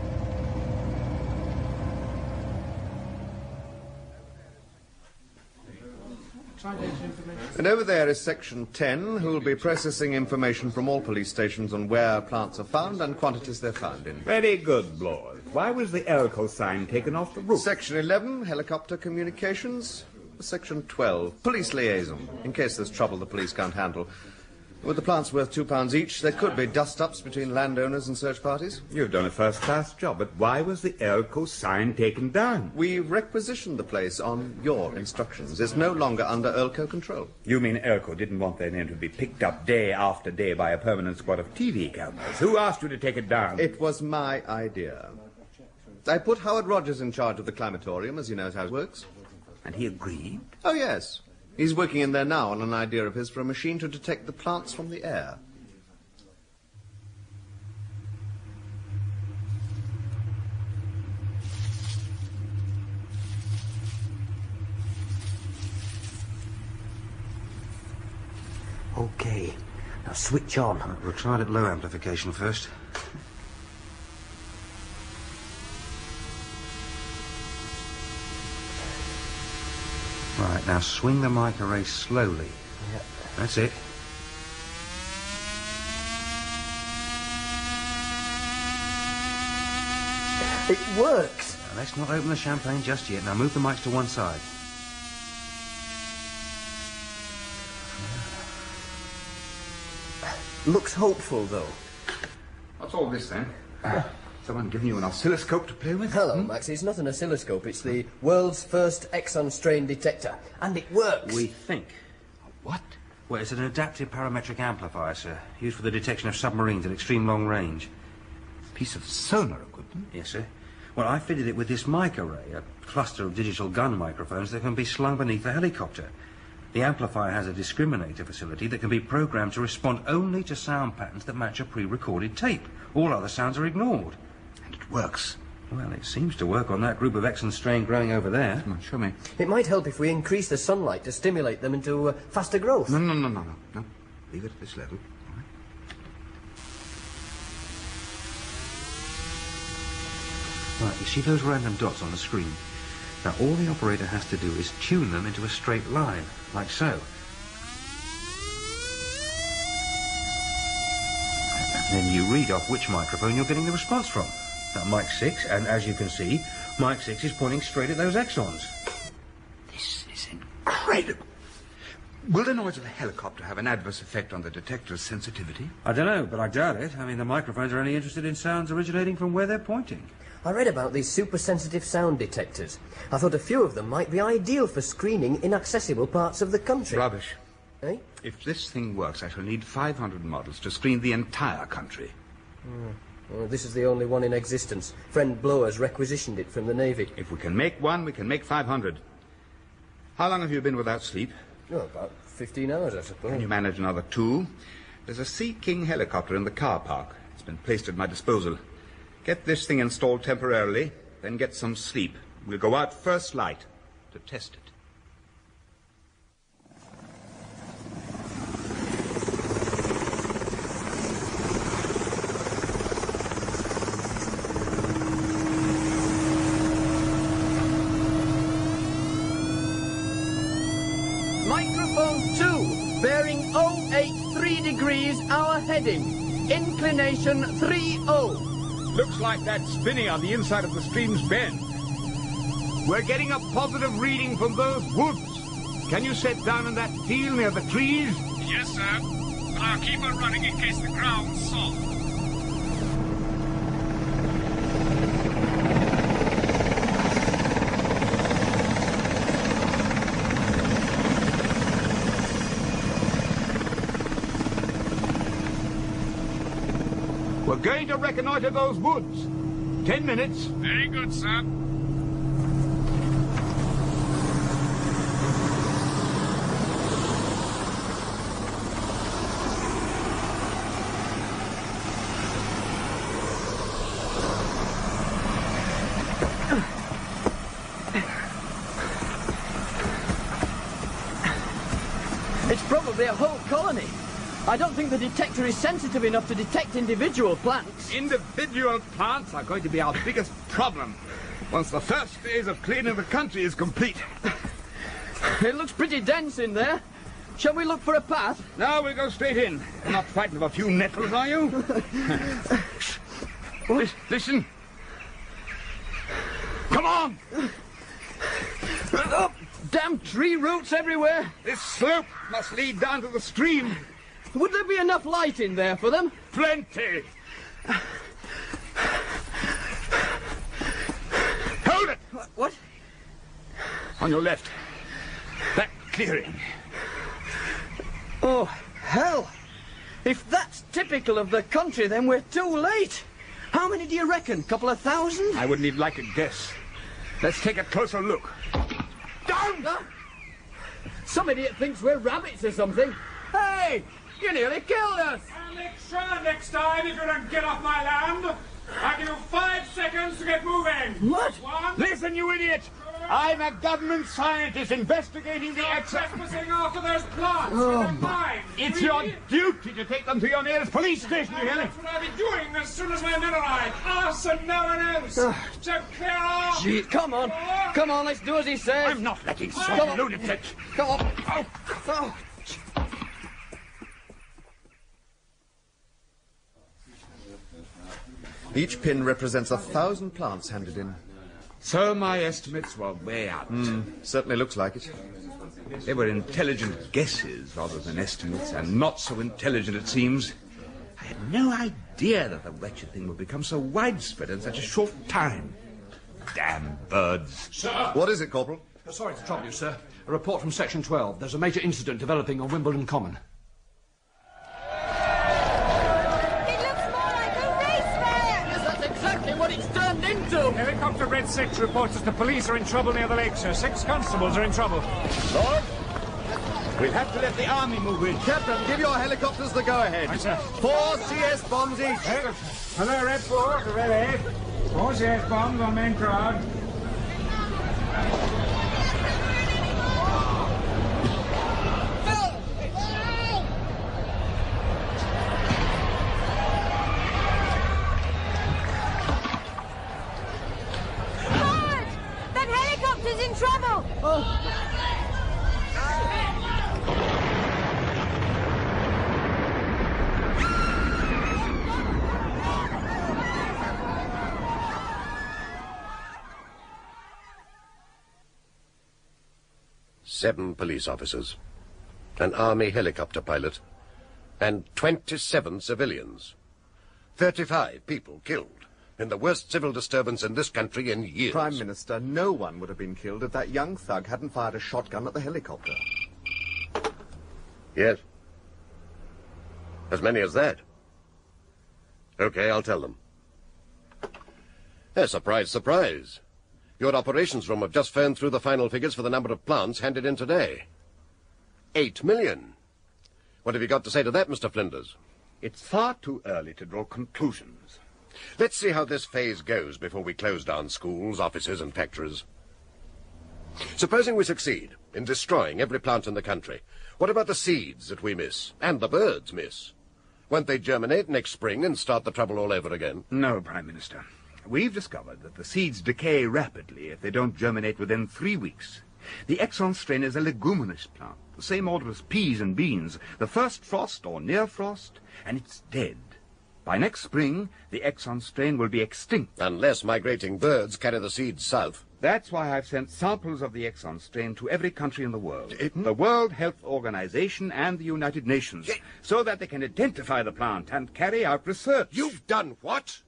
And over there is Section 10, who will be processing information from all police stations on where plants are found and quantities they're found in. Very good, Blores. Why was the Elco sign taken off the roof? Section 11, helicopter communications. Section 12, police liaison, in case there's trouble the police can't handle. With the plants worth £2 each, there could be dust-ups between landowners and search parties. You've done a first-class job, but why was the Elco sign taken down? We requisitioned the place on your instructions. It's no longer under Elco control. You mean Elco didn't want their name to be picked up day after day by a permanent squad of TV cameras? Who asked you to take it down? It was my idea. I put Howard Rogers in charge of the climatorium, as he knows how it works. And he agreed? Oh, yes. He's working in there now on an idea of his for a machine to detect the plants from the air. OK. Now switch on. We'll try it at low amplification first. Right, now swing the mic array slowly. Yep. That's it. It works. Now, let's not open the champagne just yet. Now move the mics to one side. Looks hopeful, though. What's all this, then? Someone giving you an oscilloscope to play with? Hello, Max. It's not an oscilloscope. It's the world's first Exon Strain detector. And it works. We think. What? Well, it's an adaptive parametric amplifier, sir. Used for the detection of submarines at extreme long range. Piece of sonar equipment? Yes, sir. Well, I fitted it with this mic array, a cluster of digital gun microphones that can be slung beneath the helicopter. The amplifier has a discriminator facility that can be programmed to respond only to sound patterns that match a pre-recorded tape. All other sounds are ignored. And it works. Well, it seems to work on that group of Exon Strain growing over there. Come on, show me. It might help if we increase the sunlight to stimulate them into faster growth. No. Leave it at this level. All right. Right, you see those random dots on the screen? Now, all the operator has to do is tune them into a straight line, like so. And then you read off which microphone you're getting the response from. Now, mic 6, and as you can see, mic 6 is pointing straight at those exons. This is incredible. Will the noise of the helicopter have an adverse effect on the detector's sensitivity? I don't know, but I doubt it. I mean, the microphones are only interested in sounds originating from where they're pointing. I read about these super-sensitive sound detectors. I thought a few of them might be ideal for screening inaccessible parts of the country. Rubbish. Eh? If this thing works, I shall need 500 models to screen the entire country. Well, this is the only one in existence. Friend Blower's requisitioned it from the Navy. If we can make one, we can make 500. How long have you been without sleep? Oh, about 15 hours, I suppose. Can you manage another 2? There's a Sea King helicopter in the car park. It's been placed at my disposal. Get this thing installed temporarily, then get some sleep. We'll go out first light to test it. Microphone 2, bearing 083 degrees, our heading. Inclination 30. Looks like that's spinning on the inside of the stream's bend. We're getting a positive reading from those woods. Can you set down in that field near the trees? Yes, sir. But I'll keep her running in case the ground's soft. We're going to reconnoiter those woods. 10 minutes. Very good, sir. It's probably a whole colony. I don't think the detector is sensitive enough to detect individual plants. Individual plants are going to be our biggest problem once the first phase of cleaning the country is complete. It looks pretty dense in there. Shall we look for a path? Now we'll go straight in. You're not frightened of a few nettles, are you? Listen. Come on! Oh, damn tree roots everywhere. This slope must lead down to the stream. Would there be enough light in there for them? Plenty. Hold it! What? On your left. That clearing. Oh, hell. If that's typical of the country, then we're too late. How many do you reckon? Couple of thousand? I wouldn't even like a guess. Let's take a closer look. Down! Some idiot thinks we're rabbits or something. Hey! You nearly killed us! I'll make sure next time if you don't get off my land. I'll give you 5 seconds to get moving. What? 1. Listen, you idiot! I'm a government scientist investigating the trespassing after those plants. Oh, mine. It's your duty to take them to your nearest police station, you hear me? That's what I'll be doing as soon as my men arrive. Us and no one else. So clear off. Gee, come on. Come on, let's do as he says. I'm not letting some lunatic. Come on. Oh. Each pin represents 1,000 plants handed in. So my estimates were way out. Certainly looks like it. They were intelligent guesses rather than estimates, and not so intelligent, it seems. I had no idea that the wretched thing would become so widespread in such a short time. Damn birds. Sir! What is it, Corporal? Sorry to trouble you, sir. A report from Section 12. There's a major incident developing on Wimbledon Common. What it's turned into! Helicopter Red 6 reports that the police are in trouble near the lake, sir. 6 constables are in trouble. Lord, we'll have to let the army move in. Captain, give your helicopters the go-ahead. Right, sir. 4 CS bombs each. Hello, Red 4 to Red 8. 4 CS bombs on main crowd. In trouble! Oh. Seven police officers, an army helicopter pilot, and 27 civilians. 35 people killed. in the worst civil disturbance in this country in years. Prime Minister, no one would have been killed if that young thug hadn't fired a shotgun at the helicopter. Yes. As many as that. Okay, I'll tell them. Surprise, surprise. Your operations room have just phoned through the final figures for the number of plants handed in today. 8 million. What have you got to say to that, Mr. Flinders? It's far too early to draw conclusions. Let's see how this phase goes before we close down schools, offices, and factories. Supposing we succeed in destroying every plant in the country, what about the seeds that we miss, and the birds miss? Won't they germinate next spring and start the trouble all over again? No, Prime Minister. We've discovered that the seeds decay rapidly if they don't germinate within 3 weeks. The Exon Strain is a leguminous plant, the same order as peas and beans, the first frost or near frost, and it's dead. By next spring, the Exon Strain will be extinct. Unless migrating birds carry the seeds south. That's why I've sent samples of the Exon Strain to every country in the world. The World Health Organization and the United Nations, so that they can identify the plant and carry out research. You've done what?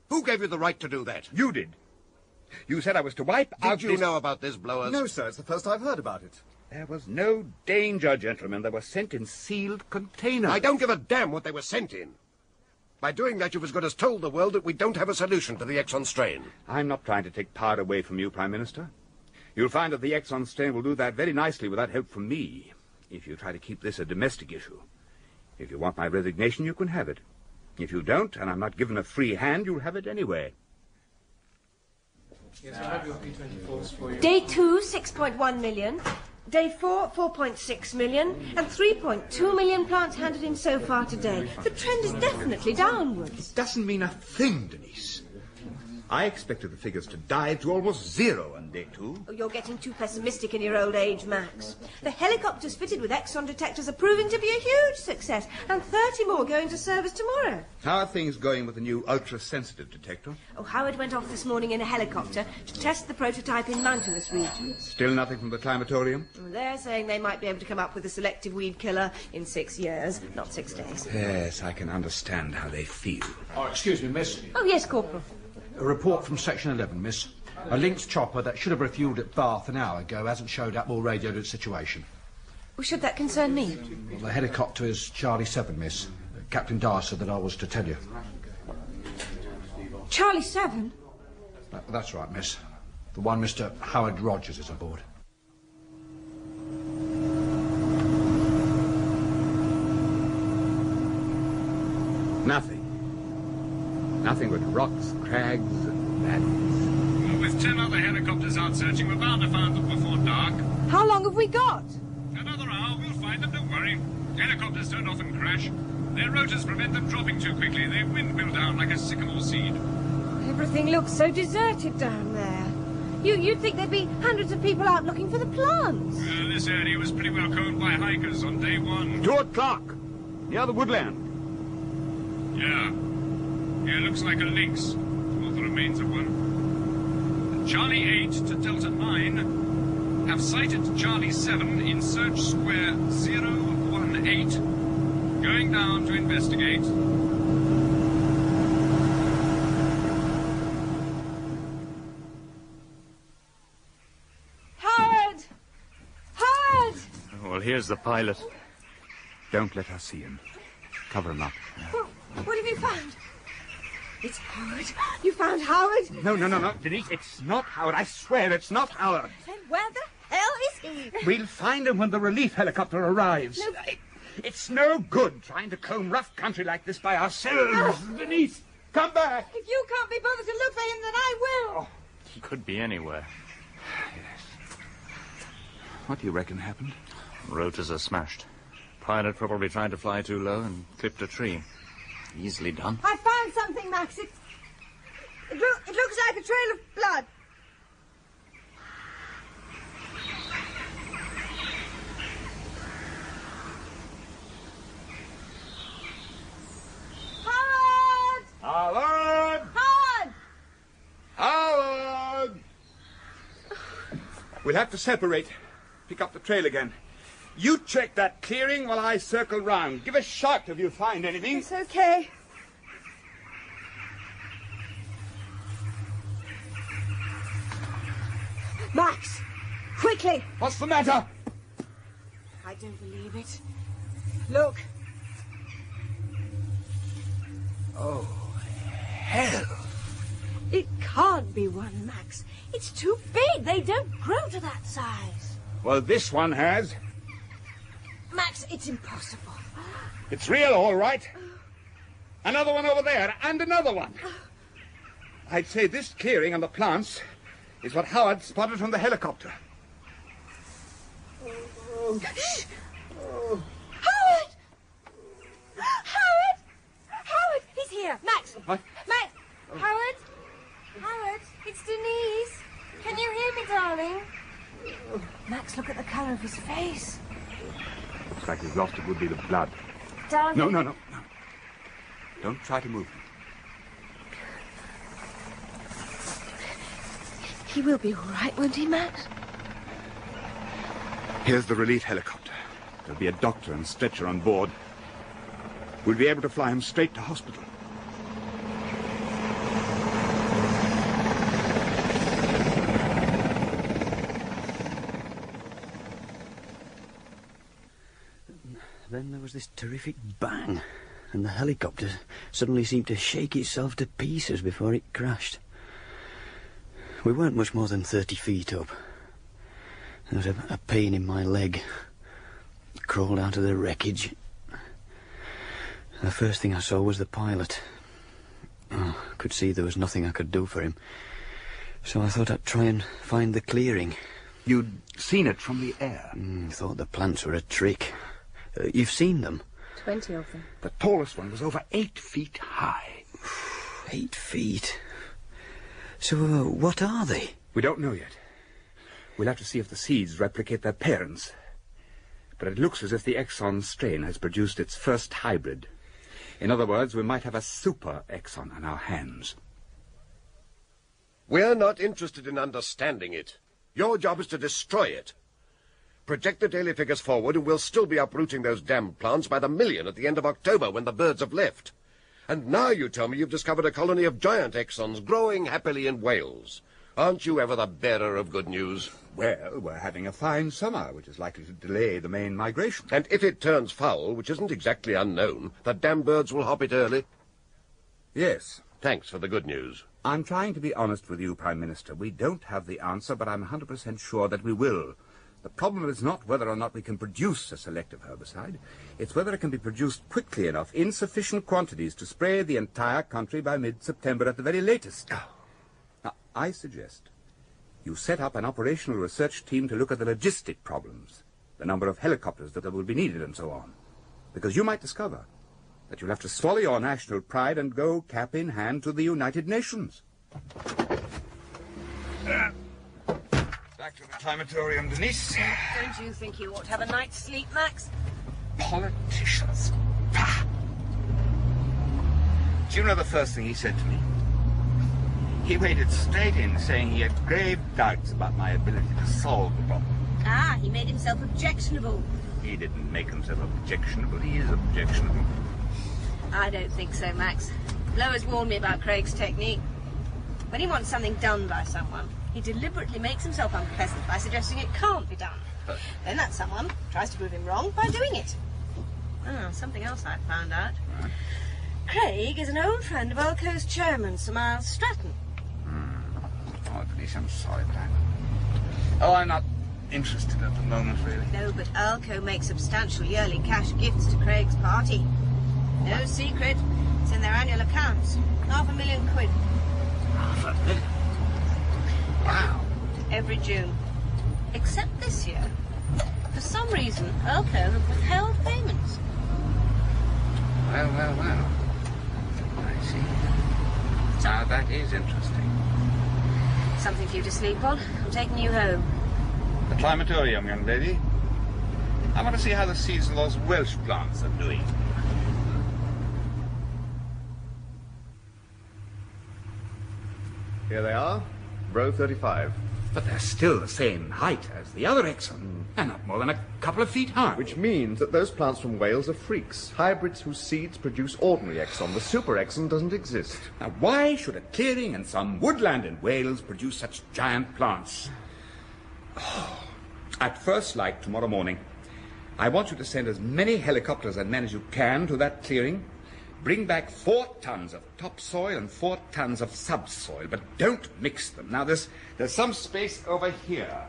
Who gave you the right to do that? You did. You said I was to wipe out... Did you know about this, Blowers? No, sir. It's the first I've heard about it. There was no danger, gentlemen. They were sent in sealed containers. I don't give a damn what they were sent in. By doing that, you've as good as told the world that we don't have a solution to the Exon Strain. I'm not trying to take power away from you, Prime Minister. You'll find that the Exon Strain will do that very nicely without help from me, if you try to keep this a domestic issue. If you want my resignation, you can have it. If you don't, and I'm not given a free hand, you'll have it anyway. Yes, I have your P24s for you. Day 2, 6.1 million. Day 4, 4.6 million. And 3.2 million plants handed in so far today. The trend is definitely downwards. It doesn't mean a thing, Denise. I expected the figures to dive to almost zero on day 2. Oh, you're getting too pessimistic in your old age, Max. The helicopters fitted with Exon detectors are proving to be a huge success, and 30 more going to service tomorrow. How are things going with the new ultra-sensitive detector? Oh, Howard went off this morning in a helicopter to test the prototype in mountainous regions. Still nothing from the climatorium? They're saying they might be able to come up with a selective weed killer in 6 years, not 6 days. Yes, I can understand how they feel. Oh, excuse me, miss. Oh, yes, Corporal. A report from Section 11, miss. A Lynx chopper that should have refuelled at Bath an hour ago hasn't showed up or radioed its situation. Well, should that concern me? Well, the helicopter is Charlie 7, miss. Captain Dyer said that I was to tell you. Charlie 7? That's right, miss. The one Mr. Howard Rogers is aboard. Nothing. Nothing but rocks, crags, and valleys. Well, with 10 other helicopters out searching, we're bound to find them before dark. How long have we got? Another hour, we'll find them, don't worry. Helicopters don't often crash. Their rotors prevent them dropping too quickly. They windmill down like a sycamore seed. Everything looks so deserted down there. You'd think there'd be hundreds of people out looking for the plants. This area was pretty well combed by hikers on day 1. 2 o'clock, near the woodland. Yeah. Yeah, looks like a lynx, or the remains of one. Charlie 8 to Delta 9 have sighted Charlie 7 in search square 018. Going down to investigate. Howard! Howard! Well, here's the pilot. Don't let her see him. Cover him up. What have you found? It's Howard. You found Howard? No, Denise, it's not Howard. I swear it's not Howard. Then where the hell is he? We'll find him when the relief helicopter arrives. No. It's no good trying to comb rough country like this by ourselves. Denise, come back. If you can't be bothered to look for him, then I will. Oh, he could be anywhere. Yes. What do you reckon happened? Rotors are smashed. Pilot probably tried to fly too low and clipped a tree. Easily done. I found something, Max. It looks like a trail of blood. Howard! Howard! Howard! Howard! We'll have to separate. Pick up the trail again. You check that clearing while I circle round. Give a shout if you find anything. It's okay. Max! Quickly! What's the matter? I don't believe it. Look. Oh, hell. It can't be one, Max. It's too big. They don't grow to that size. Well, this one has. Max, it's impossible. It's real, all right. Another one over there, and another one. I'd say this clearing and the plants is what Howard spotted from the helicopter. Shh! Howard! Howard! Howard! He's here. Max! What? Max! Howard? Howard, it's Denise. Can you hear me, darling? Max, look at the colour of his face. Looks like he's lost a good deal of blood. Darling. No. Don't try to move him. He will be all right, won't he, Max? Here's the relief helicopter. There'll be a doctor and stretcher on board. We'll be able to fly him straight to hospital. Then there was this terrific bang, and the helicopter suddenly seemed to shake itself to pieces before it crashed. We weren't much more than 30 feet up. There was a pain in my leg. I crawled out of the wreckage. The first thing I saw was the pilot. I could see there was nothing I could do for him. So I thought I'd try and find the clearing. You'd seen it from the air? Thought the plants were a trick. You've seen them? 20 of them. The tallest one was over 8 feet high. 8 feet? So, what are they? We don't know yet. We'll have to see if the seeds replicate their parents. But it looks as if the Exon Strain has produced its first hybrid. In other words, we might have a super Exon on our hands. We're not interested in understanding it. Your job is to destroy it. Project the daily figures forward and we'll still be uprooting those damned plants by the million at the end of October when the birds have left. And now you tell me you've discovered a colony of giant Exons growing happily in Wales. Aren't you ever the bearer of good news? Well, we're having a fine summer, which is likely to delay the main migration. And if it turns foul, which isn't exactly unknown, the damn birds will hop it early? Yes. Thanks for the good news. I'm trying to be honest with you, Prime Minister. We don't have the answer, but I'm 100% sure that we will. The problem is not whether or not we can produce a selective herbicide. It's whether it can be produced quickly enough in sufficient quantities to spray the entire country by mid-September at the very latest. Now, I suggest you set up an operational research team to look at the logistic problems, the number of helicopters that will be needed and so on. Because you might discover that you'll have to swallow your national pride and go cap in hand to the United Nations. Back to the climatorium, Denise. Don't you think you ought to have a night's sleep, Max? Politicians. Bah! Do you know the first thing he said to me? He waded straight in, saying he had grave doubts about my ability to solve the problem. Ah, he made himself objectionable. He didn't make himself objectionable. He is objectionable. I don't think so, Max. Lower's warned me about Craig's technique. When he wants something done by someone, he deliberately makes himself unpleasant by suggesting it can't be done. Then that someone tries to prove him wrong by doing it. Something else I found out. Right. Craig is an old friend of Alco's chairman, Sir Miles Stratton. Oh, Denise, I'm sorry, but I'm not interested at the moment, really. No, but Alco makes substantial yearly cash gifts to Craig's party. No secret. It's in their annual accounts. £500,000 quid. £500,000? Wow. Every June. Except this year. For some reason, Alco have withheld payments. Well. I see. Now, that is interesting. Something for you to sleep on. I'm taking you home. The climatorium, young lady. I want to see how the seeds of those Welsh plants are doing. Here they are, row 35. But they're still the same height as the other Exon, and not more than a couple of feet high. Which means that those plants from Wales are freaks, hybrids whose seeds produce ordinary Exon. The super Exon doesn't exist. Now, why should a clearing in some woodland in Wales produce such giant plants? At first light tomorrow morning, I want you to send as many helicopters and men as you can to that clearing. Bring back 4 tons of topsoil and 4 tons of subsoil, but don't mix them. Now, there's some space over here.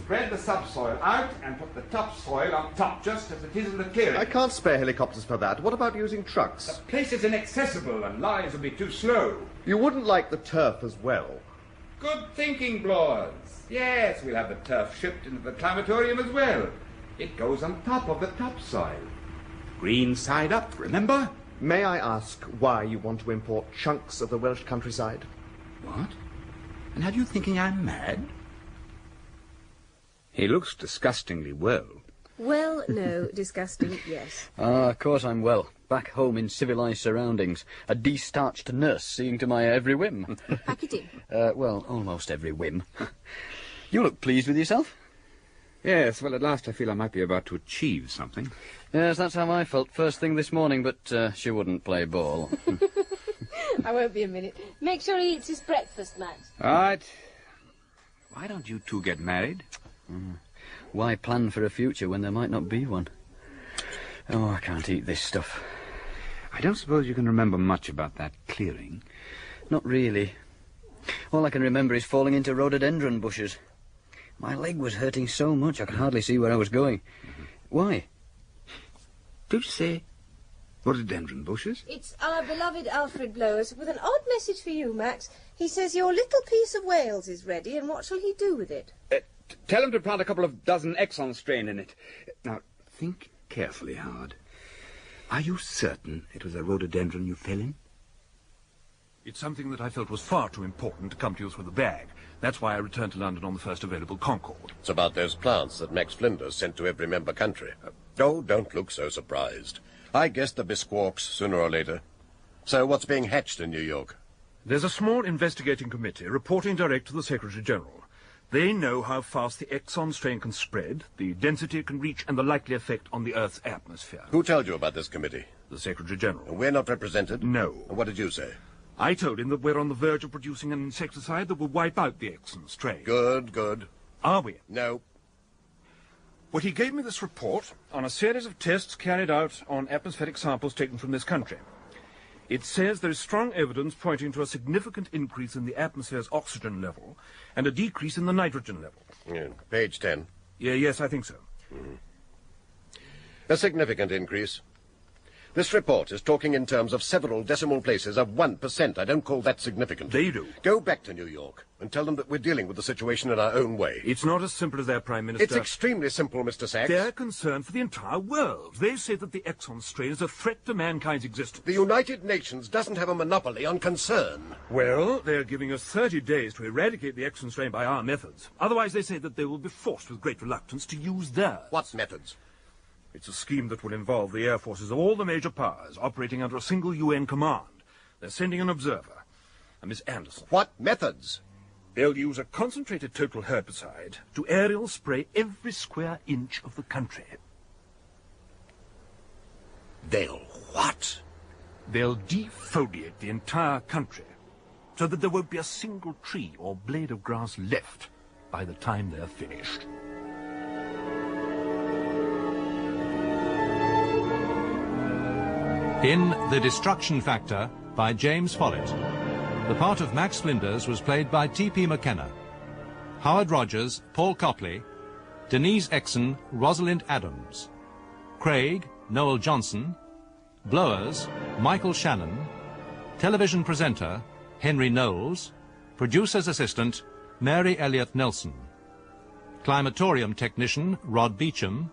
Spread the subsoil out and put the topsoil on top, just as it is in the clearing. I can't spare helicopters for that. What about using trucks? The place is inaccessible and lines will be too slow. You wouldn't like the turf as well. Good thinking, Blores. Yes, we'll have the turf shipped into the climatorium as well. It goes on top of the topsoil. Green side up, remember? May I ask why you want to import chunks of the Welsh countryside? What? And have you thinking I'm mad? He looks disgustingly well. Well, no. Disgusting, yes. Ah, of course I'm well. Back home in civilised surroundings. A de-starched nurse seeing to my every whim. Pack it in. Well, almost every whim. You look pleased with yourself? Yes, well, at last I feel I might be about to achieve something. Yes, that's how I felt first thing this morning, but she wouldn't play ball. I won't be a minute. Make sure he eats his breakfast, Max. All right. Why don't you two get married? Why plan for a future when there might not be one? Oh, I can't eat this stuff. I don't suppose you can remember much about that clearing. Not really. All I can remember is falling into rhododendron bushes. My leg was hurting so much I could hardly see where I was going. Why? Did you say rhododendron bushes? It's our beloved Alfred Blowers with an odd message for you, Max. He says your little piece of Wales is ready, and what shall he do with it? Tell him to plant a couple of dozen Exon Strain in it. Now, think carefully, Howard. Are you certain it was a rhododendron you fell in? It's something that I felt was far too important to come to you with a bag. That's why I returned to London on the first available Concorde. It's about those plants that Max Flinders sent to every member country. Oh, don't look so surprised. I guessed there'd be squawks sooner or later. So what's being hatched in New York? There's a small investigating committee reporting direct to the Secretary-General. They know how fast the Exon strain can spread, the density it can reach, and the likely effect on the Earth's atmosphere. Who told you about this committee? The Secretary-General. And we're not represented? No. And what did you say? I told him that we're on the verge of producing an insecticide that will wipe out the Exon strain. Good, good. Are we? No. Well, he gave me this report on a series of tests carried out on atmospheric samples taken from this country. It says there is strong evidence pointing to a significant increase in the atmosphere's oxygen level and a decrease in the nitrogen level. Yeah, page 10. Yes, I think so. A significant increase. This report is talking in terms of several decimal places of 1%. I don't call that significant. They do. Go back to New York and tell them that we're dealing with the situation in our own way. It's not as simple as their Prime Minister. It's extremely simple, Mr. Sachs. They're concerned for the entire world. They say that the Exon strain is a threat to mankind's existence. The United Nations doesn't have a monopoly on concern. Well, they're giving us 30 days to eradicate the Exon strain by our methods. Otherwise, they say that they will be forced with great reluctance to use theirs. What methods? It's a scheme that will involve the air forces of all the major powers operating under a single UN command. They're sending an observer, a Miss Anderson. What methods? They'll use a concentrated total herbicide to aerial spray every square inch of the country. They'll what? They'll defoliate the entire country so that there won't be a single tree or blade of grass left by the time they're finished. In The Destruction Factor by James Follett. The part of Max Flinders was played by T.P. McKenna. Howard Rogers, Paul Copley. Denise Exon, Rosalind Adams. Craig, Noel Johnson. Blowers, Michael Shannon. Television presenter, Henry Knowles. Producer's assistant, Mary Elliott Nelson. Climatorium technician, Rod Beacham.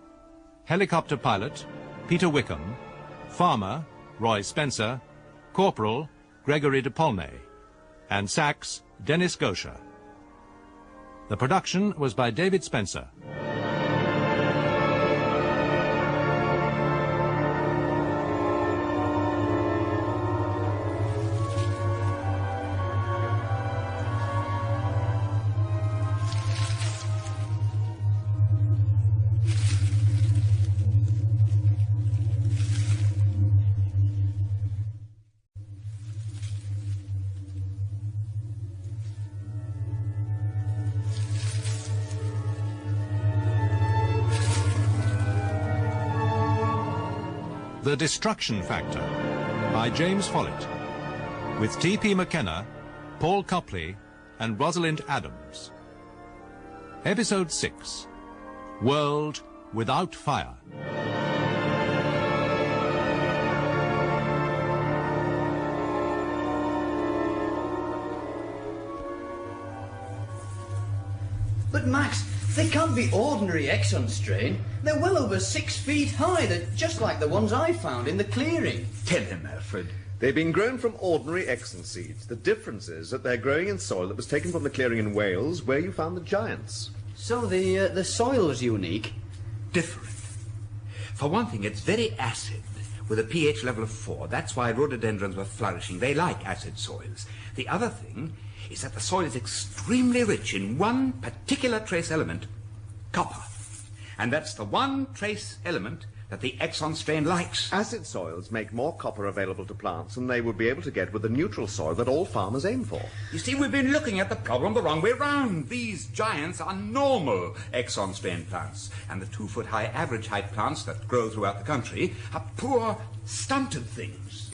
Helicopter pilot, Peter Wickham. Farmer, Roy Spencer. Corporal, Gregory de Paulnay. And Sax, Dennis Gosher. The production was by David Spencer. The Destruction Factor by James Follett, with T.P. McKenna, Paul Copley and Rosalind Adams. Episode 6, World Without Fire. But Max, they can't be ordinary Exon Strain. They're well over 6 feet high. They're just like the ones I found in the clearing. Tell him, Alfred. They've been grown from ordinary Exon seeds. The difference is that they're growing in soil that was taken from the clearing in Wales, where you found the giants. So the soil's unique? Different. For one thing, it's very acid, with a pH level of 4. That's why rhododendrons were flourishing. They like acid soils. The other thing is that the soil is extremely rich in one particular trace element, copper. And that's the one trace element that the Exon Strain likes. Acid soils make more copper available to plants than they would be able to get with the neutral soil that all farmers aim for. You see, we've been looking at the problem the wrong way round. These giants are normal Exon Strain plants, and the 2-foot-high average height plants that grow throughout the country are poor, stunted things.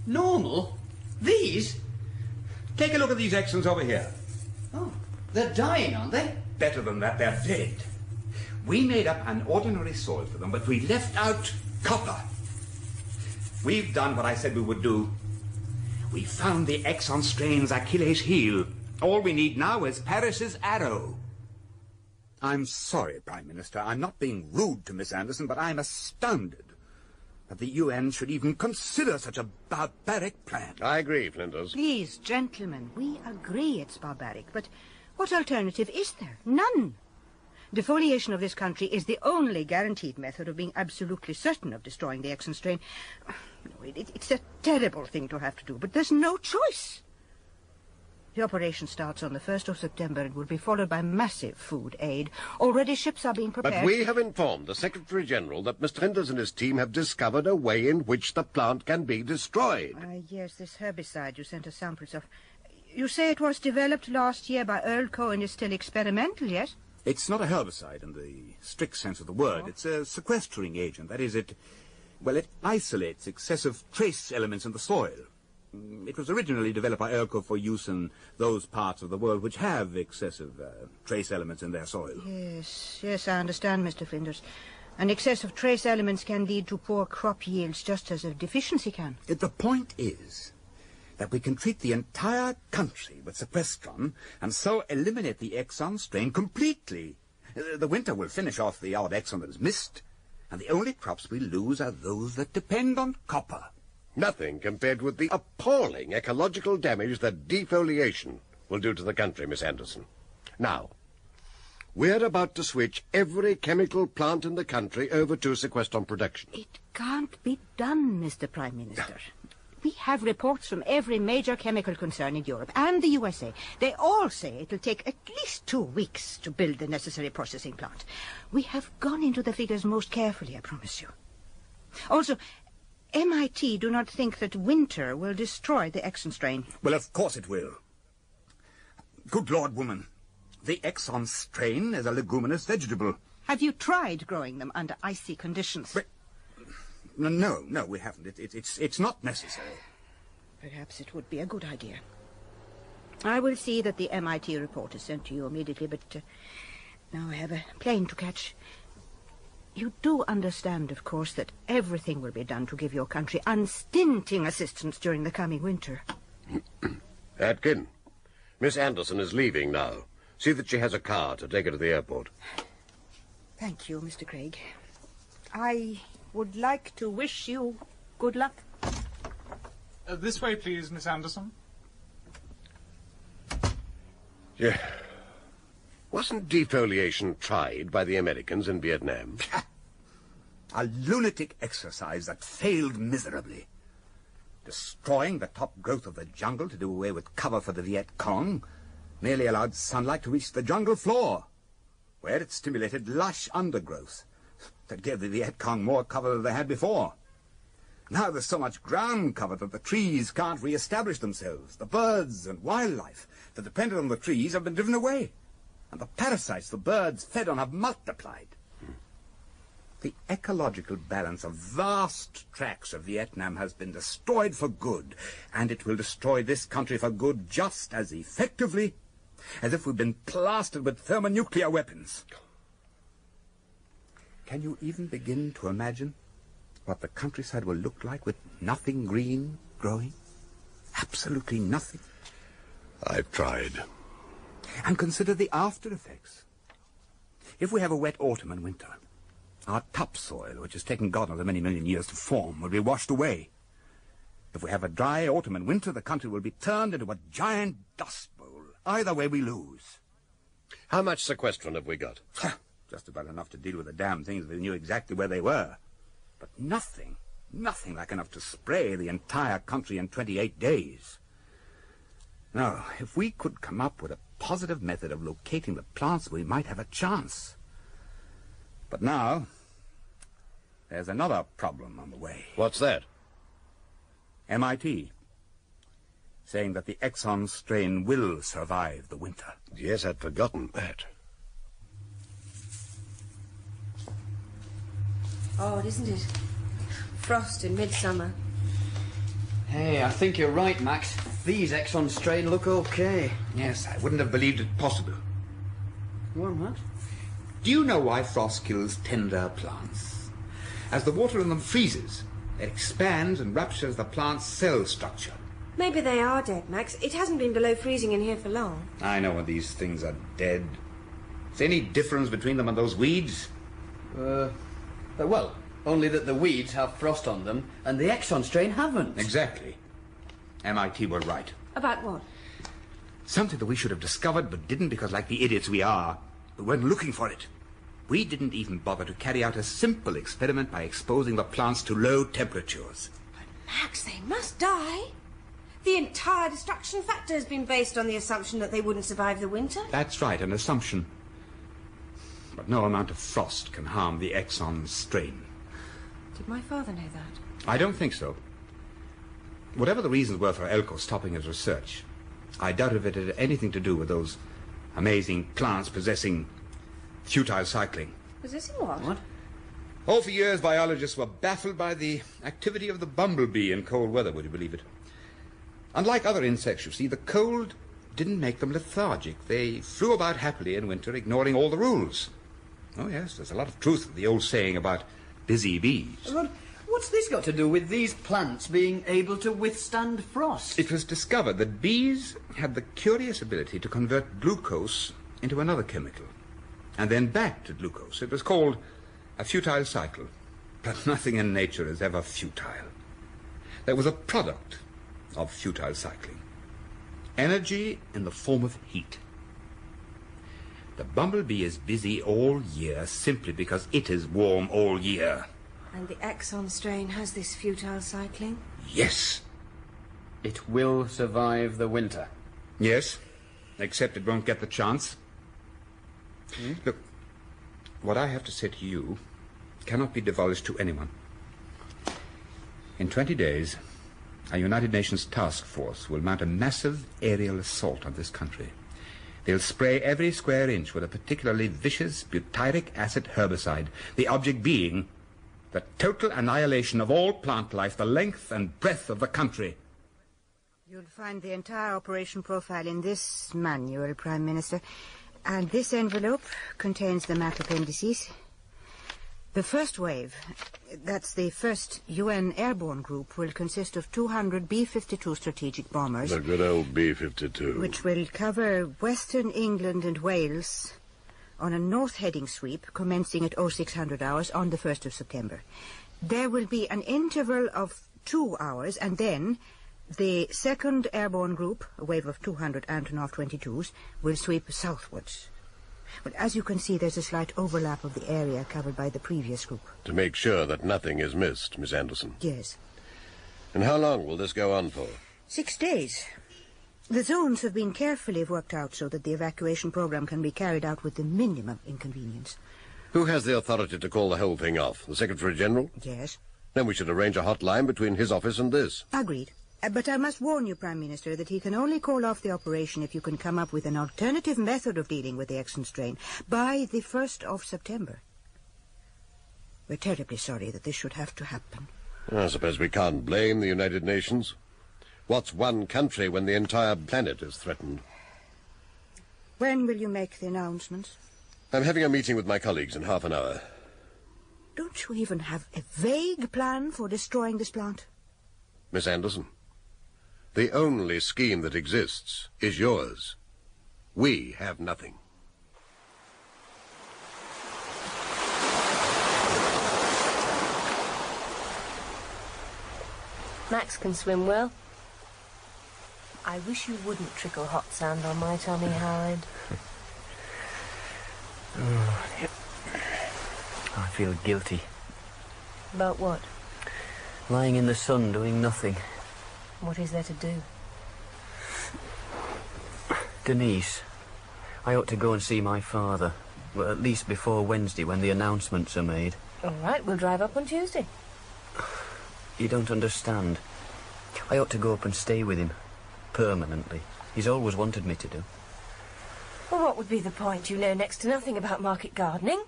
Normal? These? Take a look at these Exons over here. Oh, they're dying, aren't they? Better than that, they're dead. We made up an ordinary soil for them, but we left out copper. We've done what I said we would do. We found the Exon Strain's Achilles heel. All we need now is Paris's arrow. I'm sorry, Prime Minister. I'm not being rude to Miss Anderson, but I'm astounded that the UN should even consider such a barbaric plan. I agree, Flinders. Please, gentlemen, we agree it's barbaric, but what alternative is there? None. Defoliation of this country is the only guaranteed method of being absolutely certain of destroying the Exon Strain. It's a terrible thing to have to do, but there's no choice. The operation starts on the 1st of September and will be followed by massive food aid. Already ships are being prepared. But we have informed the Secretary-General that Mr. Flinders and his team have discovered a way in which the plant can be destroyed. Yes, this herbicide you sent us samples of. You say it was developed last year by Earl Coe and is still experimental, yes? It's not a herbicide in the strict sense of the word. It's a sequestering agent. That is, it isolates excessive trace elements in the soil. It was originally developed by Earl Coe for use in those parts of the world which have excessive trace elements in their soil. Yes, I understand, Mr. Flinders. An excess of trace elements can lead to poor crop yields just as a deficiency can. The point is that we can treat the entire country with sequestron and so eliminate the Exon Strain completely. The winter will finish off the odd Exon that is missed, and the only crops we lose are those that depend on copper. Nothing compared with the appalling ecological damage that defoliation will do to the country, Miss Anderson. Now, we're about to switch every chemical plant in the country over to sequestron production. It can't be done, Mr. Prime Minister. We have reports from every major chemical concern in Europe and the USA. They all say it'll take at least 2 weeks to build the necessary processing plant. We have gone into the figures most carefully, I promise you. Also, MIT do not think that winter will destroy the Exon Strain. Well, of course it will. Good Lord, woman. The Exon Strain is a leguminous vegetable. Have you tried growing them under icy conditions? But no, we haven't. It's not necessary. Perhaps it would be a good idea. I will see that the MIT report is sent to you immediately, but now I have a plane to catch. You do understand, of course, that everything will be done to give your country unstinting assistance during the coming winter. Atkin, Miss Anderson is leaving now. See that she has a car to take her to the airport. Thank you, Mr. Craig. I would like to wish you good luck. This way, please, Miss Anderson. Yeah. Wasn't defoliation tried by the Americans in Vietnam? A lunatic exercise that failed miserably. Destroying the top growth of the jungle to do away with cover for the Viet Cong merely allowed sunlight to reach the jungle floor, where it stimulated lush undergrowth that gave the Viet Cong more cover than they had before. Now there's so much ground cover that the trees can't re-establish themselves. The birds and wildlife that depended on the trees have been driven away. And the parasites the birds fed on have multiplied. The ecological balance of vast tracts of Vietnam has been destroyed for good, and it will destroy this country for good just as effectively as if we've been plastered with thermonuclear weapons. Can you even begin to imagine what the countryside will look like with nothing green growing? Absolutely nothing. I've tried. And consider the after effects. If we have a wet autumn and winter, our topsoil, which has taken God knows how many million years to form, will be washed away. If we have a dry autumn and winter, the country will be turned into a giant dust bowl. Either way, we lose. How much sequestrant have we got? Just about enough to deal with the damn things if we knew exactly where they were. But nothing like enough to spray the entire country in 28 days. Now, if we could come up with a positive method of locating the plants, we might have a chance. But now, there's another problem on the way. What's that? MIT, saying that the Exon strain will survive the winter. Yes, I'd forgotten that. Odd, isn't it? Frost in midsummer. Hey, I think you're right, Max. These Exon strain look okay. Yes, I wouldn't have believed it possible. What, Max? Do you know why frost kills tender plants? As the water in them freezes, it expands and ruptures the plant's cell structure. Maybe they are dead, Max. It hasn't been below freezing in here for long. I know when these things are dead. Is there any difference between them and those weeds? Well, only that the weeds have frost on them and the Exon strain haven't. Exactly. MIT were right. About what? Something that we should have discovered but didn't because, like the idiots we are, we weren't looking for it. We didn't even bother to carry out a simple experiment by exposing the plants to low temperatures. But, Max, they must die. The entire destruction factor has been based on the assumption that they wouldn't survive the winter. That's right, an assumption. But no amount of frost can harm the Exon strain. Did my father know that? I don't think so. Whatever the reasons were for Elko stopping his research, I doubt if it had anything to do with those amazing plants possessing futile cycling. Possessing what? Oh, for years biologists were baffled by the activity of the bumblebee in cold weather, would you believe it? Unlike other insects, you see, the cold didn't make them lethargic. They flew about happily in winter, ignoring all the rules. Oh, yes, there's a lot of truth to the old saying about busy bees. But what's this got to do with these plants being able to withstand frost? It was discovered that bees had the curious ability to convert glucose into another chemical, and then back to glucose. It was called a futile cycle, but nothing in nature is ever futile. There was a product of futile cycling. Energy in the form of heat. The bumblebee is busy all year simply because it is warm all year. And the Exon strain has this futile cycling? Yes. It will survive the winter. Yes, except it won't get the chance. Look, what I have to say to you cannot be divulged to anyone. In 20 days, a United Nations task force will mount a massive aerial assault on this country. They'll spray every square inch with a particularly vicious butyric acid herbicide, the object being the total annihilation of all plant life, the length and breadth of the country. You'll find the entire operation profile in this manual, Prime Minister. And this envelope contains the map appendices. The first wave, that's the first UN airborne group, will consist of 200 B-52 strategic bombers. The good old B-52. Which will cover western England and Wales on a north-heading sweep commencing at 0600 hours on the 1st of September. There will be an interval of 2 hours, and then the second airborne group, a wave of 200 Antonov 22s, will sweep southwards. But as you can see, there's a slight overlap of the area covered by the previous group. To make sure that nothing is missed, Miss Anderson. Yes. And how long will this go on for? 6 days. The zones have been carefully worked out so that the evacuation program can be carried out with the minimum inconvenience. Who has the authority to call the whole thing off? The Secretary-General? Yes. Then we should arrange a hotline between his office and this. Agreed. But I must warn you, Prime Minister, that he can only call off the operation if you can come up with an alternative method of dealing with the Exon strain by the 1st of September. We're terribly sorry that this should have to happen. I suppose we can't blame the United Nations. What's one country when the entire planet is threatened? When will you make the announcement? I'm having a meeting with my colleagues in half an hour. Don't you even have a vague plan for destroying this plant? Miss Anderson, the only scheme that exists is yours. We have nothing. Max can swim well. I wish you wouldn't trickle hot sand on my tummy, Howard. I feel guilty. About what? Lying in the sun doing nothing. What is there to do? Denise, I ought to go and see my father. Well, at least before Wednesday when the announcements are made. All right, we'll drive up on Tuesday. You don't understand. I ought to go up and stay with him. Permanently. He's always wanted me to do. Well, what would be the point? You know next to nothing about market gardening.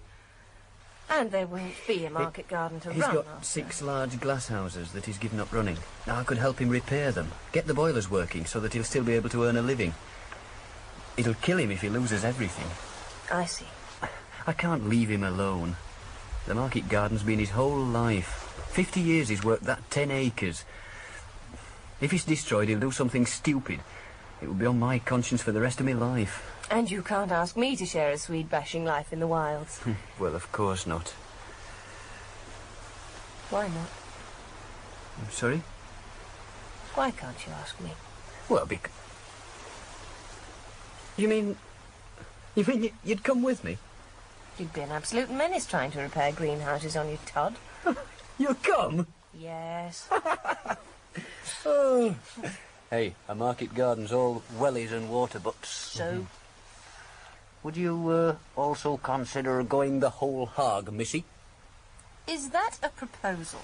And there won't be a market garden to He's run. got 6 large glass houses that he's given up running. Now I could help him repair them. Get the boilers working so that he'll still be able to earn a living. It'll kill him if he loses everything. I see. I can't leave him alone. The market garden's been his whole life. 50 years he's worked that 10 acres. If it's destroyed, he'll do something stupid. It will be on my conscience for the rest of my life. And you can't ask me to share a Swede-bashing life in the wilds. Well, of course not. Why not? I'm sorry? Why can't you ask me? Well, You mean you'd come with me? You'd be an absolute menace trying to repair greenhouses on your Todd. You'll come? Yes. Oh. Hey, a market garden's all wellies and water butts. So? Would you also consider going the whole hog, missy? Is that a proposal?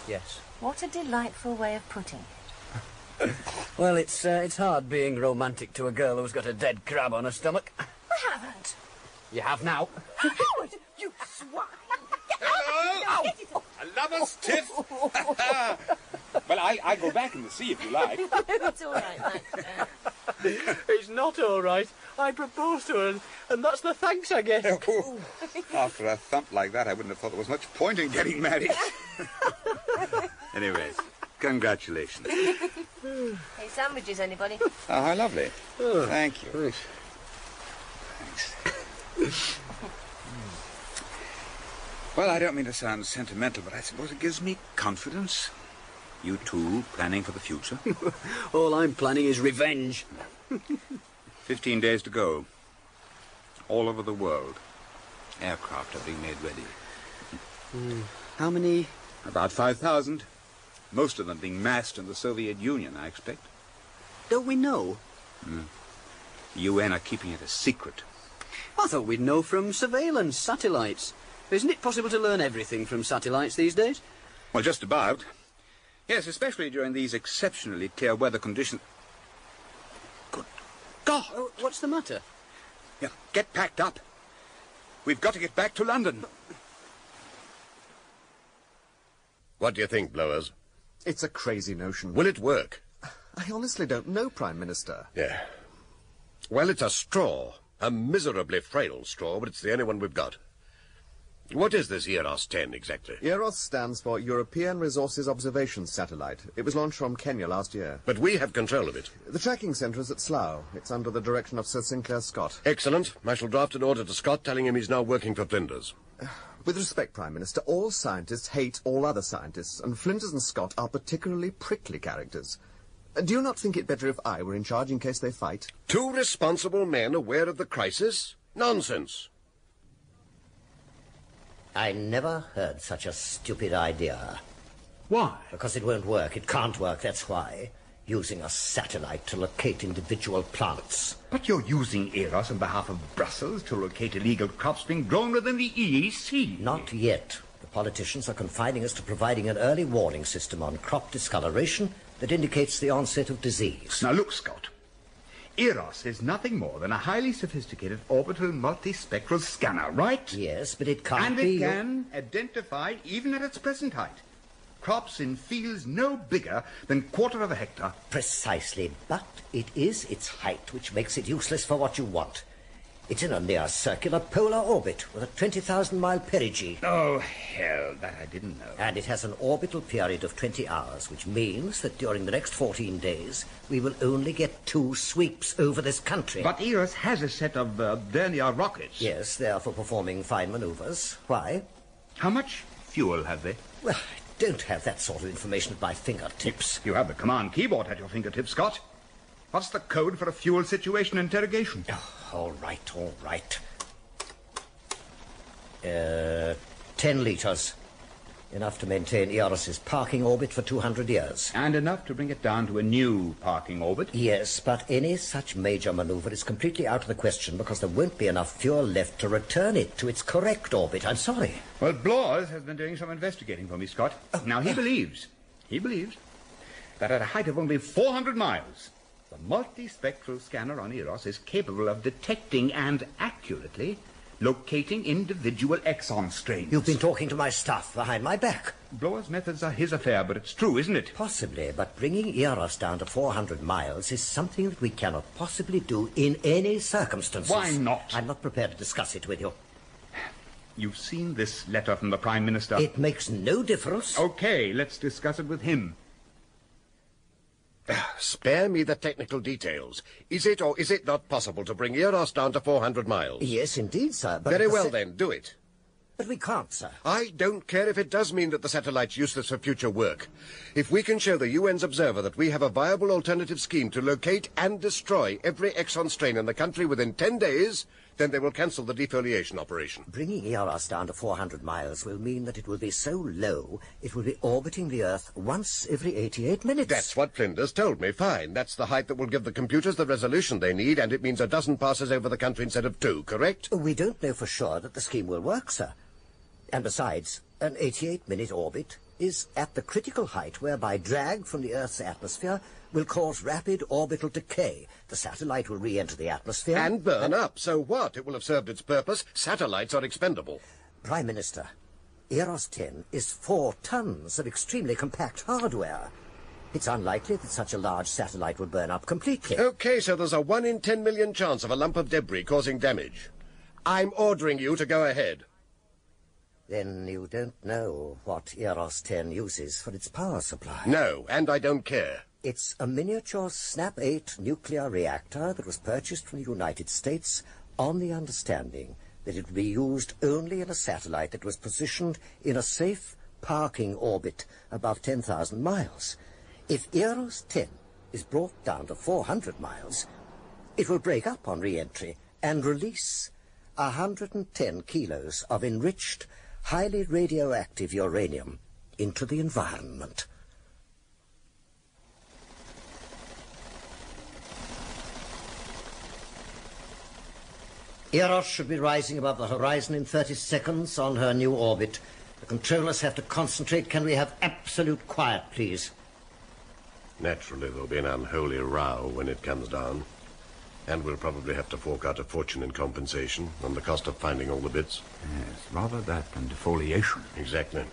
Yes. What a delightful way of putting it. Well, it's hard being romantic to a girl who's got a dead crab on her stomach. I haven't. You have now. Howard, you swine! Hello! A lover's tiff! Well, I'll go back in the sea if you like. It's all right, thanks. It's not all right. I proposed to her, and that's the thanks I get. Oh, after a thump like that, I wouldn't have thought there was much point in getting married. Anyways, congratulations. Hey, sandwiches, anybody? Oh, how lovely. Oh, thank you. Thanks. Thanks. Well, I don't mean to sound sentimental, but I suppose it gives me confidence. You two planning for the future? All I'm planning is revenge. 15 days to go. All over the world. Aircraft are being made ready. How many? About 5,000. Most of them being massed in the Soviet Union, I expect. Don't we know? The UN are keeping it a secret. I thought we'd know from surveillance, satellites. Isn't it possible to learn everything from satellites these days? Well, just about. Yes, especially during these exceptionally clear weather conditions. Good God! Oh, what's the matter? Yeah, get packed up. We've got to get back to London. What do you think, Blowers? It's a crazy notion. Will it work? I honestly don't know, Prime Minister. Yeah. Well, it's a straw. A miserably frail straw, but it's the only one we've got. What is this EROS-10 exactly? EROS stands for European Resources Observation Satellite. It was launched from Kenya last year. But we have control of it. The tracking centre is at Slough. It's under the direction of Sir Sinclair Scott. Excellent. I shall draft an order to Scott telling him he's now working for Flinders. With respect, Prime Minister, all scientists hate all other scientists, and Flinders and Scott are particularly prickly characters. Do you not think it better if I were in charge in case they fight? 2 responsible men aware of the crisis? Nonsense. I never heard such a stupid idea. Why? Because it won't work. It can't work, that's why. Using a satellite to locate individual plants. But you're using EROS on behalf of Brussels to locate illegal crops being grown within the EEC. Not yet. The politicians are confining us to providing an early warning system on crop discoloration that indicates the onset of disease. Now look, Scott. Eros is nothing more than a highly sophisticated orbital multispectral scanner, right? Yes, but it can't And be... it can identify, even at its present height, crops in fields no bigger than 1/4 of a hectare. Precisely, but it is its height which makes it useless for what you want. It's in a near circular polar orbit with a 20,000-mile perigee. Oh, hell, that I didn't know. And it has an orbital period of 20 hours, which means that during the next 14 days, we will only get 2 sweeps over this country. But Eros has a set of vernier rockets. Yes, they are for performing fine maneuvers. Why? How much fuel have they? Well, I don't have that sort of information at my fingertips. You have the command keyboard at your fingertips, Scott. What's the code for a fuel situation interrogation? Oh, all right, all right. 10 litres. Enough to maintain Eros's parking orbit for 200 years. And enough to bring it down to a new parking orbit? Yes, but any such major manoeuvre is completely out of the question because there won't be enough fuel left to return it to its correct orbit. I'm sorry. Well, Blawers has been doing some investigating for me, Scott. Now, he believes that at a height of only 400 miles, the multispectral scanner on Eros is capable of detecting and accurately locating individual exon strains. You've been talking to my staff behind my back. Blower's methods are his affair, but it's true, isn't it? Possibly, but bringing Eros down to 400 miles is something that we cannot possibly do in any circumstances. Why not? I'm not prepared to discuss it with you. You've seen this letter from the Prime Minister. It makes no difference. Okay, let's discuss it with him. Spare me the technical details. Is it or is it not possible to bring Eros down to 400 miles? Yes, indeed, sir. But Very well, then, do it. But we can't, sir. I don't care if it does mean that the satellite's useless for future work. If we can show the UN's observer that we have a viable alternative scheme to locate and destroy every exon strain in the country within 10 days, then they will cancel the defoliation operation. Bringing Eros down to 400 miles will mean that it will be so low, it will be orbiting the Earth once every 88 minutes. That's what Flinders told me. Fine. That's the height that will give the computers the resolution they need, and it means a dozen passes over the country instead of 2, correct? We don't know for sure that the scheme will work, sir. And besides, an 88-minute orbit is at the critical height whereby drag from the Earth's atmosphere will cause rapid orbital decay. The satellite will re-enter the atmosphere... And burn up. So what? It will have served its purpose. Satellites are expendable. Prime Minister, Eros 10 is 4 tons of extremely compact hardware. It's unlikely that such a large satellite would burn up completely. Okay, so there's a 1 in 10 million chance of a lump of debris causing damage. I'm ordering you to go ahead. Then you don't know what Eros 10 uses for its power supply? No, and I don't care. It's a miniature SNAP-8 nuclear reactor that was purchased from the United States on the understanding that it would be used only in a satellite that was positioned in a safe parking orbit above 10,000 miles. If Eros 10 is brought down to 400 miles, it will break up on re-entry and release 110 kilos of enriched, highly radioactive uranium into the environment. Eros should be rising above the horizon in 30 seconds on her new orbit. The controllers have to concentrate. Can we have absolute quiet, please? Naturally, there'll be an unholy row when it comes down. And we'll probably have to fork out a fortune in compensation and the cost of finding all the bits. Yes, rather that than defoliation. Exactly.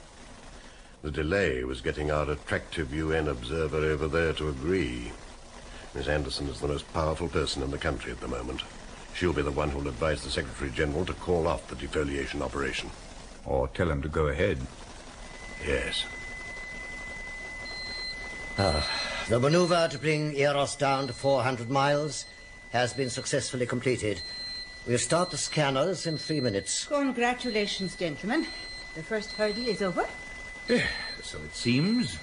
The delay was getting our attractive UN observer over there to agree. Miss Anderson is the most powerful person in the country at the moment. She'll be the one who'll advise the Secretary-General to call off the defoliation operation. Or tell him to go ahead. Yes. The maneuver to bring Eros down to 400 miles has been successfully completed. We'll start the scanners in 3 minutes. Congratulations, gentlemen. The first hurdle is over. So it seems.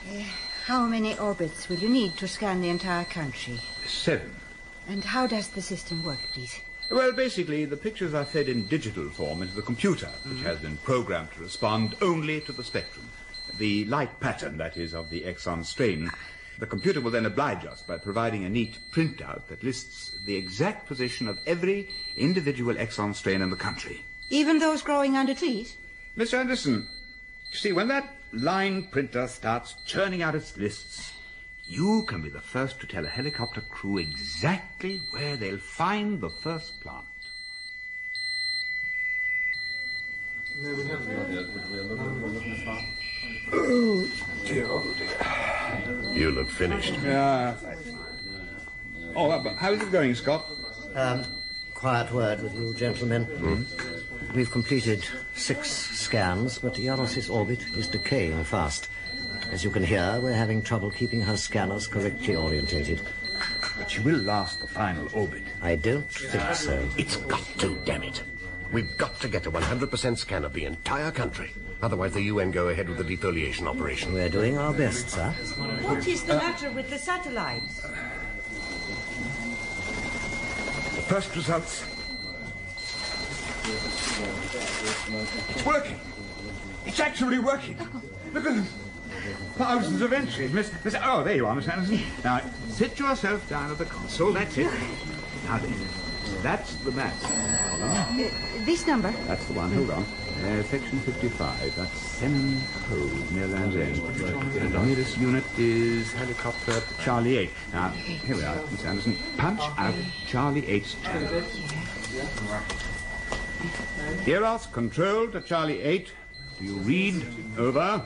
How many orbits will you need to scan the entire country? 7. And how does the system work, please? Well, basically, the pictures are fed in digital form into the computer, which has been programmed to respond only to the spectrum. The light pattern, that is, of the Exon Strain. The computer will then oblige us by providing a neat printout that lists the exact position of every individual Exon Strain in the country. Even those growing under trees? Mr. Anderson, you see, when that line printer starts churning out its lists, You can be the first to tell a helicopter crew exactly where they'll find the first plant. Oh, dear, oh, dear. You look finished. Yeah. Oh, but how's it going, Scott? Quiet word with you, gentlemen. We've completed 6 scans, but Eros' orbit is decaying fast. As you can hear, we're having trouble keeping her scanners correctly orientated. But she will last the final orbit. I don't think so. It's got to, damn it. We've got to get a 100% scan of the entire country. Otherwise the UN go ahead with the defoliation operation. We're doing our best, sir. What is the matter with the satellites? The first results. It's working. It's actually working. Look at them. Thousands of entries. Oh, there you are, Miss Anderson. Now, sit yourself down at the console. That's it. Now then, that's the map. This number? That's the one. Hold on. Section 55. That's Semin Cove, near Land's End. And the nearest unit is helicopter Charlie 8. Now, here we are, Miss Anderson. Punch out Charlie 8's channel. Eros, control to Charlie 8. Do you read? Over. Roger,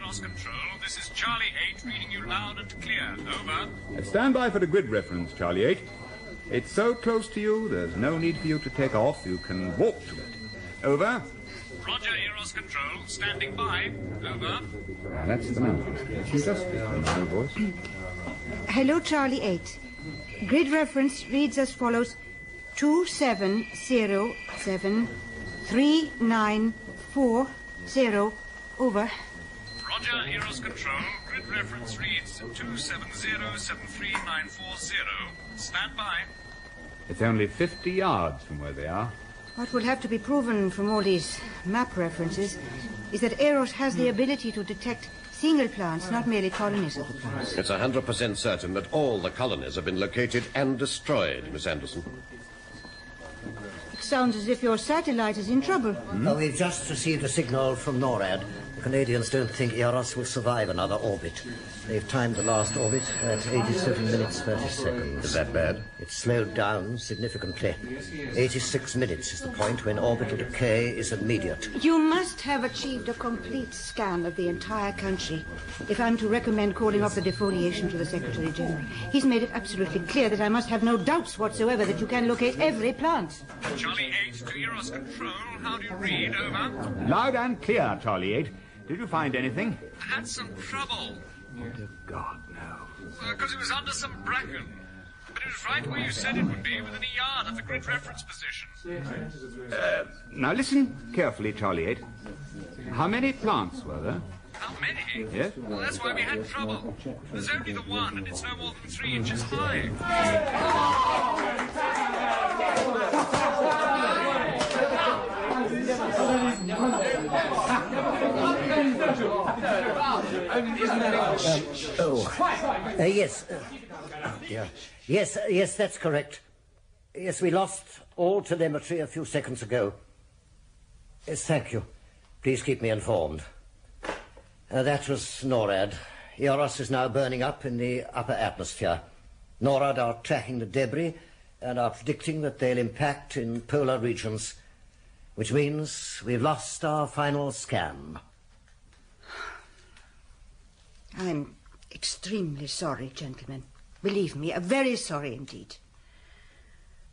Eros Control. This is Charlie 8 reading you loud and clear. Over. Stand by for the grid reference, Charlie 8. It's so close to you, there's no need for you to take off. You can walk to it. Over. Roger, Eros Control. Standing by. Over. That's the number. She's just speaking my voice. Hello, Charlie 8. Grid reference reads as follows: 27073940. Over. Roger, Eros Control. Grid reference reads 270739440. Stand by. It's only 50 yards from where they are. What will have to be proven from all these map references is that Eros has the ability to detect single plants, not merely colonies of the plants. It's 100% certain that all the colonies have been located and destroyed, Miss Anderson. It sounds as if your satellite is in trouble. Oh, we've just received a signal from NORAD. The Canadians don't think Eros will survive another orbit. They've timed the last orbit at 87 minutes 30 seconds. Is that bad? It's slowed down significantly. 86 minutes is the point when orbital decay is immediate. You must have achieved a complete scan of the entire country if I'm to recommend calling off the defoliation to the Secretary-General. He's made it absolutely clear that I must have no doubts whatsoever that you can locate every plant. Charlie 8 to Eros Control. How do you read? Over. Loud and clear, Charlie 8. Did you find anything? I had some trouble. Dear God, no. Because it was under some bracken. But it was right where you said it would be, within a yard of the grid reference position. Now listen carefully, Charlie 8. How many plants were there? How many? Yes? Well, that's why we had trouble. There's only the one, and it's no more than 3 inches high. Yes. Yes, that's correct. Yes, we lost all telemetry a few seconds ago. Yes, thank you. Please keep me informed. That was NORAD. Eros is now burning up in the upper atmosphere. NORAD are tracking the debris and are predicting that they'll impact in polar regions, which means we've lost our final scan. I'm extremely sorry, gentlemen. Believe me, very sorry indeed.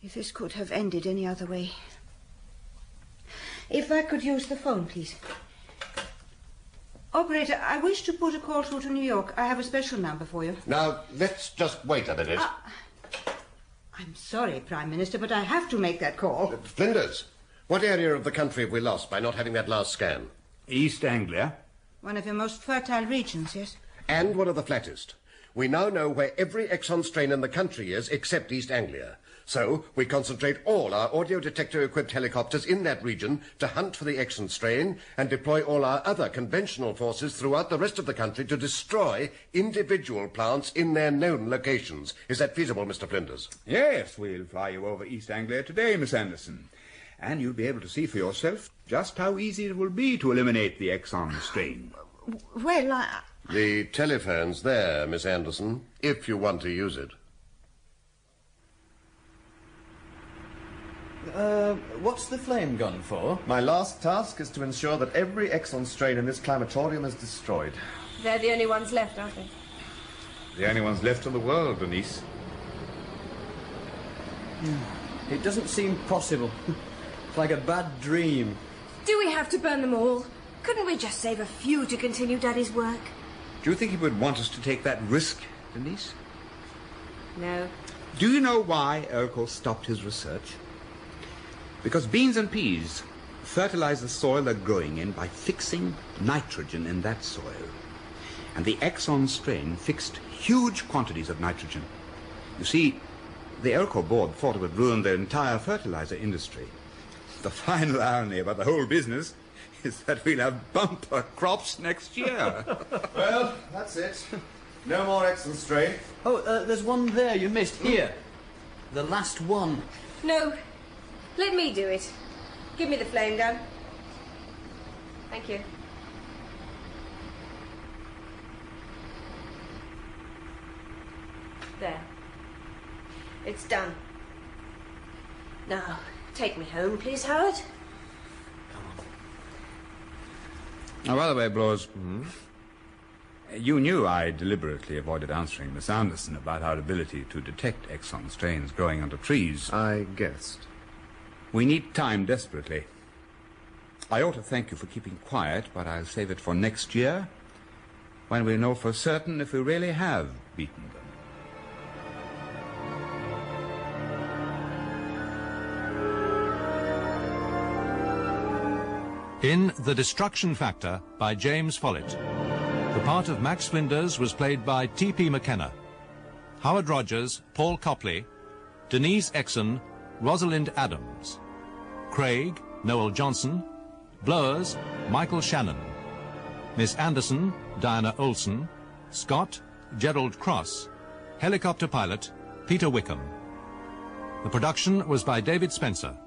If this could have ended any other way. If I could use the phone, please. Operator, I wish to put a call through to New York. I have a special number for you. Now, let's just wait a minute. I'm sorry, Prime Minister, but I have to make that call. Flinders, what area of the country have we lost by not having that last scan? East Anglia. One of your most fertile regions, yes? And one of the flattest. We now know where every Exon Strain in the country is except East Anglia. So we concentrate all our audio detector-equipped helicopters in that region to hunt for the Exon Strain and deploy all our other conventional forces throughout the rest of the country to destroy individual plants in their known locations. Is that feasible, Mr. Flinders? Yes, we'll fly you over East Anglia today, Miss Anderson. And you'll be able to see for yourself just how easy it will be to eliminate the Exon Strain. Well, The telephone's there, Miss Anderson, if you want to use it. What's the flame gun for? My last task is to ensure that every Exon Strain in this climatorium is destroyed. They're the only ones left, aren't they? The only ones left in the world, Denise. It doesn't seem possible. It's like a bad dream. Do we have to burn them all? Couldn't we just save a few to continue Daddy's work? Do you think he would want us to take that risk, Denise? No. Do you know why Urkel stopped his research? Because beans and peas fertilize the soil they're growing in by fixing nitrogen in that soil. And the Exon strain fixed huge quantities of nitrogen. You see, the Urkel board thought it would ruin their entire fertilizer industry. The final irony about the whole business is that we'll have bumper crops next year. Well, that's it. No more Exon Strain. Oh, there's one there you missed. Here. The last one. No. Let me do it. Give me the flame gun. Thank you. There. It's done. Now, take me home, please, Howard. Oh, by the way, Blows, you knew I deliberately avoided answering Miss Anderson about our ability to detect Exon strains growing under trees. I guessed. We need time desperately. I ought to thank you for keeping quiet, but I'll save it for next year, when we know for certain if we really have beaten them. In The Destruction Factor by James Follett, the part of Max Flinders was played by T.P. McKenna, Howard Rogers, Paul Copley, Denise Exon, Rosalind Adams, Craig, Noel Johnson, Blowers, Michael Shannon, Miss Anderson, Diana Olson, Scott, Gerald Cross, helicopter pilot, Peter Wickham. The production was by David Spencer.